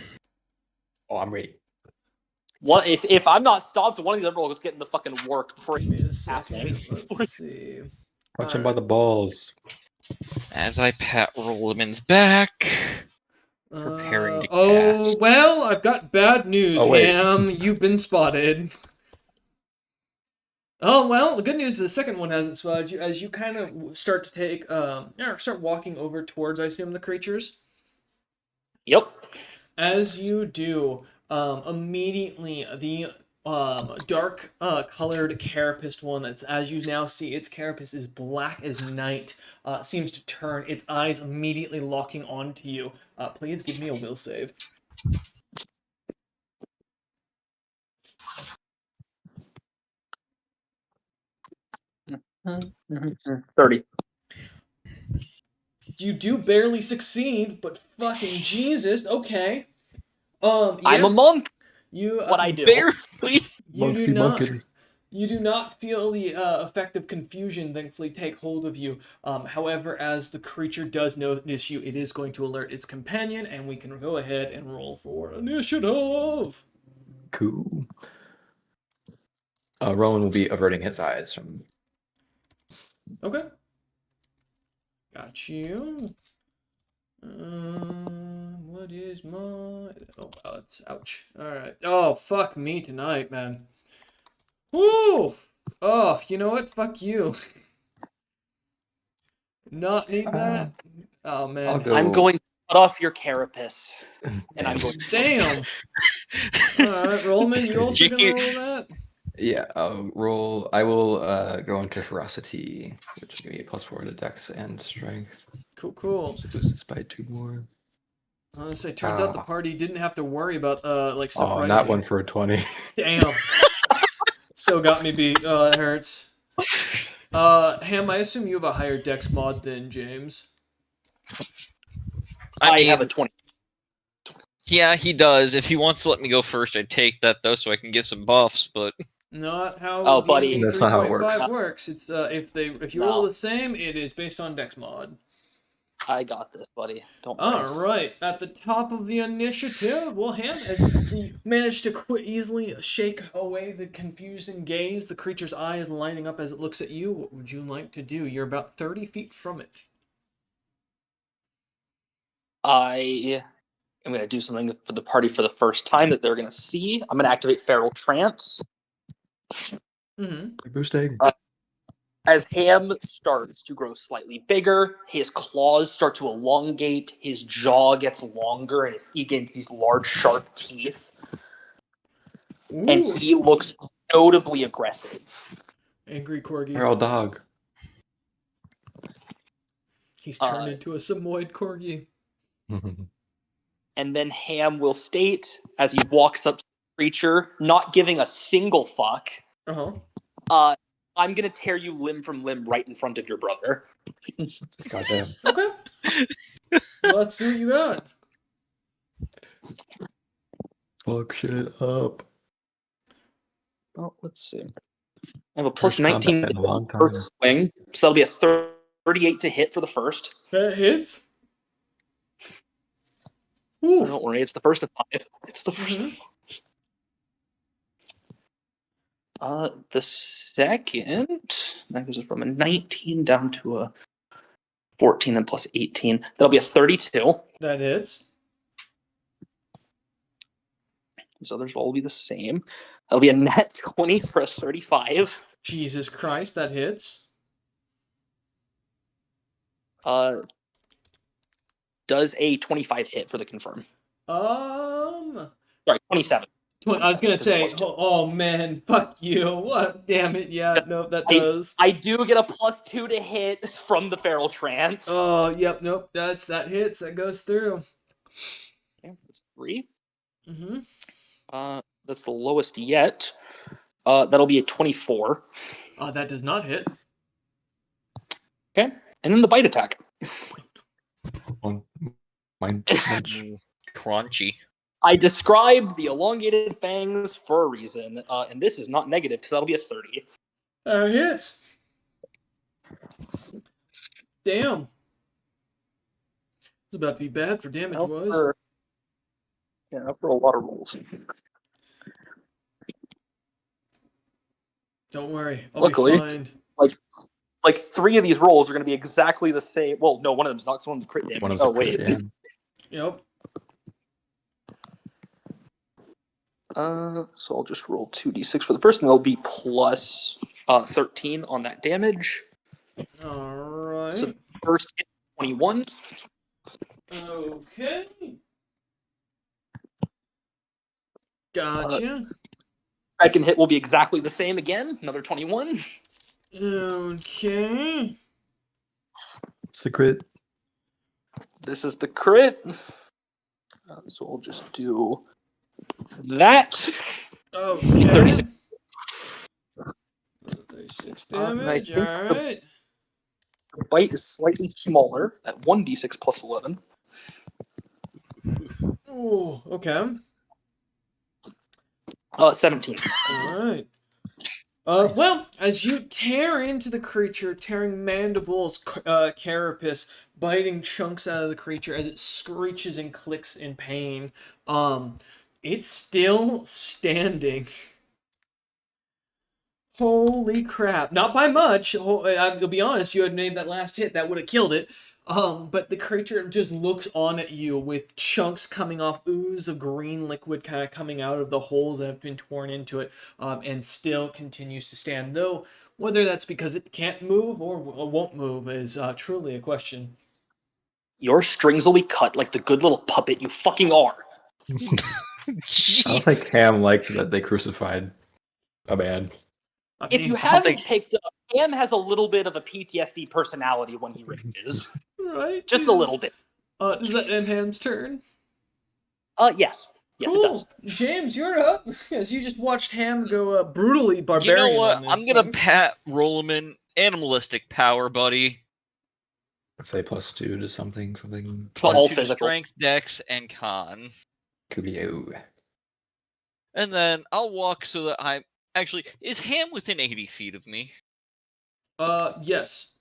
Oh, I'm ready. What if I'm not stopped? One of these Umber Hulks is getting the fucking work before Give me a it's happening. second. Let's see. Punch him by the balls. As I pat Rollman's back, preparing to Oh, cast. well, I've got bad news, Oh, wait. Ham. You've been spotted. Oh, well, the good news is the second one hasn't spotted you. As you kind of start to take, start walking over towards, I assume, the creatures. Yep. As you do, immediately the dark colored carapace one that's, as you now see, its carapace is black as night, seems to turn, its eyes immediately locking onto you. Please give me a will save. Mm-hmm. 30. You do barely succeed, but fucking Jesus, okay. I'm a monk. You What I do? You Monks do be not. monking. You do not feel the effect of confusion thankfully take hold of you. However, as the creature does notice you, it is going to alert its companion, and we can go ahead and roll for initiative. Cool. Rowan will be averting his eyes from. Okay. Got you. What is my... Oh, wow, that's... Ouch. Alright. Oh, fuck me tonight, man. Woo! Oh, you know what? Fuck you. Not need that? Oh, I'll man. go. I'm going to cut off your carapace, and I'm Damn. going. Damn! Alright, Rollman, you also Crazy. gonna roll that? Yeah, I'll roll. I will go into ferocity, which will give me a +4 to Dex and Strength. Cool, cool. So boost this by 2 more. I was gonna say, turns out the party didn't have to worry about, like, Oh, surprising. not one for a 20. Damn. Still got me beat. Oh, that hurts. Ham, I assume you have a higher dex mod than James. I have a 20. Yeah, he does. If he wants to let me go first, I'd take that though, so I can get some buffs. But Not how Oh, buddy. D&D That's not how it works. 3.5 works. It's if you No. roll the same, it is based on dex mod. I got this, buddy. Don't worry. All right, at the top of the initiative, well, Ham, as you manage to quite easily shake away the confusing gaze, the creature's eye is lining up as it looks at you. What would you like to do? You're about 30 feet from it. I am going to do something for the party for the first time that they're going to see. I'm going to activate Feral Trance. Mm-hmm. Boosting. As Ham starts to grow slightly bigger, his claws start to elongate, his jaw gets longer, and he gains these large, sharp teeth. And Ooh, he looks notably aggressive. angry corgi. Feral dog. He's turned into a Samoyed corgi. And then Ham will state, as he walks up to the creature, not giving a single fuck, Uh-huh. I'm going to tear you limb from limb right in front of your brother. Goddamn. Okay. Well, let's see what you got. Fuck shit up. Well, let's see. I have a plus First combat 19 in a long time. first swing, so that'll be a 38 to hit for the first. That hits. Oh, Ooh. don't worry, it's the first of 5. It's the first. Mhm. The second, that goes from a 19 down to a 14 and plus 18. That'll be a 32. That hits. These others will all be the same. That'll be a net 20 for a 35. Jesus Christ, that hits. Does a 25 hit for the confirm? Sorry, 27. I was gonna 'cause it say, plus 2. oh man, fuck you. What? Damn it, yeah, no, that does. I do get a plus 2 to hit from the Feral Trance. Oh, yep, nope, that hits, that goes through. Okay, that's 3. Mm-hmm. That's the lowest yet. That'll be a 24. That does not hit. Okay, and then the bite attack. Mine. crunchy. I described the elongated fangs for a reason, and this is not negative because that'll be a 30. Hits. Damn. It's about to be bad for damage wise. For a lot of rolls. Don't worry, I'll Luckily, be fine. Like 3 of these rolls are going to be exactly the same. Well, no, one of them's not. One's crit damage. One of them's a crit, wait. yeah. Yep. So I'll just roll 2d6 for the first, and there'll be plus 13 on that damage. All right. So the first hit, 21. Okay. Gotcha. Second hit will be exactly the same again. Another 21. Okay. It's the crit. This is the crit. So I'll just do that. Okay. 36. 36 and I damage, think alright. The bite is slightly smaller at 1d6 plus 11. Ooh, okay. 17. Alright. Nice. Well, as you tear into the creature, tearing mandibles, carapace, biting chunks out of the creature as it screeches and clicks in pain, it's still standing. Holy crap! Not by much. I'll be honest. You had made that last hit, that would have killed it. But the creature just looks on at you with chunks coming off, ooze of green liquid kind of coming out of the holes that have been torn into it, and still continues to stand. Though whether that's because it can't move or won't move is truly a question. Your strings will be cut like the good little puppet you fucking are. I don't Jeez. think Ham liked that they crucified a man. I If you mean, haven't picked up, Cam has a little bit of a PTSD personality when he rages. right? Just a little bit. Does that end Ham's turn? Yes. Yes, it Cool. does. James, you're up. As you just watched Ham go brutally You barbarian know what? on this I'm gonna thing. pat Rollerman animalistic power, buddy. Let's say +2 to something. All +2 to physical. strength, dex, and con. Coolio. And then I'll walk so that I'm actually is Ham within 80 feet of me? Yes.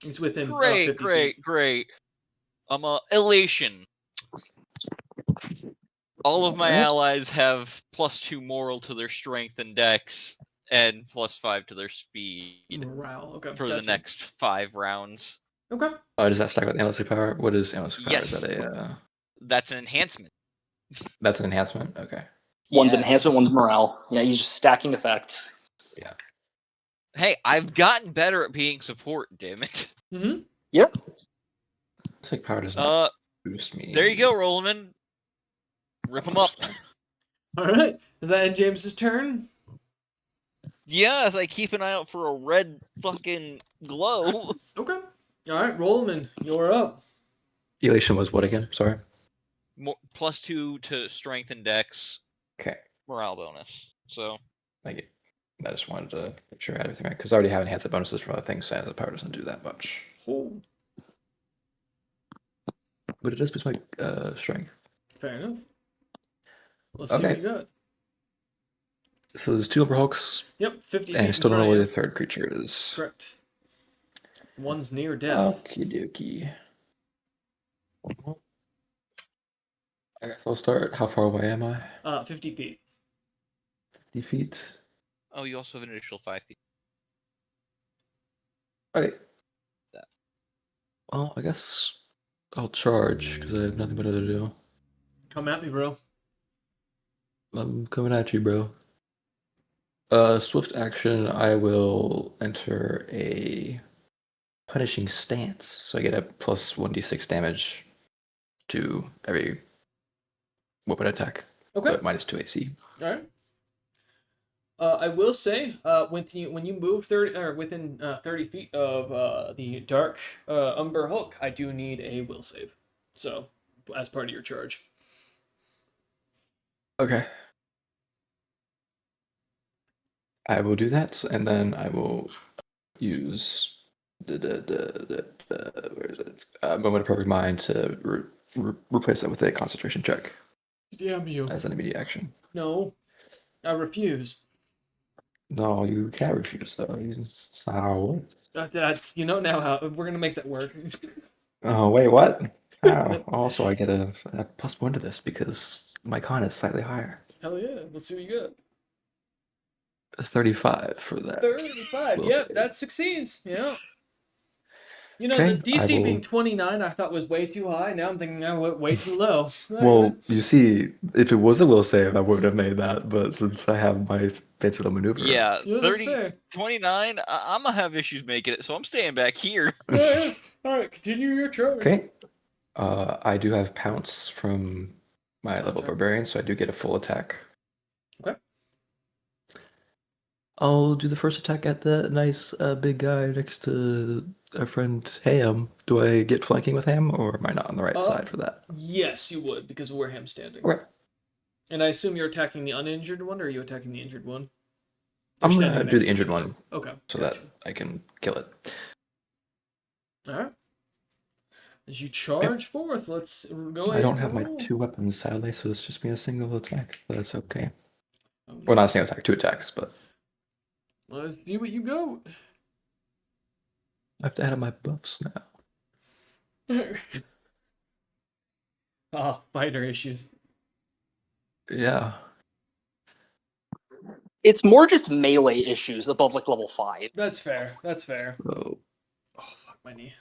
He's within 50 Great, great, feet. great. Elation. All of my Alright. allies have +2 moral to their strength and dex, and +5 to their speed Morale. Okay. for the Gotcha. next 5 rounds. Okay. Does that stack with analytic power? What is analytic power? Is Yes. that a That's an enhancement. that's an enhancement? Okay. One's Yes. enhancement, one's morale. Yeah, he's just stacking effects. Yeah. Hey, I've gotten better at being support, damn it. Mm-hmm. Yep. Analytic power does not Uh, boost me. there you go, Rollerman. Rip him up. All right. Is that end James's turn? Yes, I keep an eye out for a red fucking glow. Okay. All right, Rollman, you're up. Elation was what again? Sorry. +2 to strength and dex, Okay. morale bonus. So Thank you. I just wanted to make sure I had everything right because I already have enhanced bonuses for other things, so the power doesn't do that much. Oh, But it does boost my strength. fair enough. Let's see what Okay. you got. So there's 2 Umber Hulks, Yep, 50 feet and I in still don't front know of where you. the third creature is. Correct. One's near death. Okie dokie. I guess I'll start. How far away am I? 50 feet. 50 feet. oh, you also have an additional 5 feet. Okay. That. Well, I guess I'll charge because I have nothing better to do. Come at me, bro. I'm coming at you, bro. Swift action, I will enter a punishing stance. So I get a plus 1d6 damage to every weapon attack, Okay. but minus 2 AC. All right. I will say, when you move 30 or within 30 feet of the dark Umber Hulk, I do need a will save. So, as part of your charge. Okay. I will do that, and then I will use where is it? Moment of Perfect Mind to replace that with a concentration check Damn you. as an immediate action. No, I refuse. No, you can't refuse though. It's not how it works. That's now how we're gonna make that work. Oh wait, what? How? Also, I get a +1 to this because my con is slightly higher. Hell yeah! Let's see what you got. 35 for that. 35. Will Yep, save. that succeeds. Yeah. The Okay, DC I will- being 29, I thought was way too high. Now I'm thinking way too low. Well, you see, if it was a will save, I would have made that. But since I have my fancy little maneuver, Yeah, Yeah, that's 30, fair. 29. I'm gonna have issues making it, so I'm staying back here. Yeah. All right, continue your charge. Okay. I do have pounce from my level right. barbarian, so I do get a full attack. Okay. I'll do the first attack at the nice big guy next to our friend Ham. Do I get flanking with Ham, or am I not on the right side for that? Yes, you would because of where Ham's standing. Okay. And I assume you're attacking the uninjured one, or are you attacking the injured one? I'm They're gonna standing do next the to injured each other. one Okay. so gotcha. that I can kill it. All right. As you charge forth, let's go ahead. I don't and have my roll. 2 weapons, sadly, so it's just me a single attack. But that's okay. Oh, Well, not a single attack, 2 attacks, but Let's see what you got. I have to add my buffs now. Ah, fighter issues. Yeah. It's more just melee issues above like level 5. That's fair. That's fair. So Oh, fuck my knee.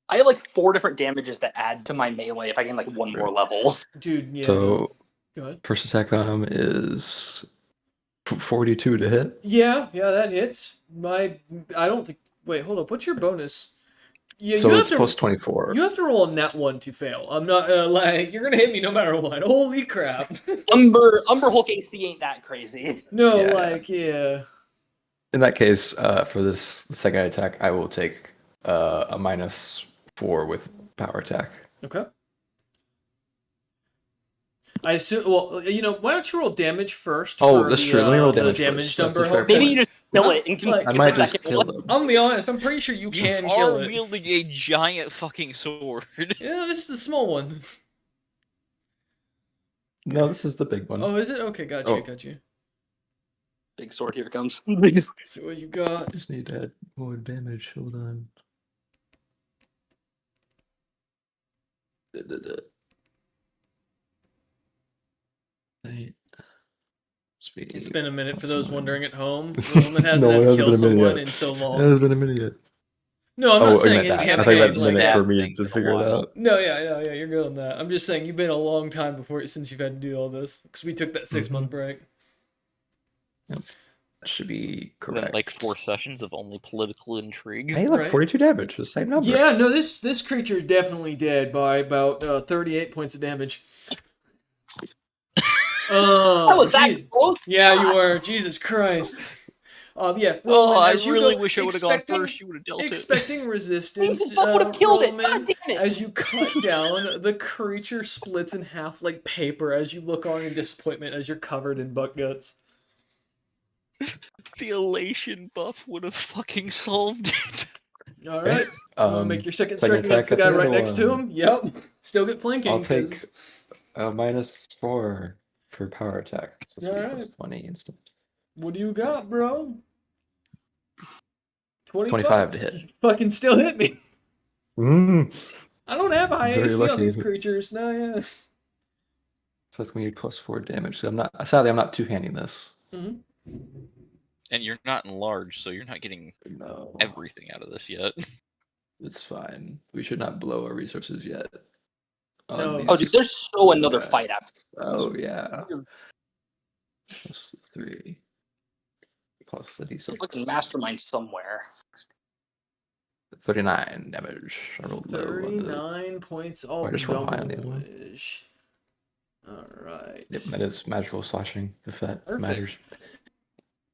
I have like 4 different damages that add to my melee if I gain like 1 more level. Dude, yeah. So No. Go ahead. first attack on him is 42 to hit. Yeah, that hits. I don't think. Wait, hold up. What's your bonus? Yeah, So you have it's to. plus 24. You have to roll a nat 1 to fail. I'm not like you're gonna hit me no matter what. Holy crap! Umber Hulk AC ain't that crazy. No, Yeah, like yeah. In that case, for this second attack, I will take a -4 with power attack. Okay. I assume. Well, why don't you roll damage first? Oh, for that's the, true. Let me roll the damage damaged first. That's a number. fair Hulk, Maybe 'cause you just kill I'm- it and can like, I get might the just second kill one. them. I'm gonna be honest. I'm pretty sure you You can are kill it. wielding a giant fucking sword. Yeah, this is the small one. No, this is the big one. Oh, is it? Okay, got you. Oh. Got you. Big sword, here it comes. So what you got? Just need to add more damage. Hold on. Eight. Speed It's been a minute for plus those 9. wondering at home. Roman hasn't No, had it to hasn't kill been a minute someone yet. in so It long. hasn't been a minute yet. No, I'm Oh, not you saying meant in that. I campaign. thought you meant a Like, minute for that me thing to in a figure it while. out. no, yeah, you're good on that. I'm just saying you've been a long time since you've had to do all this because we took that 6-month break. Yep. That should be Then correct. like 4 sessions of only political intrigue. Hey, look, Right. 42 damage. The same number. Yeah, no, this creature definitely dead by about 38 points of damage. That was that Jeez. close. Yeah, you were. Jesus Christ. Yeah, Oh, Roman, I as you really go, wish I would have gone first. You would have dealt it. expecting resistance, Jesus, Buff would have killed it. God Roman, damn it. as you cut down, the creature splits in half like paper as you look on in disappointment as you're covered in butt guts. The elation buff would have fucking solved it. All right. You want to make your second strike second against the attack guy at the right other next to one. him? Yep. Still get flanking. I'll take 'cause- a -4 for power attack. So it's gonna be plus Alright. 20 instead. What do you got, bro? 25 to hit. You fucking still hit me. Mm. I don't have a high Very AC on lucky. these creatures. No, yeah. So that's gonna be +4 damage. So sadly I'm not two-handing this. Mm-hmm. And you're not enlarged, so you're not getting No. everything out of this yet. It's fine. We should not blow our resources yet. on No. these Oh, dude, there's so another guys. fight after. Oh yeah. +3. Plus the Some fucking d6. mastermind somewhere. 39 damage. I rolled low on the 39 points of I just roll high on the other one. damage. Alright. Yep, that is magical slashing, if that Perfect. matters.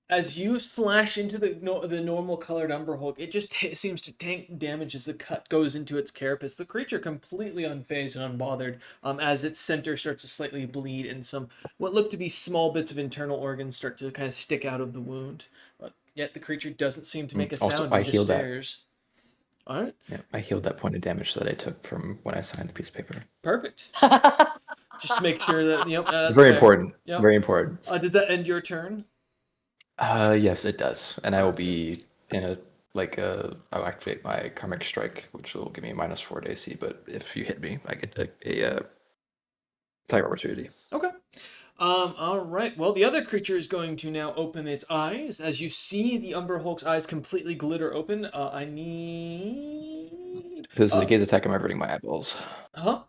As you slash into the normal colored Umber Hulk, it just seems to tank damage as the cut goes into its carapace. The creature completely unfazed and unbothered, as its center starts to slightly bleed and some what look to be small bits of internal organs start to kind of stick out of the wound. But yet the creature doesn't seem to make a Also, sound I and just healed that. stares. All right, Yeah, I healed that point of damage that I took from when I signed the piece of paper. perfect. Just to make sure that that's Very fair. important. Yep. Very important. Does that end your turn? Yes, it does, and I will be in I'll activate my karmic strike, which will give me -4 to AC. But if you hit me, I get a attack opportunity. Okay. All right. Well, the other creature is going to now open its eyes. As you see the Umber Hulk's eyes completely glitter open, I need... If this is a gaze attack, I'm averting my eyeballs. Huh?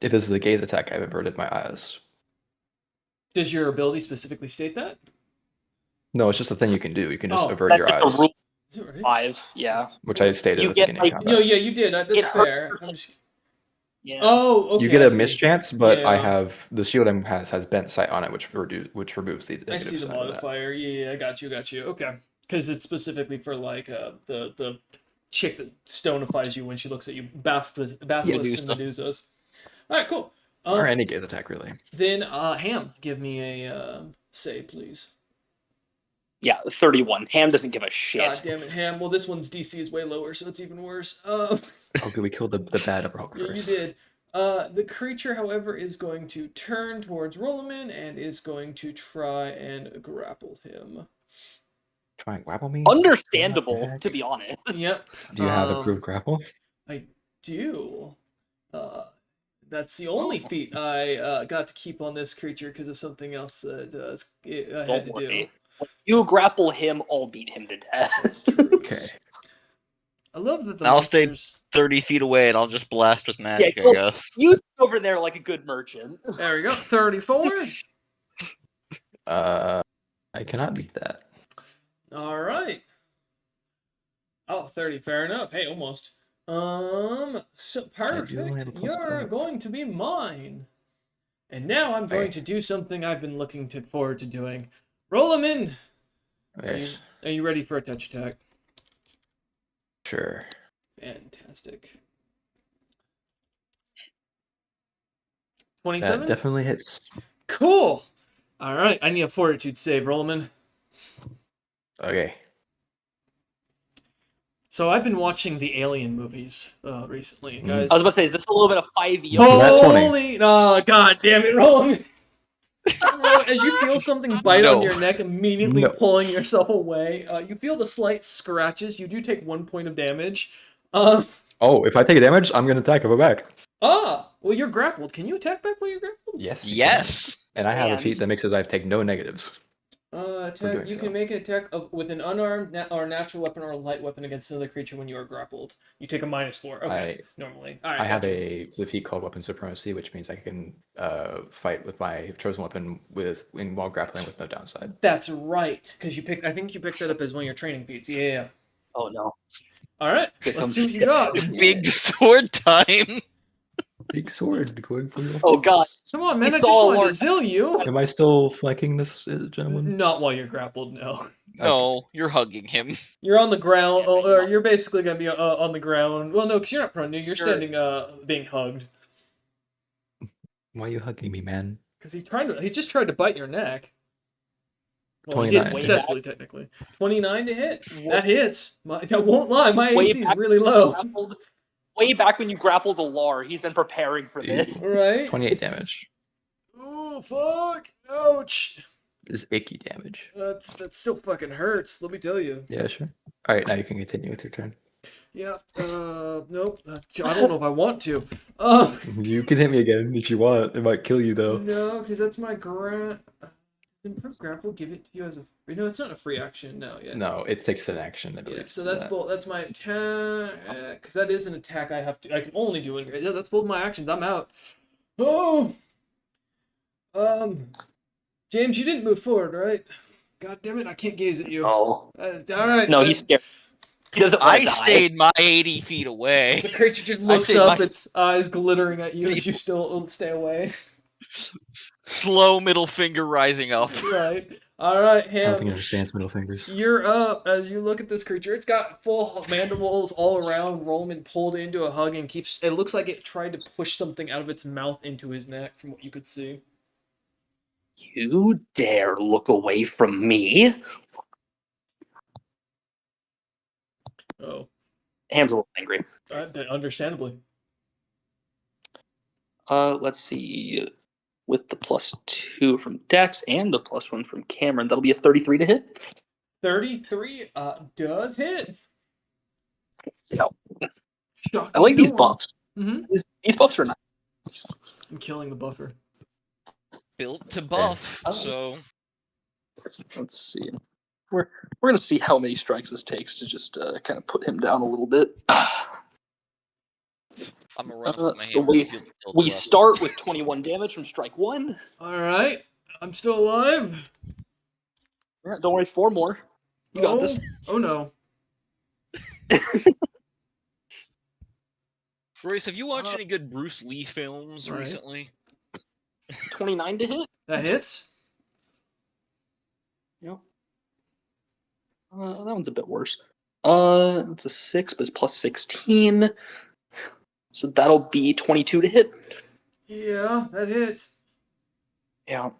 If this is a gaze attack, I've averted my eyes. Does your ability specifically state that? No, it's just a thing you can do. You can just Oh, avert That's your like eyes, a rule Is it right? 5, yeah. which I stated You at the get, beginning of like, combat. No, yeah, you did. That's It fair. hurts. I'm just... Yeah. Oh, okay. You get I a see. mischance, but I Yeah. have the shield has bent sight on it, which removes the negative I see the side of that. modifier. Yeah, I got you. Okay. Because it's specifically for, like, the chick that stonifies you when she looks at you. Basilisk and Medusa. Medusas. All right, cool. Or any gaze attack, really. Then, Ham, give me a save, please. Yeah, 31. Ham doesn't give a shit. God damn it, Ham. Well, this one's DC is way lower, so it's even worse. Oh, good. We killed the bad Upper Hulk Yeah, first. you did. The creature, however, is going to turn towards Roloman and is going to try and grapple him. Try and grapple me? Understandable, What the to heck? be honest. Yep. Do you have approved grapple? I do. That's the only feat I got to keep on this creature because of something else that I had to Don't do. worry. When you grapple him, I'll beat him to death. That's true. Okay. I love that the I'll stay monsters. 30 feet away and I'll just blast with Yeah, magic, I you'll- guess. you sit over there like a good merchant. There we go. 34. I cannot beat that. All right. Oh, 30. Fair enough. Hey, almost. So I do only have a perfect. plus You're 12. going to be mine. And now I'm going Okay. to do something I've been looking forward to doing. Roll them in. Yes. Are you ready for a touch attack? Sure. Fantastic. That 27? definitely hits. Cool. All right. I need a fortitude save. Roll 'em in. Okay. So I've been watching the Alien movies recently, guys. I was about to say, is this a little bit of 5e? Nat 20. Holy! Oh, god damn it, Roland! As you feel something bite on No. your neck, immediately No. pulling yourself away, you feel the slight scratches. You do take 1 point of damage. Oh, if I take damage, I'm gonna attack him back. Well, you're grappled. Can you attack back while you're grappled? Yes. Yes. And I have a And- feat that makes it I take no negatives. Attack. doing You so. can make an attack with an unarmed or natural weapon or a light weapon against another creature when you are grappled. You take a -4. Okay, normally. All right. I have gotcha. the feat called Weapon Supremacy, which means I can fight with my chosen weapon while grappling with no downside. That's right, because I think you picked that up as one of your training feats. Yeah. Oh no. All right. Here Let's comes see what you the- got. Big sword time. Big sword going for your Oh, God. face. Come on, man. He I just saw a wanted to large- zill you. Am I still flanking this gentleman? Not while you're grappled, no. No, you're hugging him. You're on the ground, Yeah, but or you're you're basically gonna be on the ground. Well, no, because you're not prone. You're standing, being hugged. Why are you hugging me, man? Because he just tried to bite your neck. Well, he 29. did successfully, technically. 29 to hit. That hits. I won't lie, my Way AC is back- really low. grappled- Way back when you grappled Alar, he's been preparing for this. Right? 28 damage. Oh, fuck. Ouch. This is icky damage. That still fucking hurts, let me tell you. Yeah, sure. Alright, now you can continue with your turn. Yeah, nope. I don't know if I want to. You can hit me again if you want. It might kill you though. No, because that's my improve grapple. Give it to you as a. No, it's not a free action. No, yeah. No, it takes an action, I believe. Yeah, so that's my attack. Because that is an attack I can only do in. Yeah, that's both my actions. I'm out. Oh. James, you didn't move forward, right? God damn it! I can't gaze at you. Oh. All right. No, he's scared. He doesn't want I to die. stayed my 80 feet away. The creature just I looks say up, my- its eyes glittering at you as you still stay away. Slow middle finger rising up. Right. All right, I don't think Ham. it understands middle fingers. You're up as you look at this creature. It's got full mandibles all around. Roman pulled into a hug and keeps. It looks like it tried to push something out of its mouth into his neck, from what you could see. You dare look away from me? Oh, Ham's a little angry. understandably. Let's see. With the +2 from Dex and the +1 from Cameron, that'll be a 33 to hit. 33 does hit. Yeah. Shocking I like no these one. buffs. Mm-hmm. These buffs are nice. I'm killing the buffer. Built to buff, Oh. so Let's see. We're gonna see how many strikes this takes to just kind of put him down a little bit. I'm gonna run up with my so hammer. we Built to we buff. start with 21 damage from strike 1. All right, I'm still alive. Yeah, don't worry, 4 more. You got this. Oh no. Royce, have you watched any good Bruce Lee films Right. recently? 29 to hit. That hits. Yeah. That one's a bit worse. It's a 6, but it's +16. So that'll be 22 to hit. Yeah, that hits. Yeah.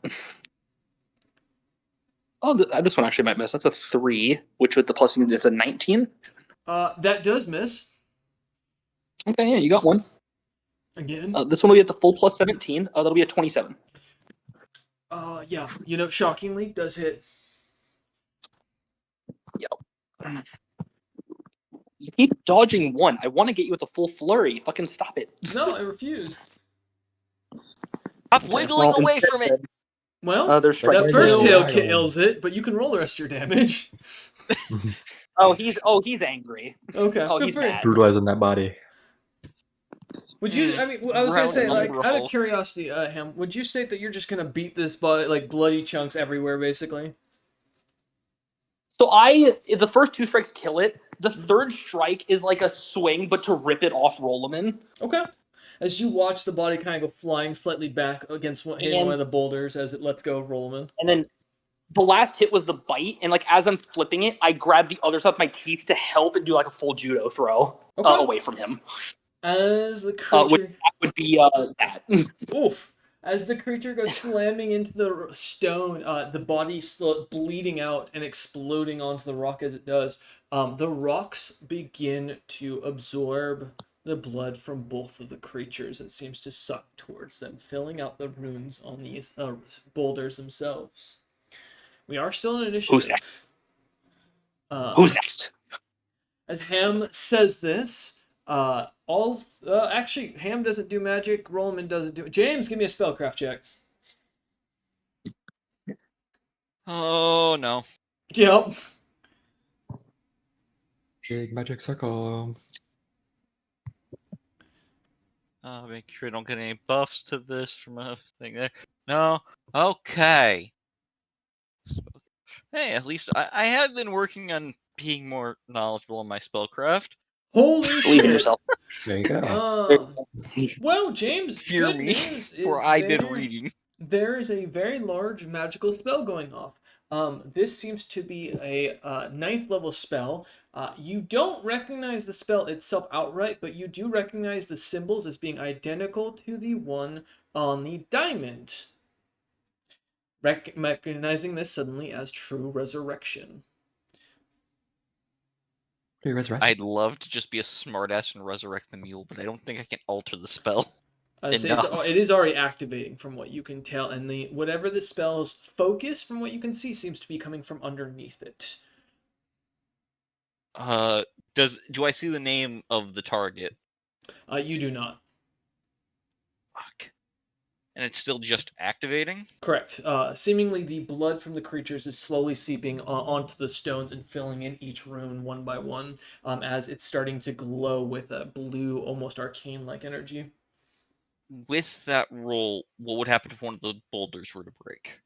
Oh, this one actually might miss. That's a 3, which with the plus is a 19. That does miss. Okay, yeah, you got one. Again. This one will be at the full +17. That'll be a 27. Yeah. Shockingly, does hit. keep dodging one. I want to get you with a full flurry. Fucking stop it. No, I refuse. Stop wiggling away from it. Well, there's strike that first two. hail Diagonal. kills it, but you can roll the rest of your damage. Oh, he's angry. Okay, Oh, good he's for you. mad. Brutalizing that body. Would you? I mean, I was gonna Round say, like, number out of hole. curiosity, Ham, would you state that you're just gonna beat this body, like, bloody chunks everywhere, basically? So the first two strikes kill it. The third strike is like a swing, but to rip it off Rolliman. Okay. As you watch the body kind of go flying slightly back against hitting one of the boulders as it lets go of Rolliman. And then the last hit was the bite, and like as I'm flipping it, I grab the other side with my teeth to help and do like a full judo throw away from him. As the creature That would be that. oof. As the creature goes slamming into the stone, the body bleeding out and exploding onto the rock as it does. The rocks begin to absorb the blood from both of the creatures. It seems to suck towards them, filling out the runes on these boulders themselves. We are still in initiative. Who's next? Who's next? As Ham says this, actually, Ham doesn't do magic. Rollman doesn't do it. James, give me a spellcraft check. Oh no. Yep. Big magic circle. Make sure I don't get any buffs to this from a thing there. No. Okay. Hey, at least I have been working on being more knowledgeable in my spellcraft. Holy Believe in shit. yourself. There you go. Well, James, Fear good me, news is for I've been reading. there is a very large magical spell going off. This seems to be a 9th level spell. You don't recognize the spell itself outright, but you do recognize the symbols as being identical to the one on the diamond. Recognizing this suddenly as true resurrection. I'd love to just be a smartass and resurrect the mule, but I don't think I can alter the spell. It is already activating from what you can tell, and whatever the spell's focus, from what you can see, seems to be coming from underneath it. Do I see the name of the target? You do not. Fuck. And it's still just activating? Correct. Seemingly, the blood from the creatures is slowly seeping onto the stones and filling in each rune one by one, as it's starting to glow with a blue, almost arcane-like energy. With that roll, what would happen if one of the boulders were to break?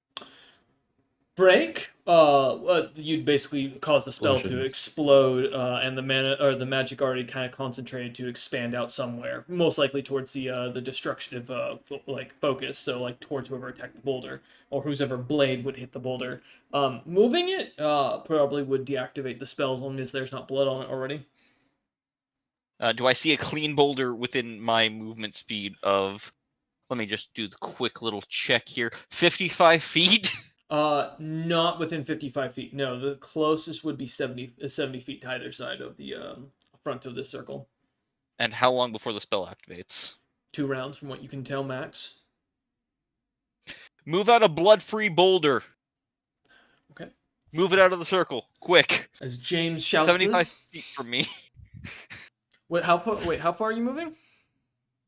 Break. You'd basically cause the spell to explode, and the mana or the magic already kind of concentrated to expand out somewhere, most likely towards the destructive focus. So like towards whoever attacked the boulder or whoever blade would hit the boulder. Moving it probably would deactivate the spell as long as there's not blood on it already. Do I see a clean boulder within my movement speed of? Let me just do the quick little check here. 55 feet. Not within 55 feet. No, the closest would be 70 feet to either side of the front of this circle. And how long before the spell activates? 2 rounds from what you can tell, max. Move out a blood-free boulder. Okay. Move it out of the circle, quick. As James shouts 75 feet from me. How far are you moving?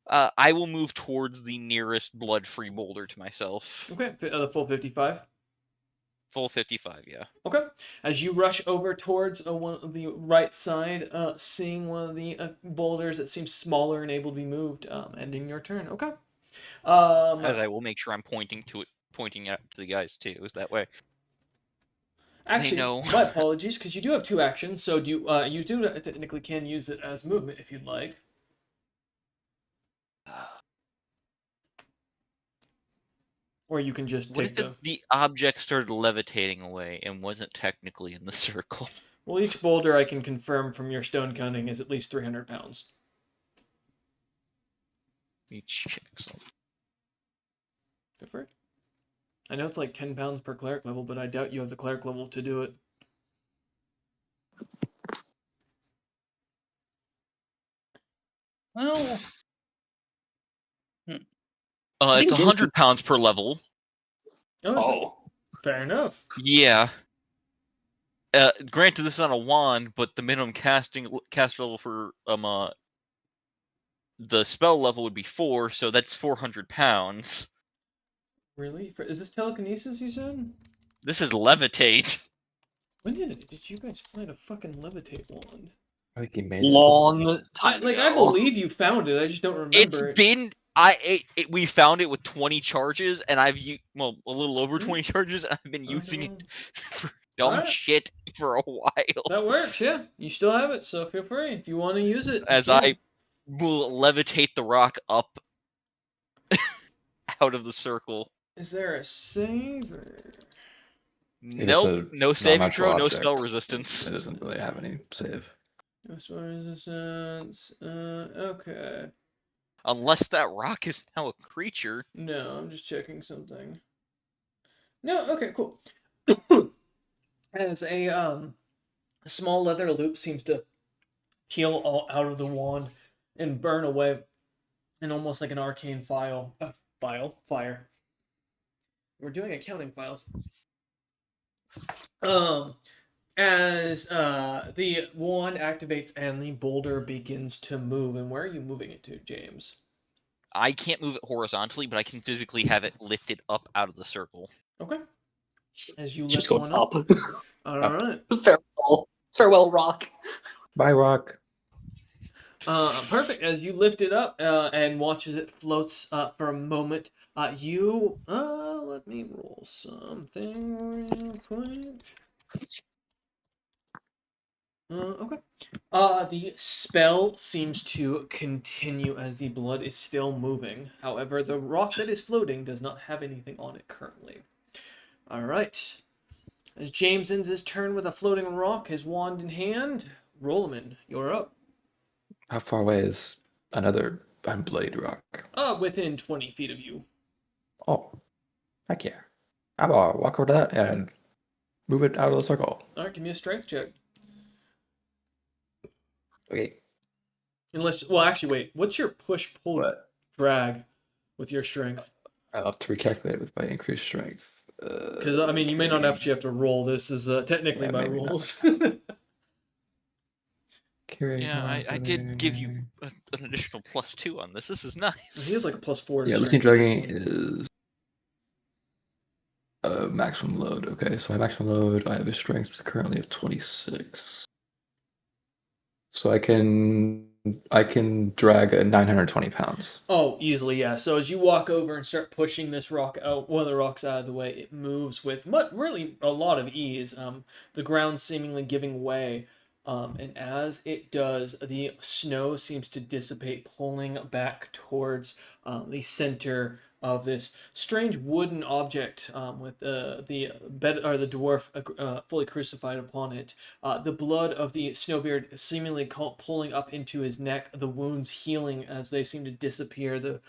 I will move towards the nearest blood-free boulder to myself. Okay, the full 55. Full 55, yeah. Okay. As you rush over towards one of the right side, seeing one of the boulders that seems smaller and able to be moved, ending your turn. Okay. As I will make sure I'm pointing out to the guys too. Is that way? Actually, my apologies, because you do have 2 actions, so you do technically can use it as movement if you'd like. Or you can just take the object started levitating away and wasn't technically in the circle? Well, each boulder I can confirm from your stone cunning is at least 300 pounds. Excellent. Go for it. I know it's like 10 pounds per cleric level, but I doubt you have the cleric level to do it. Well, it's 100 pounds per level. Oh. Fair enough. Yeah. Granted, this is on a wand, but the minimum cast level for the spell level would be 4, so that's 400 pounds. Really? Is this telekinesis you said? This is levitate. When did you guys find a fucking levitate wand? I think he made it. Long time ago. I believe you found it. I just don't remember It's it. been we found it with 20 charges, and I've a little over 20 charges, and I've been using it for dumb Alright. shit for a while. That works, yeah. You still have it, so feel free. If you want to use it, As you can. I will levitate the rock up out of the circle. Is there a save? It is Nope, a no saving non-natural throw, no object. spell resistance. It doesn't really have any save. No spell resistance. Okay. Unless that rock is now a creature. No, I'm just checking something. No, okay, cool. As a small leather loop seems to peel all out of the wand and burn away, and almost like an arcane fire. We're doing accounting files. As the wand activates and the boulder begins to move, and where are you moving it to, James? I can't move it horizontally, but I can physically have it lifted up out of the circle. Okay. As you Just lift go one up. up. All right. Farewell, rock. Bye, rock. Perfect. As you lift it up and watch as it floats for a moment, you let me roll something real quick. Okay. The spell seems to continue as the blood is still moving. However, the rock that is floating does not have anything on it currently. All right. As James ends his turn with a floating rock, his wand in hand, Rolliman, you're up. How far away is another unblade rock? Within 20 feet of you. Oh, heck yeah. I'm gonna walk over to that and move it out of the circle. All right, give me a strength check. Okay. Actually, wait. What's your push-pull What? drag with your strength? I'll have to recalculate with my increased strength. Because, I mean, you may not actually have to roll. This is technically Yeah, my maybe not. rules. Yeah, I did give you an additional +2 on this. This is nice. He has like a +4 to Yeah, strength lifting at this dragging point. is maximum load. Okay, so my maximum load, I have a strength currently of 26. So I can drag 920 pounds. Oh, easily, yeah. So as you walk over and start pushing this rock out, one of the rocks out of the way, it moves with really a lot of ease. The ground seemingly giving way. And as it does, the snow seems to dissipate, pulling back towards the center of this strange wooden object with the bed or the dwarf fully crucified upon it. The blood of the snowbeard seemingly pulling up into his neck, the wounds healing as they seem to disappear, the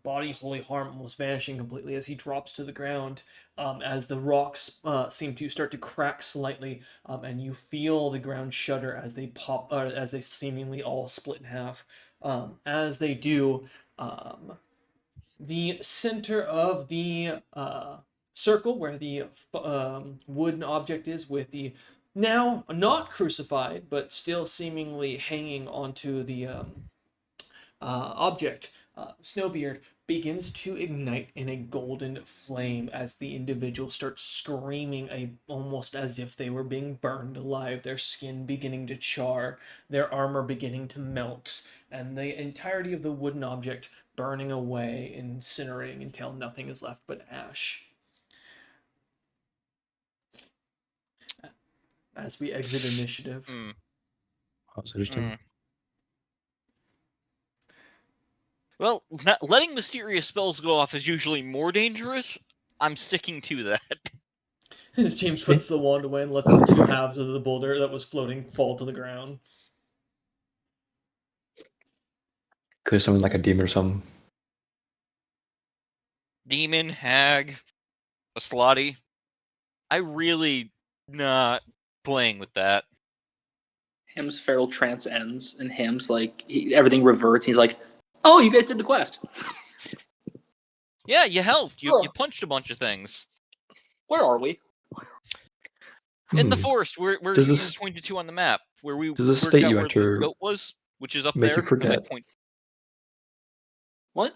body holy harm almost vanishing completely as he drops to the ground. As the rocks seem to start to crack slightly, and you feel the ground shudder as they pop, or as they seemingly all split in half. As they do, the center of the circle where the wooden object is, with the now not crucified but still seemingly hanging onto the object, Snowbeard begins to ignite in a golden flame as the individual starts screaming, almost as if they were being burned alive, their skin beginning to char, their armor beginning to melt, and the entirety of the wooden object burning away, incinerating until nothing is left but ash. As we exit initiative. How's interesting? Well, letting mysterious spells go off is usually more dangerous. I'm sticking to that. As James puts the wand away and lets the two halves of the boulder that was floating fall to the ground. Could someone like a demon or something? Demon, hag, a slotty. I really not playing with that. Ham's feral trance ends, and Ham's like, everything reverts. He's like, "Oh, you guys did the quest. Yeah, you helped. You Oh. punched a bunch of things. Where are we?" In the Hmm. forest, where Does you this- pointed to on the map, where we Does this worked state out you where the enter goat was, which is up make you there, because I forget? point. What?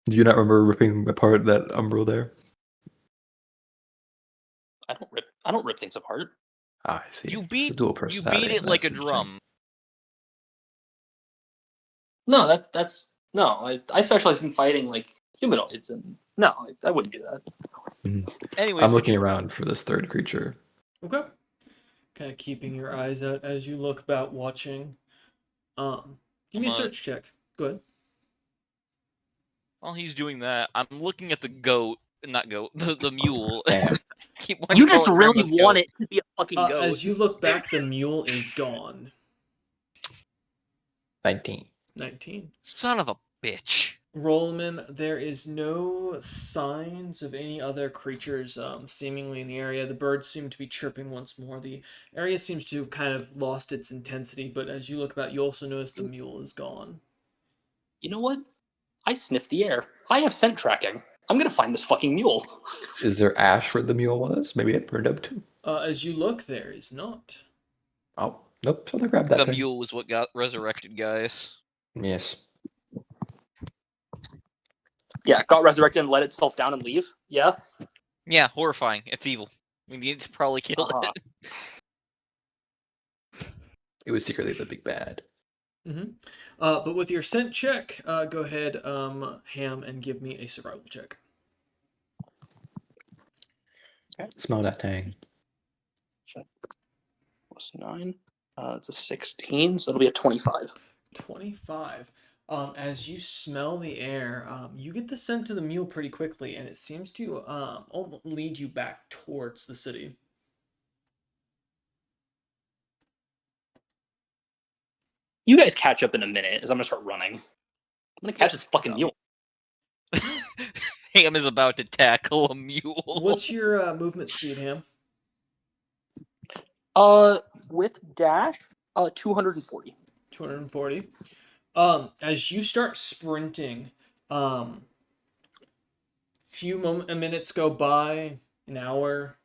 Do you not remember ripping apart that umbral there? I don't rip things apart. Ah, I see. You It's a beat dual you personality. beat it like That's a interesting. drum. No, that's no. I specialize in fighting like humanoids, and no, I wouldn't do that. Mhm. Anyways, I'm if looking you around for this third creature. Okay. Kind of keeping your eyes out as you look about, watching. Give me a search check. Go ahead. while he's doing that, I'm looking at the goat, not goat, the mule. Damn. Keep wanting You to call just it really Grandma's want goat. it to be a fucking goat. As you look back, the mule is gone. 19. 19. Son of a bitch. Rollman, there is no signs of any other creatures seemingly in the area. The birds seem to be chirping once more. The area seems to have kind of lost its intensity, but as you look about, you also notice the mule is gone. You know what? I sniff the air. I have scent tracking. I'm gonna find this fucking mule. Is there ash where the mule was? Maybe it burned up too. As you look, there is not. Oh, nope. So they grabbed that The thing. mule was what got resurrected, guys. Yes. Yeah, got resurrected and let itself down and leave. Yeah. Yeah, horrifying. It's evil. We need to probably kill Uh-huh. it. It was secretly the big bad. Mm-hmm. But with your scent check, go ahead, Ham, and give me a survival check. Smell that tang. Plus 9. It's a 16, so it'll be a 25. 25. As you smell the air, you get the scent of the mule pretty quickly, and it seems to almost lead you back towards the city. You guys catch up in a minute as I'm gonna start running. I'm gonna catch this fucking no. mule. Ham is about to tackle a mule. What's your movement speed, Ham? With dash, 240. 240. As you start sprinting, minutes go by, an hour.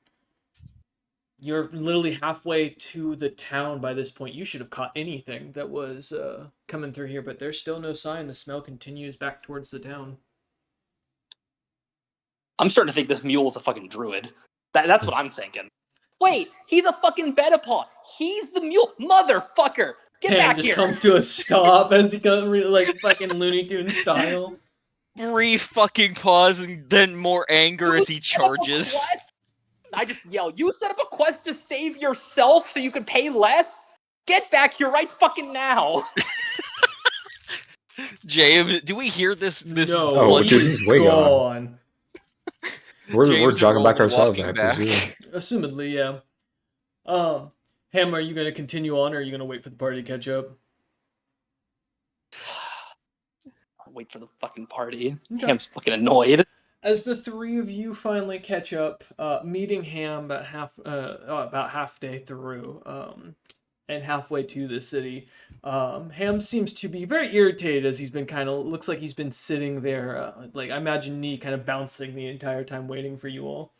You're literally halfway to the town by this point. You should have caught anything that was coming through here, but there's still no sign. The smell continues back towards the town. I'm starting to think this mule is a fucking druid. That's what I'm thinking. Wait, he's a fucking Bedapaw. He's the mule. Motherfucker. Get Ham back just here. comes to a stop as he goes like fucking Looney Tunes style. Brief fucking pause and then more anger as he You set up a charges. quest? I just yell, you set up a quest to save yourself so you could pay less? Get back here right fucking now. James, do we hear this? No, Oh, blood- he dude, is he's way gone. We're James and jogging back Roland ourselves, I walking presume. Assumedly, yeah. Ham, are you gonna continue on, or are you gonna wait for the party to catch up? Wait for the fucking party. Okay. Ham's fucking annoyed. As the three of you finally catch up, meeting Ham about half day through, and halfway to the city, Ham seems to be very irritated as he's been looks like he's been sitting there, like I imagine knee kind of bouncing the entire time waiting for you all.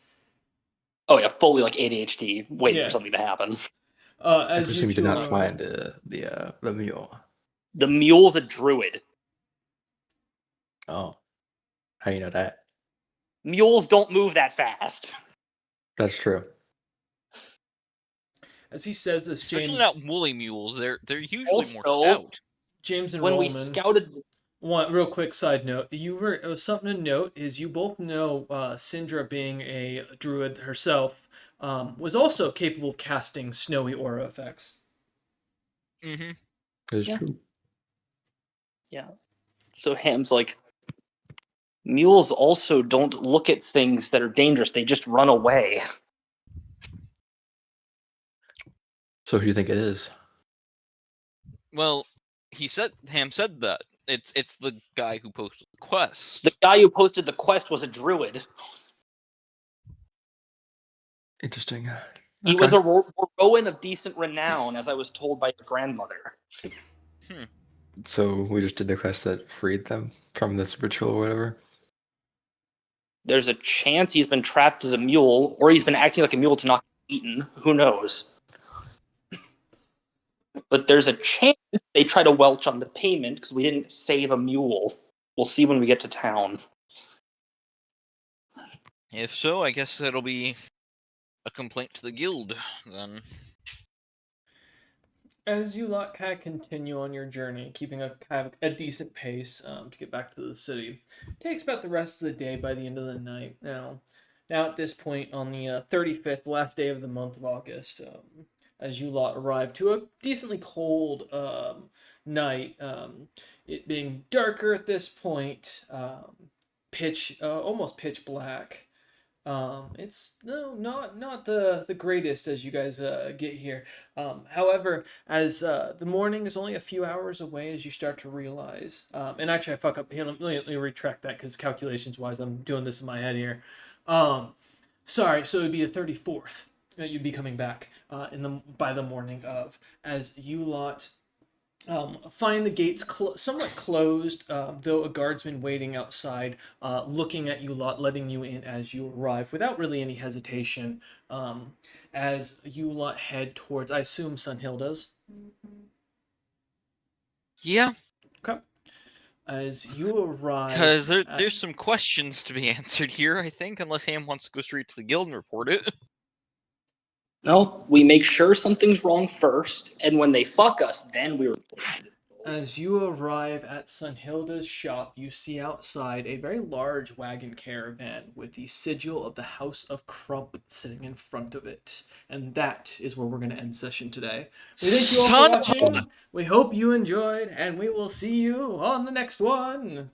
Oh yeah, fully like ADHD, waiting Yeah. for something to happen. I As presume you you did two not arrive, find the mule. The mule's a druid. Oh. How do you know that? Mules don't move that fast. That's true. as he says this, Especially James, not woolly mules. They're usually more Also, stout. James and when we Roman. scouted, One real quick side note: something to note is you both know Syndra, being a druid herself, was also capable of casting snowy aura effects. Mm-hmm. It's Yeah. true. yeah. So Ham's like, mules also don't look at things that are dangerous. They just run away. So who do you think it is? Well, Ham said that. It's the guy who posted the quest. The guy who posted the quest was a druid. Interesting. He was a Rowan of decent renown, as I was told by your grandmother. So we just did the quest that freed them from this ritual or whatever. There's a chance he's been trapped as a mule, or he's been acting like a mule to knock eaten. Who knows? But there's a chance they try to welch on the payment because we didn't save a mule. We'll see when we get to town. If so, I guess that'll be a complaint to the guild, then. As you lot kind of continue on your journey, keeping a kind of a decent pace to get back to the city, takes about the rest of the day. By the end of the night, now at this point on the 35th, last day of the month of August, as you lot arrive to a decently cold night, it being darker at this point, almost pitch black. It's not the greatest as you guys get here. However, as the morning is only a few hours away, as you start to realize, and actually I fuck up here. Let me retract that because calculations wise, I'm doing this in my head here. Sorry, so it'd be the 34th that you'd be coming back by the morning of, as you lot find the gates somewhat closed, though a guardsman waiting outside, looking at you lot, letting you in as you arrive without really any hesitation. As you lot head towards, I assume Sunhilda's. Yeah, Okay. As you arrive, because there's some questions to be answered here, I think, unless Ham wants to go straight to the guild and report it. No, we make sure something's wrong first, and when they fuck us, then we report it. As you arrive at Sunhilda's shop, you see outside a very large wagon caravan with the sigil of the House of Crump sitting in front of it. And that is where we're going to end session today. We thank you all for Son of watching. We hope you enjoyed, and we will see you on the next one.